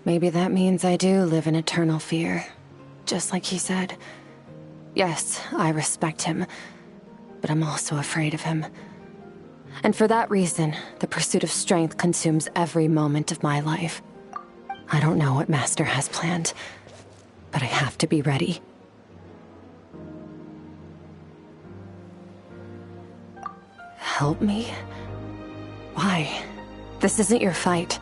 Speaker 2: Maybe that means I do live in eternal fear, just like he said. Yes, I respect him, but I'm also afraid of him. And for that reason, the pursuit of strength consumes every moment of my life. I don't know what Master has planned, but I have to be ready. Help me? Why? This isn't your fight.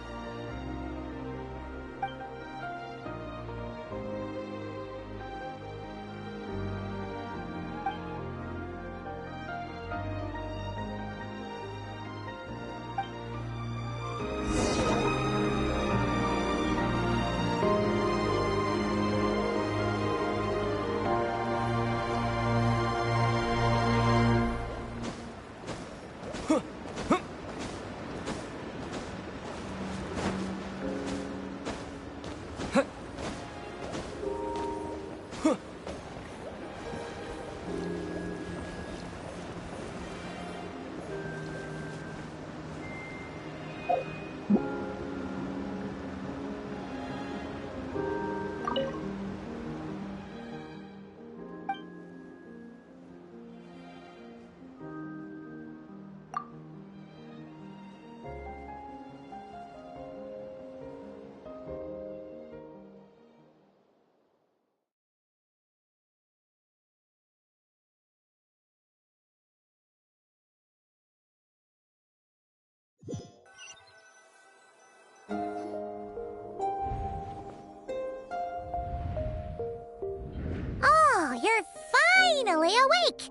Speaker 3: fully awake.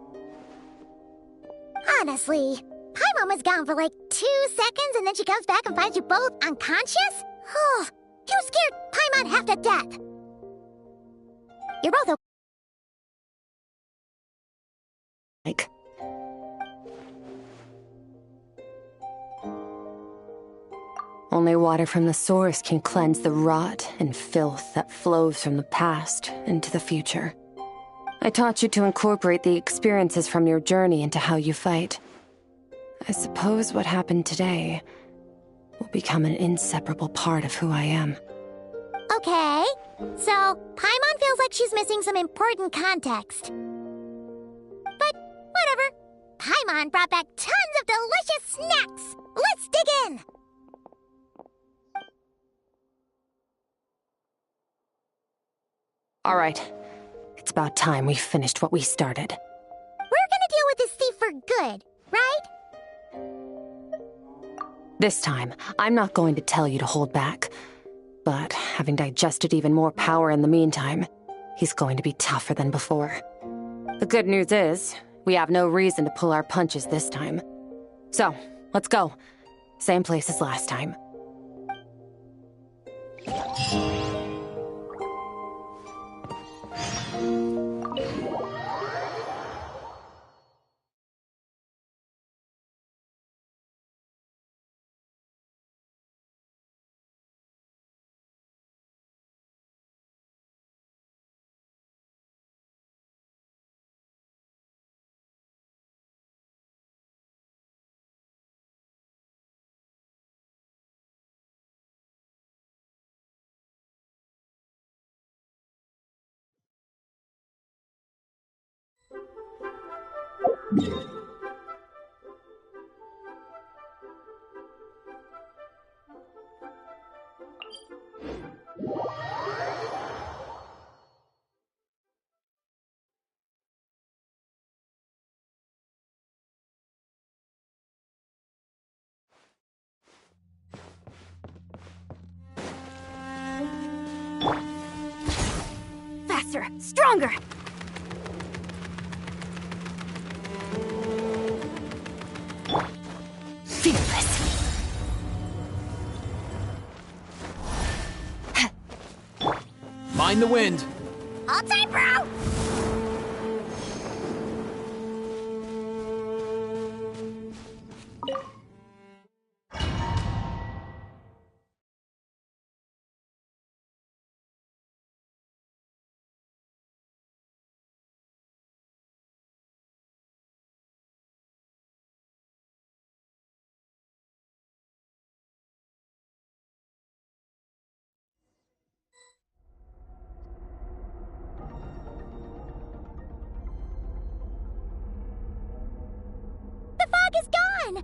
Speaker 3: Honestly, Paimon was gone for like 2 seconds and then she comes back and finds you both unconscious? Oh, you scared Paimon half to death. You're both okay.
Speaker 2: Like, only water from the source can cleanse the rot and filth that flows from the past into the future. I taught you to incorporate the experiences from your journey into how you fight. I suppose what happened today will become an inseparable part of who I am.
Speaker 3: Okay, so Paimon feels like she's missing some important context. But whatever. Paimon brought back tons of delicious snacks. Let's dig in.
Speaker 2: All right, it's about time we finished what we started.
Speaker 3: We're gonna deal with this thief for good, right?
Speaker 2: This time, I'm not going to tell you to hold back. But having digested even more power in the meantime, he's going to be tougher than before. The good news is, we have no reason to pull our punches this time. So, let's go. Same place as last time.
Speaker 17: Faster! Stronger!
Speaker 2: Fearless!
Speaker 21: Mind the wind!
Speaker 3: All time, bro! The fog is gone!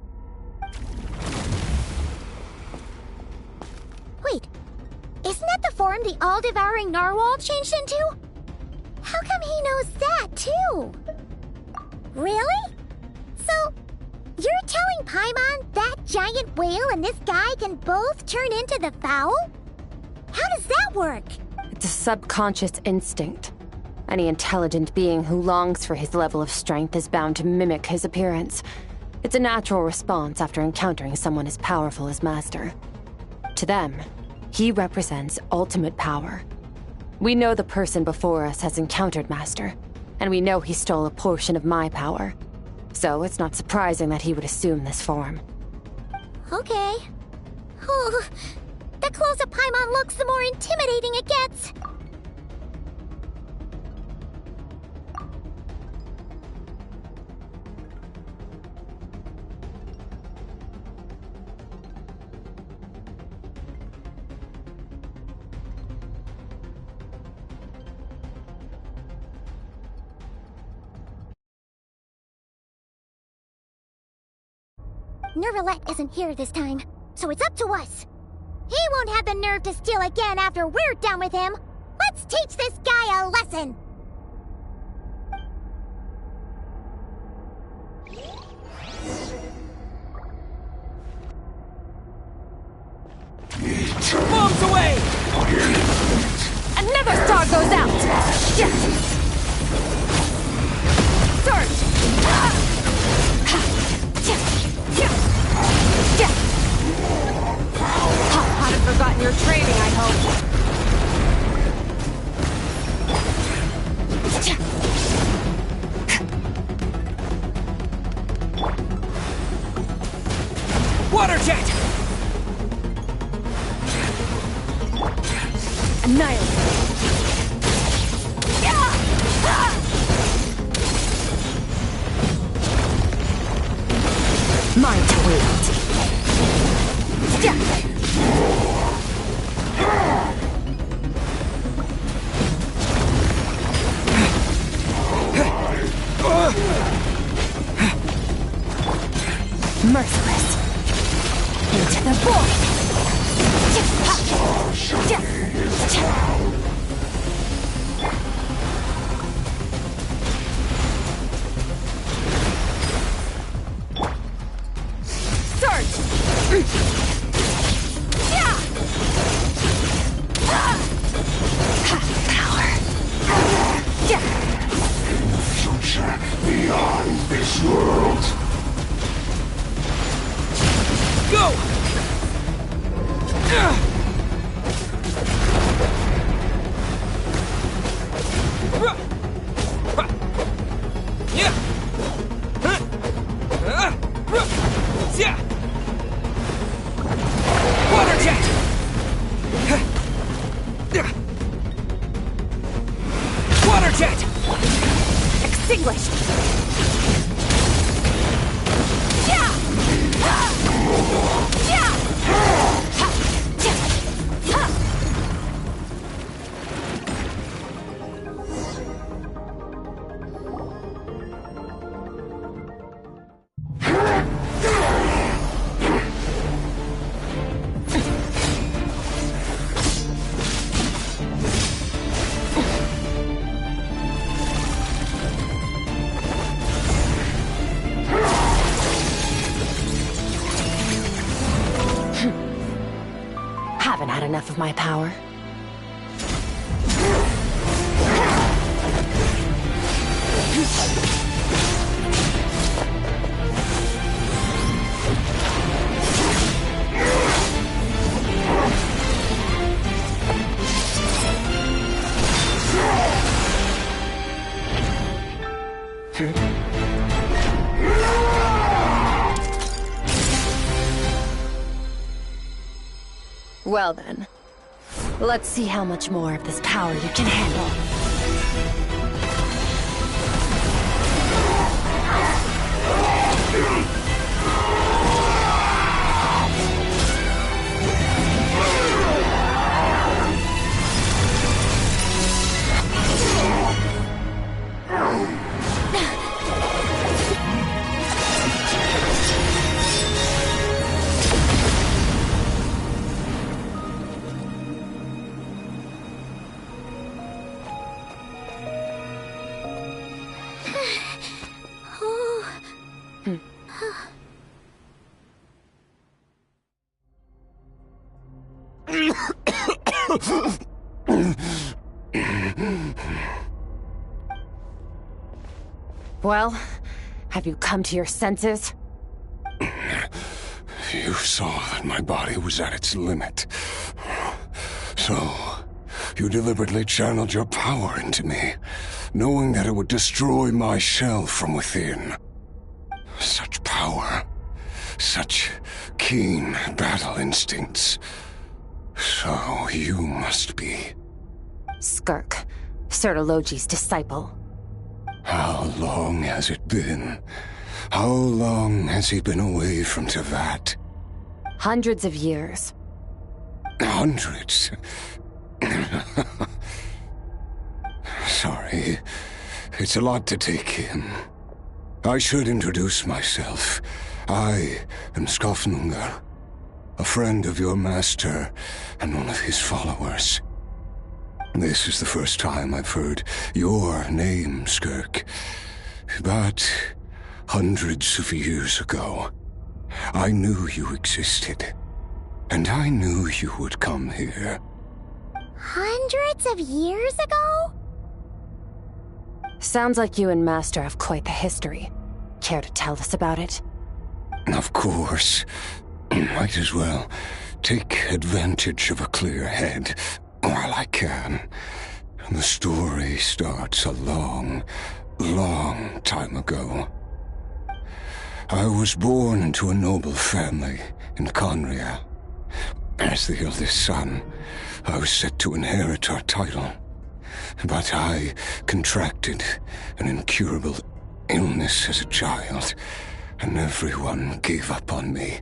Speaker 3: Wait, isn't that the form the all-devouring narwhal changed into? How come he knows that, too? Really? So, you're telling Paimon that giant whale and this guy can both turn into the fowl? How does that work?
Speaker 2: It's a subconscious instinct. Any intelligent being who longs for his level of strength is bound to mimic his appearance. It's a natural response after encountering someone as powerful as Master. To them, he represents ultimate power. We know the person before us has encountered Master, and we know he stole a portion of my power. So it's not surprising that he would assume this form.
Speaker 3: Okay. Oh, the closer Paimon looks, the more intimidating it gets. Nervalette isn't here this time, so it's up to us. He won't have the nerve to steal again after we're done with him. Let's teach this guy a lesson.
Speaker 21: Bombs away!
Speaker 2: Another star goes out! Shit!
Speaker 21: Water jet!
Speaker 2: Annihilate! Mine to wield. Merciless. Into the void.
Speaker 4: Future beyond this world.
Speaker 21: Go! Water jet! Water jet!
Speaker 2: Extinguished! Haven't had enough of my power. Well then, let's see how much more of this power you can handle. Well, have you come to your senses?
Speaker 4: You saw that my body was at its limit. So, you deliberately channeled your power into me, knowing that it would destroy my shell from within. Such power. Such keen battle instincts. So you must be...
Speaker 2: Skirk, Sertologi's disciple.
Speaker 4: How long has it been? How long has he been away from Tevat?
Speaker 2: Hundreds of years.
Speaker 4: Hundreds? Sorry. It's a lot to take in. I should introduce myself. I am Skofnungar, a friend of your master and one of his followers. This is the first time I've heard your name, Skirk. But hundreds of years ago, I knew you existed. And I knew you would come here.
Speaker 3: Hundreds of years ago?
Speaker 2: Sounds like you and Master have quite the history. Care to tell us about it?
Speaker 4: Of course. Might as well take advantage of a clear head while I can. The story starts a long, long time ago. I was born into a noble family in Conria. As the eldest son, I was set to inherit our title. But I contracted an incurable illness as a child, and everyone gave up on me.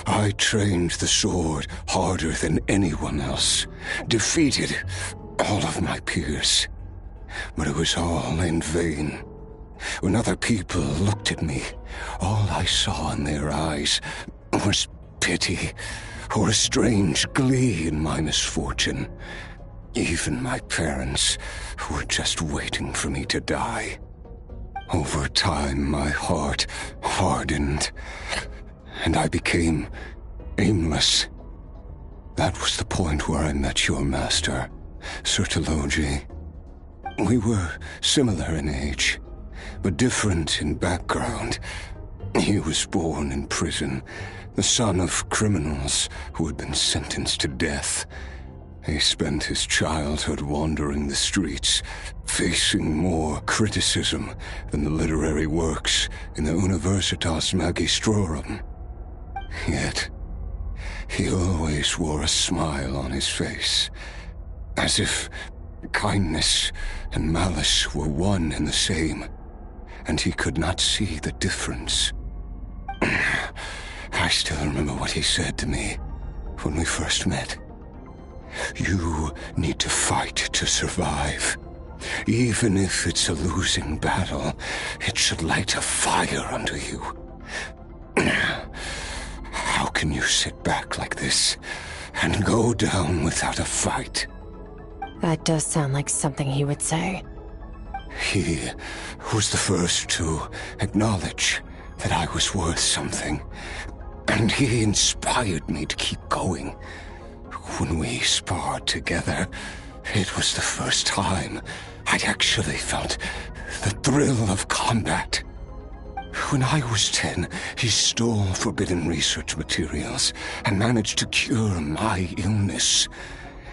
Speaker 4: I trained the sword harder than anyone else, defeated all of my peers. But it was all in vain. When other people looked at me, all I saw in their eyes was pity or a strange glee in my misfortune. Even my parents were just waiting for me to die. Over time, my heart hardened, and I became aimless. That was the point where I met your master, Sir Taloji. We were similar in age, but different in background. He was born in prison, the son of criminals who had been sentenced to death. He spent his childhood wandering the streets, facing more criticism than the literary works in the Universitas Magistrorum. Yet, he always wore a smile on his face, as if kindness and malice were one and the same, and he could not see the difference. I still remember what he said to me when we first met. You need to fight to survive. Even if it's a losing battle, it should light a fire under you. How can you sit back like this and go down without a fight?
Speaker 2: That does sound like something he would say.
Speaker 4: He was the first to acknowledge that I was worth something, and he inspired me to keep going. When we sparred together, it was the first time I'd actually felt the thrill of combat. When I was 10, he stole forbidden research materials and managed to cure my illness.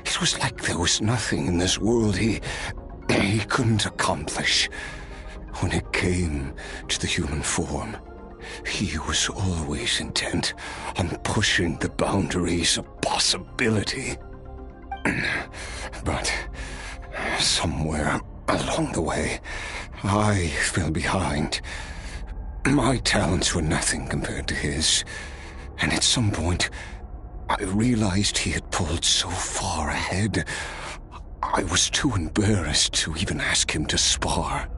Speaker 4: It was like there was nothing in this world he couldn't accomplish. When it came to the human form, he was always intent on pushing the boundaries of possibility. But somewhere along the way, I fell behind. My talents were nothing compared to his, and at some point, I realized he had pulled so far ahead, I was too embarrassed to even ask him to spar.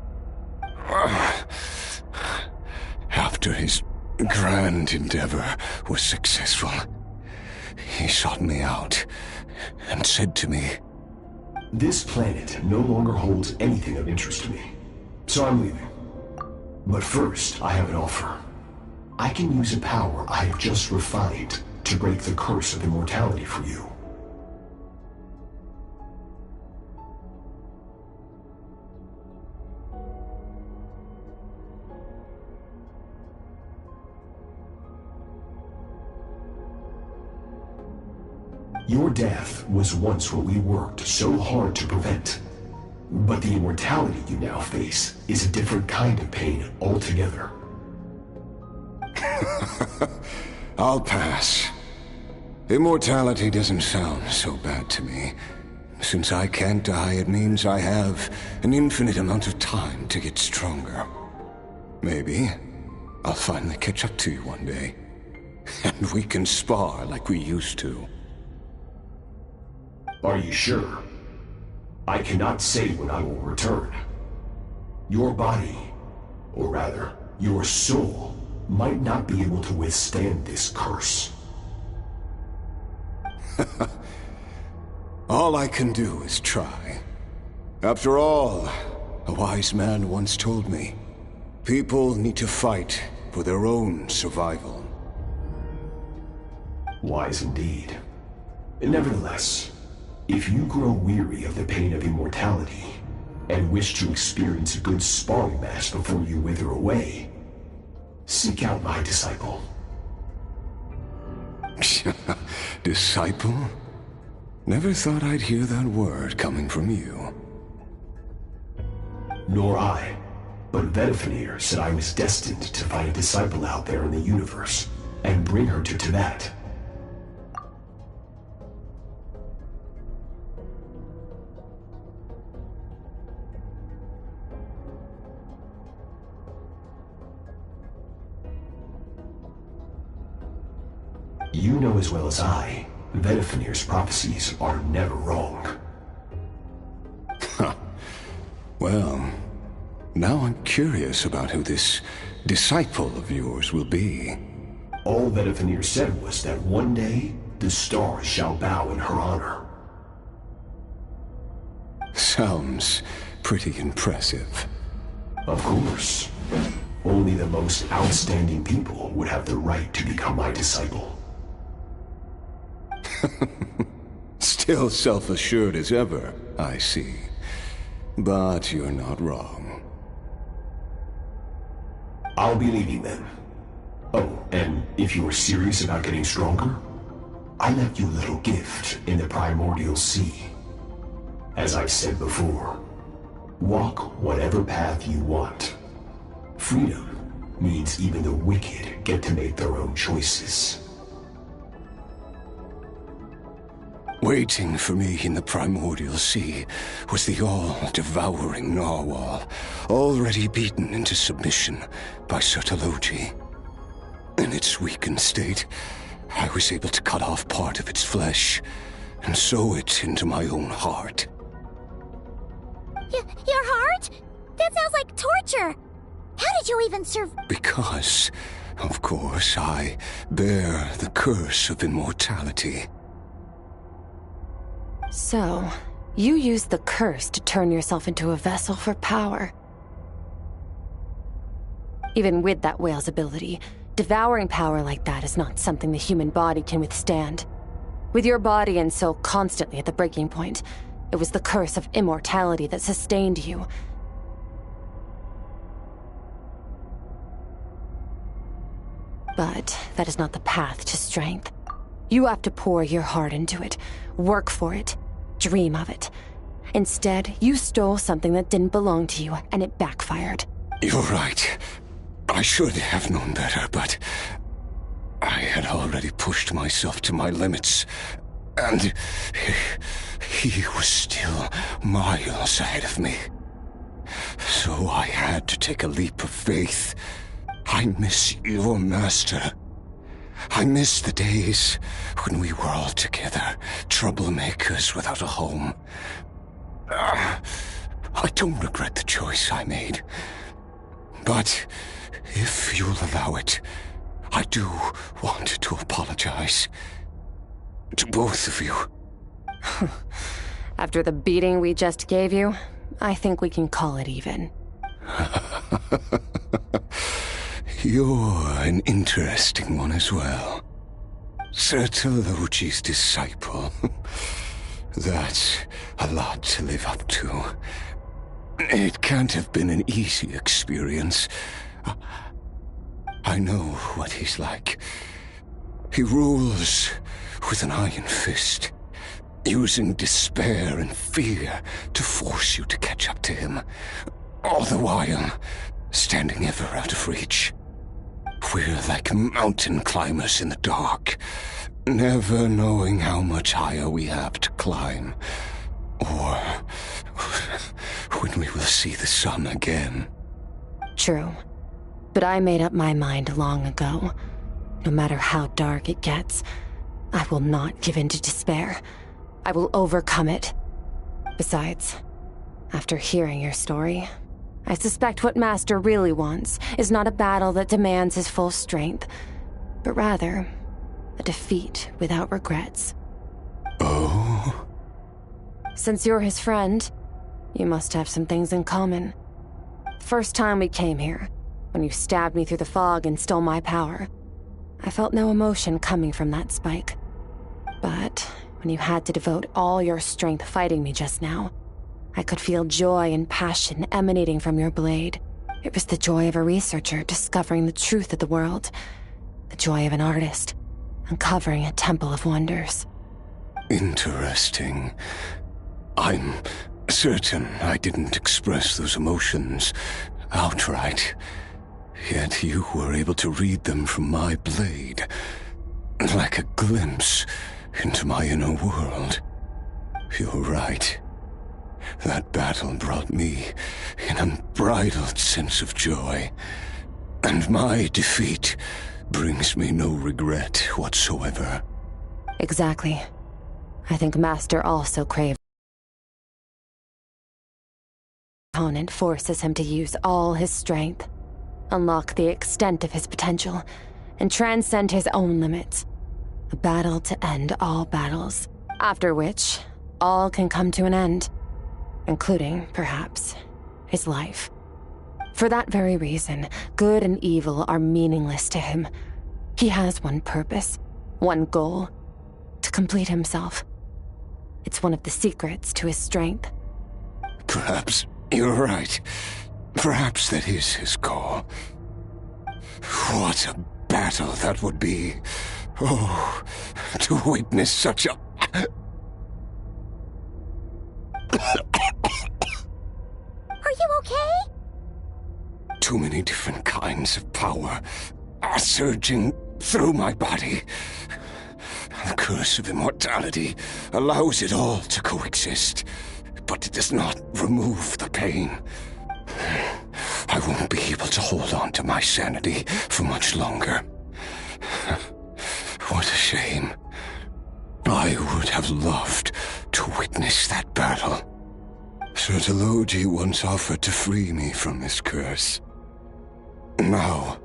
Speaker 4: After his grand endeavor was successful, he sought me out and said to me,
Speaker 16: "This planet no longer holds anything of interest to me, so I'm leaving. But first, I have an offer. I can use a power I have just refined to break the curse of immortality for you." Your death was once what we worked so hard to prevent. But the immortality you now face is a different kind of pain altogether.
Speaker 4: I'll pass. Immortality doesn't sound so bad to me. Since I can't die, it means I have an infinite amount of time to get stronger. Maybe I'll finally catch up to you one day, and we can spar like we used to.
Speaker 16: Are you sure? I cannot say when I will return. Your body, or rather, your soul, might not be able to withstand this curse.
Speaker 4: All I can do is try. After all, a wise man once told me, people need to fight for their own survival.
Speaker 16: Wise indeed. Nevertheless, if you grow weary of the pain of immortality, and wish to experience a good sparring match before you wither away, seek out my disciple.
Speaker 4: Disciple? Never thought I'd hear that word coming from you.
Speaker 16: Nor I. but Vedifenir said I was destined to find a disciple out there in the universe and bring her to Tibet. You know as well as I, Vedifenir's prophecies are never wrong.
Speaker 4: Huh. Well, now I'm curious about who this disciple of yours will be.
Speaker 16: All Vedifenir said was that one day, the stars shall bow in her honor.
Speaker 4: Sounds pretty impressive.
Speaker 16: Of course. Only the most outstanding people would have the right to become my disciple.
Speaker 4: Still self-assured as ever, I see. But you're not wrong.
Speaker 16: I'll be leaving then. Oh, and if you are serious about getting stronger, I left you a little gift in the primordial sea. As I've said before, walk whatever path you want. Freedom means even the wicked get to make their own choices.
Speaker 4: Waiting for me in the primordial sea was the all-devouring narwhal, already beaten into submission by Sertologi. In its weakened state, I was able to cut off part of its flesh and sew it into my own heart.
Speaker 3: Your heart? That sounds like torture! How did you even
Speaker 4: Because, of course, I bear the curse of immortality.
Speaker 2: So, you used the curse to turn yourself into a vessel for power. Even with that whale's ability, devouring power like that is not something the human body can withstand. With your body and soul constantly at the breaking point, it was the curse of immortality that sustained you. But that is not the path to strength. You have to pour your heart into it, work for it, dream of it. Instead, you stole something that didn't belong to you, and it backfired.
Speaker 4: You're right. I should have known better, but I had already pushed myself to my limits, and he was still miles ahead of me. So I had to take a leap of faith. I miss your master. I miss the days when we were all together, troublemakers without a home. I don't regret the choice I made. But if you'll allow it, I do want to apologize. To both of you.
Speaker 2: After the beating we just gave you, I think we can call it even.
Speaker 4: You're an interesting one as well. Sertologi's disciple. That's a lot to live up to. It can't have been an easy experience. I know what he's like. He rules with an iron fist, using despair and fear to force you to catch up to him, all the while standing ever out of reach. We're like mountain climbers in the dark, never knowing how much higher we have to climb, or when we will see the sun again.
Speaker 2: True. But I made up my mind long ago. No matter how dark it gets, I will not give in to despair. I will overcome it. Besides, after hearing your story, I suspect what Master really wants is not a battle that demands his full strength, but rather a defeat without regrets.
Speaker 4: Oh?
Speaker 2: Since you're his friend, you must have some things in common. First time we came here, when you stabbed me through the fog and stole my power, I felt no emotion coming from that spike. But when you had to devote all your strength fighting me just now, I could feel joy and passion emanating from your blade. It was the joy of a researcher discovering the truth of the world, the joy of an artist uncovering a temple of wonders.
Speaker 4: Interesting. I'm certain I didn't express those emotions outright. Yet you were able to read them from my blade, like a glimpse into my inner world. You're right. That battle brought me an unbridled sense of joy, and my defeat brings me no regret whatsoever.
Speaker 2: Exactly. I think Master also craved. Opponent forces him to use all his strength, unlock the extent of his potential, and transcend his own limits. A battle to end all battles, after which all can come to an end, including, perhaps, his life. For that very reason, good and evil are meaningless to him. He has one purpose, one goal: to complete himself. It's one of the secrets to his strength.
Speaker 4: Perhaps you're right. Perhaps that is his goal. What a battle that would be. Oh, to witness such a...
Speaker 3: Are you okay?
Speaker 4: Too many different kinds of power are surging through my body. The curse of immortality allows it all to coexist, but it does not remove the pain. I won't be able to hold on to my sanity for much longer. What a shame. I would have loved to witness that battle. Sertologi once offered to free me from this curse. Now,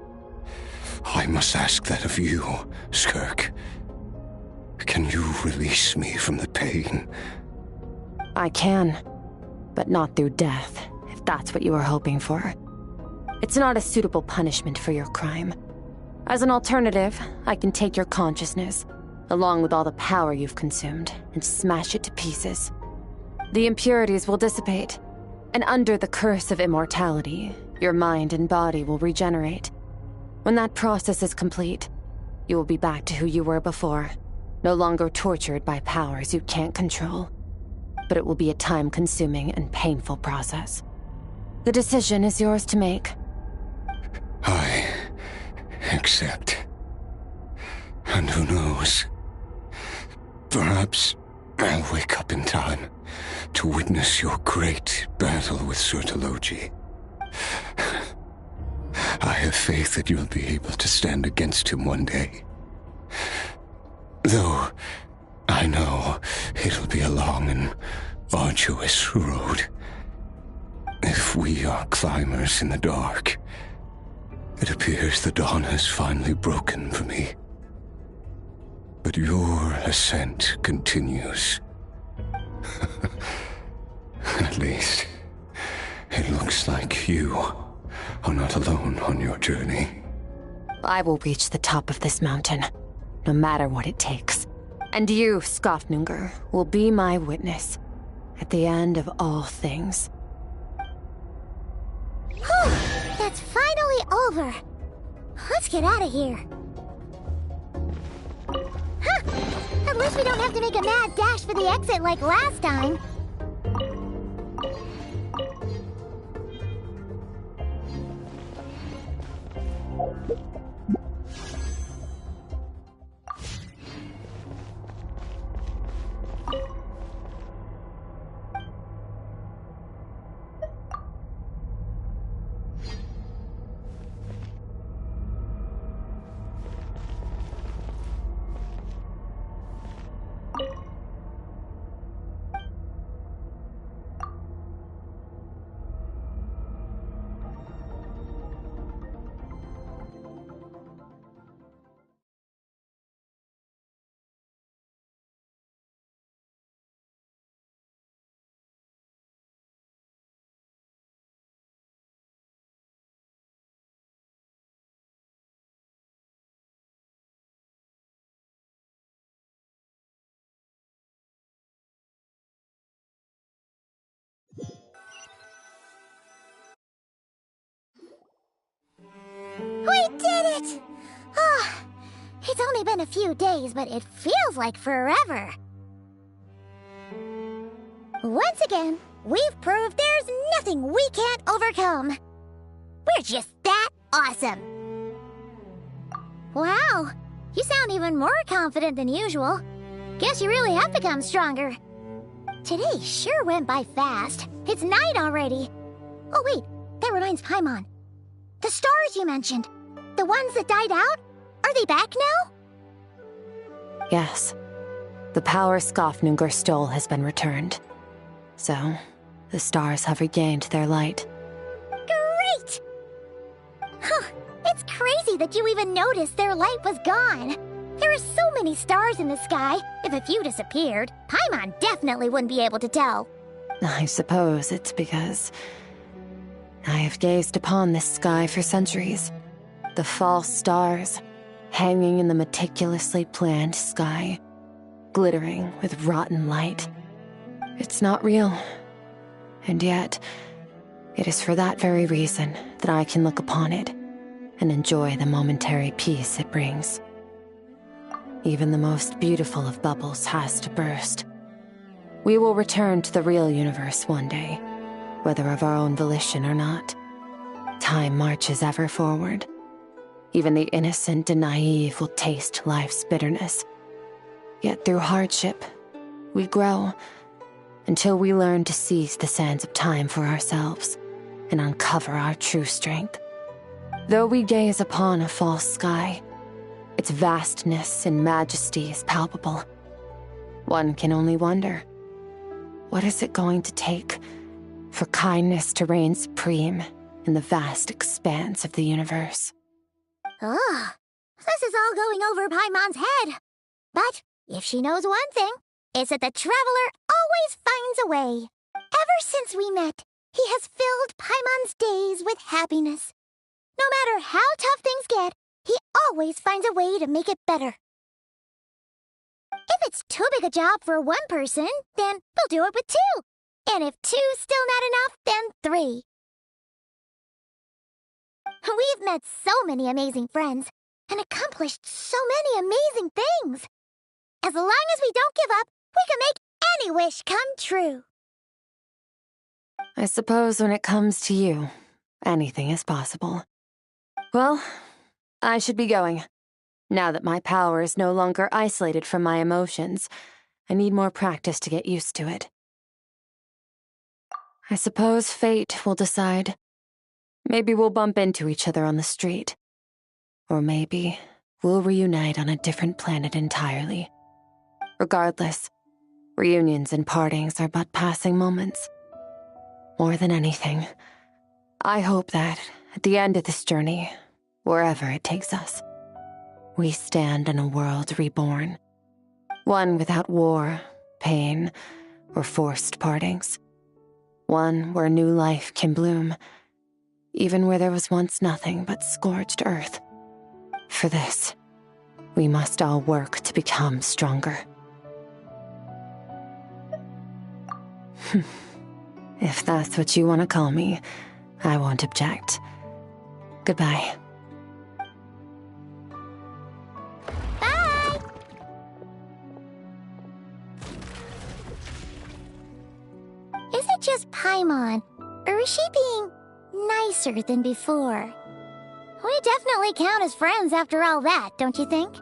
Speaker 4: I must ask that of you, Skirk. Can you release me from the pain?
Speaker 2: I can, but not through death, if that's what you were hoping for. It's not a suitable punishment for your crime. As an alternative, I can take your consciousness, along with all the power you've consumed, and smash it to pieces. The impurities will dissipate, and under the curse of immortality, your mind and body will regenerate. When that process is complete, you will be back to who you were before, no longer tortured by powers you can't control. But it will be a time-consuming and painful process. The decision is yours to make.
Speaker 4: I accept. And who knows? Perhaps I'll wake up in time to witness your great battle with Sertologi. I have faith that you'll be able to stand against him one day. Though I know it'll be a long and arduous road. If we are climbers in the dark, it appears the dawn has finally broken for me. But your ascent continues. At least, it looks like you are not alone on your journey.
Speaker 2: I will reach the top of this mountain, no matter what it takes. And you, Skofnunger, will be my witness at the end of all things.
Speaker 3: Whew, that's finally over. Let's get out of here. Huh, at least we don't have to make a mad dash for the exit like last time. We did it! Oh, it's only been a few days, but it feels like forever. Once again, we've proved there's nothing we can't overcome. We're just that awesome! Wow, you sound even more confident than usual. Guess you really have become stronger. Today sure went by fast. It's night already. Oh wait, that reminds Paimon. The stars you mentioned, the ones that died out, are they back now?
Speaker 2: Yes. The power Skirk stole has been returned. So, the stars have regained their light.
Speaker 3: Great! Huh, it's crazy that you even noticed their light was gone. There are so many stars in the sky. If a few disappeared, Paimon definitely wouldn't be able to tell.
Speaker 2: I suppose it's because I have gazed upon this sky for centuries. The false stars, hanging in the meticulously planned sky, glittering with rotten light. It's not real. And yet, it is for that very reason that I can look upon it and enjoy the momentary peace it brings. Even the most beautiful of bubbles has to burst. We will return to the real universe one day, whether of our own volition or not. Time marches ever forward. Even the innocent and naive will taste life's bitterness. Yet through hardship, we grow until we learn to seize the sands of time for ourselves and uncover our true strength. Though we gaze upon a false sky, its vastness and majesty is palpable. One can only wonder, what is it going to take for kindness to reign supreme in the vast expanse of the universe?
Speaker 3: Ugh, this is all going over Paimon's head. But if she knows one thing, it's that the Traveler always finds a way. Ever since we met, he has filled Paimon's days with happiness. No matter how tough things get, he always finds a way to make it better. If it's too big a job for one person, then we'll do it with two. And if two's still not enough, then three. We've met so many amazing friends and accomplished so many amazing things. As long as we don't give up, we can make any wish come true.
Speaker 2: I suppose when it comes to you, anything is possible. Well, I should be going. Now that my power is no longer isolated from my emotions, I need more practice to get used to it. I suppose fate will decide. Maybe we'll bump into each other on the street. Or maybe we'll reunite on a different planet entirely. Regardless, reunions and partings are but passing moments. More than anything, I hope that at the end of this journey, wherever it takes us, we stand in a world reborn. One without war, pain, or forced partings. One where new life can bloom, even where there was once nothing but scorched earth. For this, we must all work to become stronger. If that's what you want to call me, I won't object. Goodbye.
Speaker 3: Bye! Is it just Paimon, or is she being nicer than before? We definitely count as friends after all that, don't you think?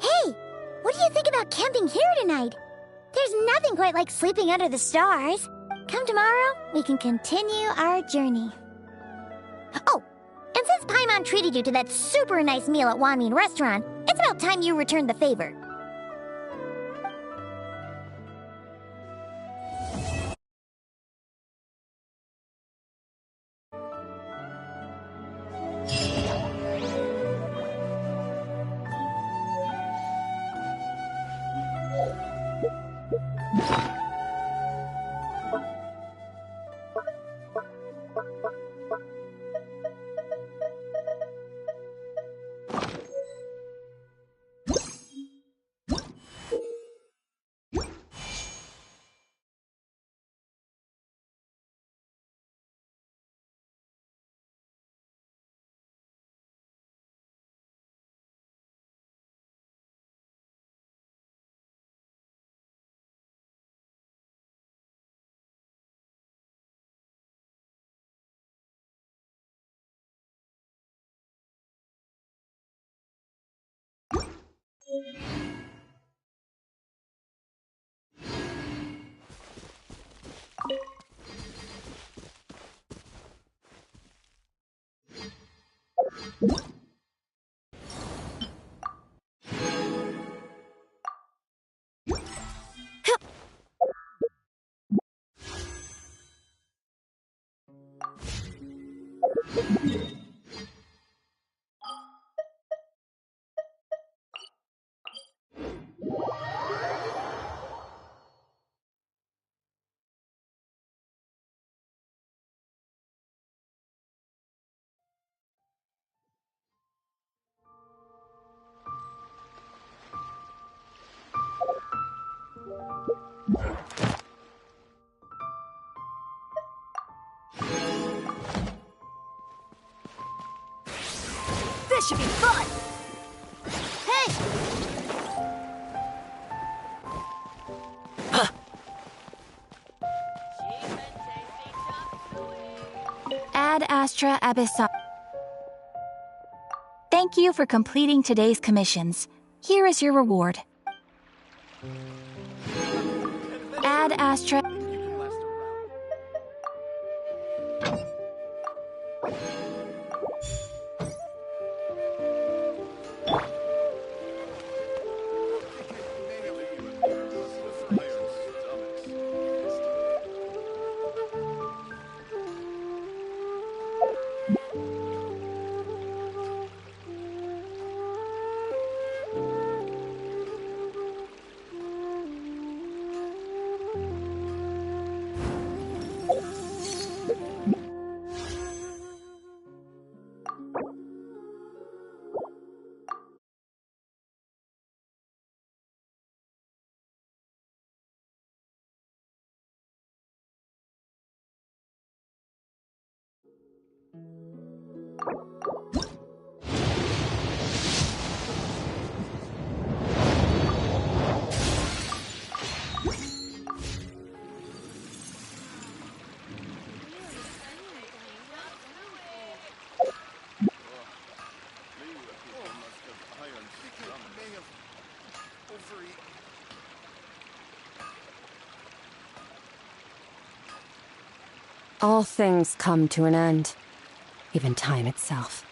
Speaker 3: Hey, what do you think about camping here tonight? There's nothing quite like sleeping under the stars. Come tomorrow, we can continue our journey. Oh, and since Paimon treated you to that super nice meal at Wanmin Restaurant, it's about time you returned the favor.
Speaker 17: This should be fun! Hey!
Speaker 1: Ad Astra Abyssal. Thank you for completing today's commissions. Here is your reward. Ad Astra.
Speaker 2: All things come to an end, even time itself.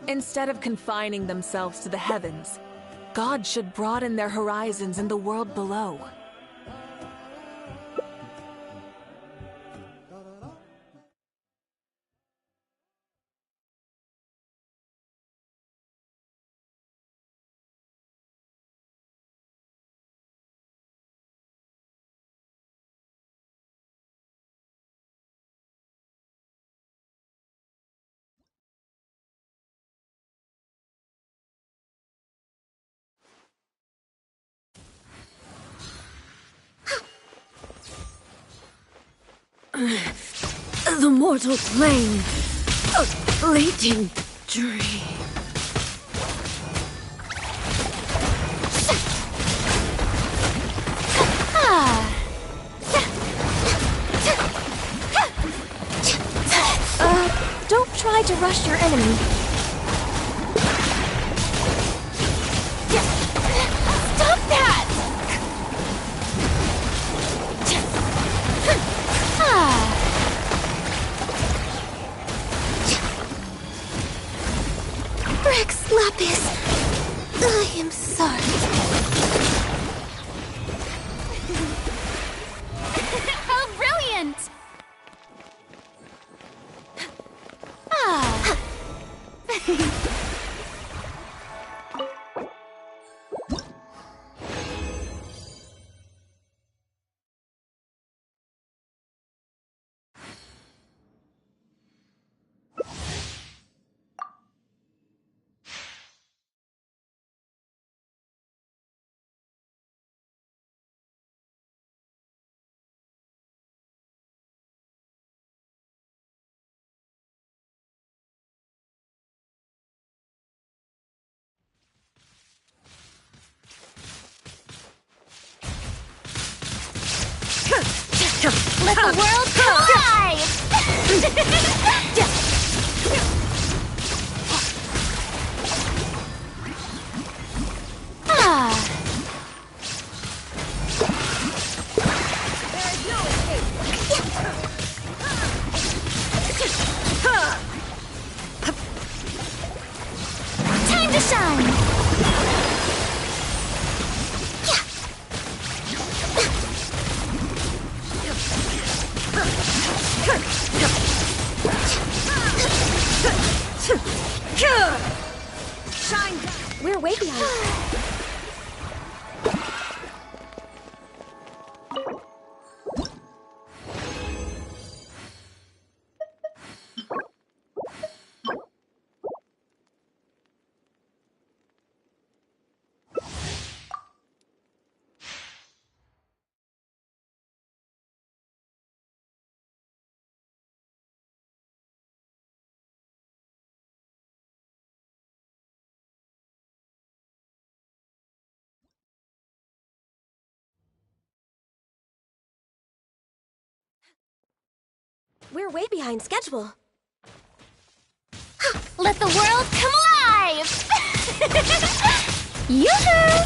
Speaker 22: Instead of confining themselves to the heavens, God should broaden their horizons in the world below.
Speaker 2: The mortal plane. A fleeting dream.
Speaker 17: try to rush your enemy. Stop that! Rex Lapis, I am sorry. How brilliant! Let the world come alive! Time to shine! Shine down. We're way behind. We're way behind schedule. Let the world come alive! Yoo-hoo!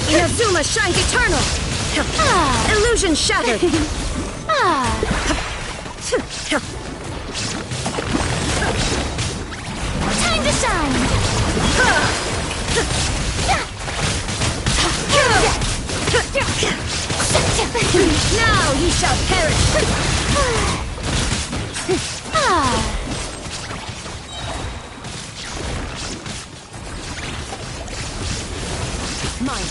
Speaker 17: Inazuma shines eternal! Illusion shattered! Time to shine! Now ye shall perish! Mine.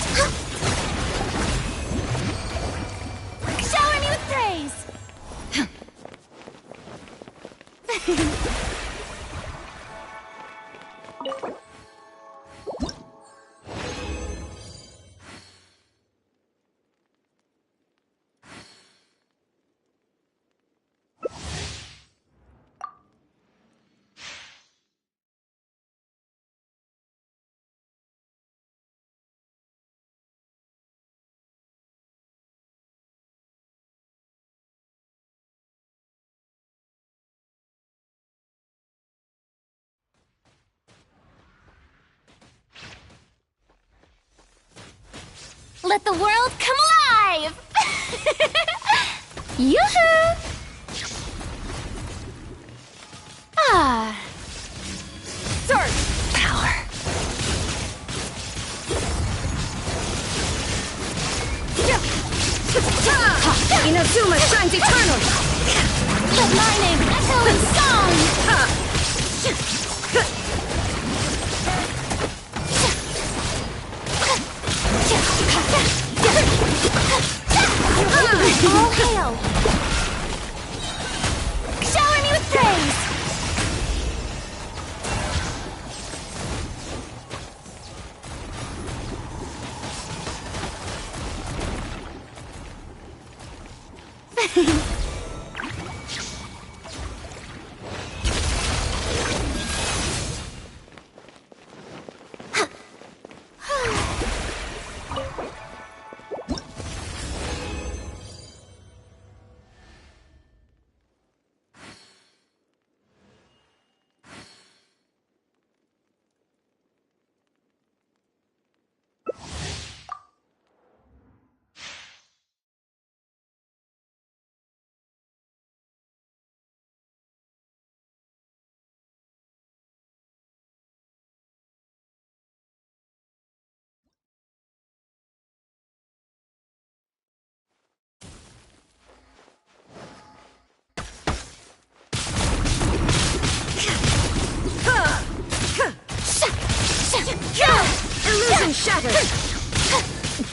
Speaker 17: Shower me with praise! Let the world come alive! Yoo-hoo! Sword power. Inazuma shines eternal! Let my name echo in song! All hail! Shower me with praise!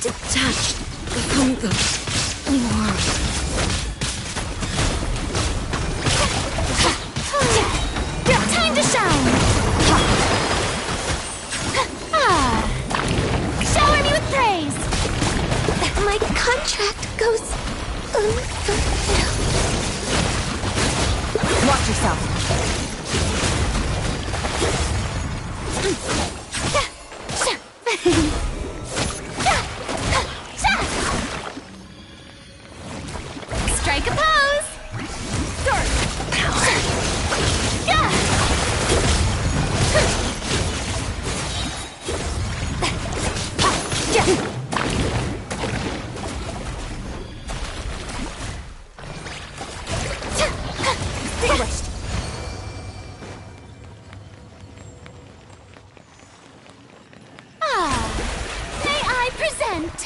Speaker 20: detached from the world.
Speaker 17: Time to shine! Shower me with praise!
Speaker 3: My contract goes unfulfilled.
Speaker 20: Watch yourself.
Speaker 17: Strike a pose! Start! May I present?